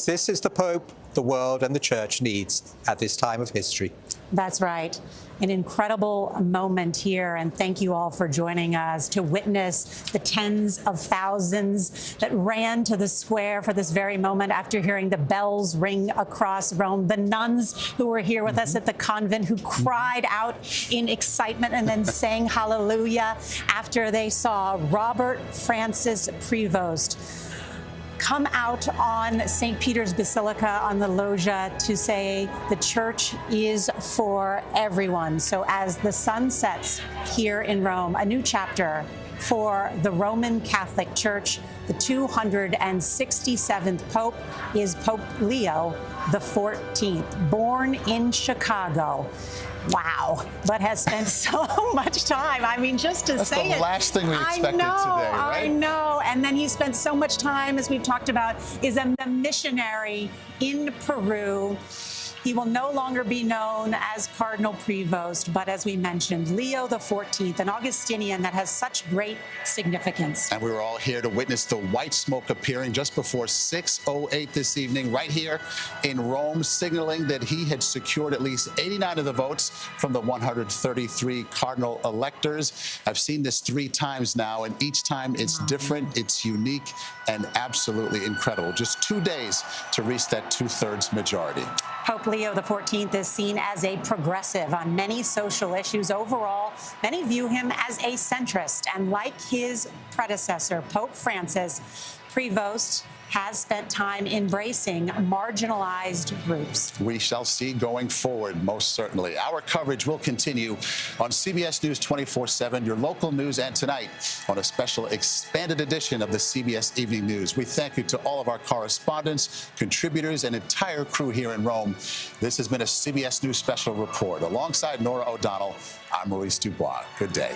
this is the pope the world and the church needs at this time of history. That's right. An incredible moment here, and thank you all for joining us to witness the tens of thousands that ran to the square for this very moment after hearing the bells ring across Rome. The nuns who were here with us at the convent who cried out in excitement and then sang hallelujah after they saw Robert Francis Prevost come out on St. Peter's Basilica on the loggia to say the church is for everyone. So as the sun sets here in Rome, a new chapter for the Roman Catholic Church. The 267th Pope is Pope Leo XIV, born in Chicago. Wow, but has spent so much time. I mean, just to say it. That's the last thing we expected today, right? I know. And then he spent so much time, as we've talked about, is a missionary in Peru. He will no longer be known as Cardinal Prevost, but as we mentioned, Leo XIV, an Augustinian that has such great significance. And we were all here to witness the white smoke appearing just before 6:08 this evening, right here in Rome, signaling that he had secured at least 89 of the votes from the 133 cardinal electors. I've seen this 3 times now, and each time it's different, it's unique, and absolutely incredible. Just 2 days to reach that 2/3 majority. Pope Leo XIV is seen as a progressive on many social issues. Overall, many view him as a centrist. And like his predecessor, Pope Francis, Prevost has spent time embracing marginalized groups. We shall see going forward, most certainly. Our coverage will continue on CBS News 24/7, your local news, and tonight on a special expanded edition of the CBS Evening News. We thank you to all of our correspondents, contributors, and entire crew here in Rome. This has been a CBS News special report. Alongside Nora O'Donnell, I'm Maurice Dubois. Good day.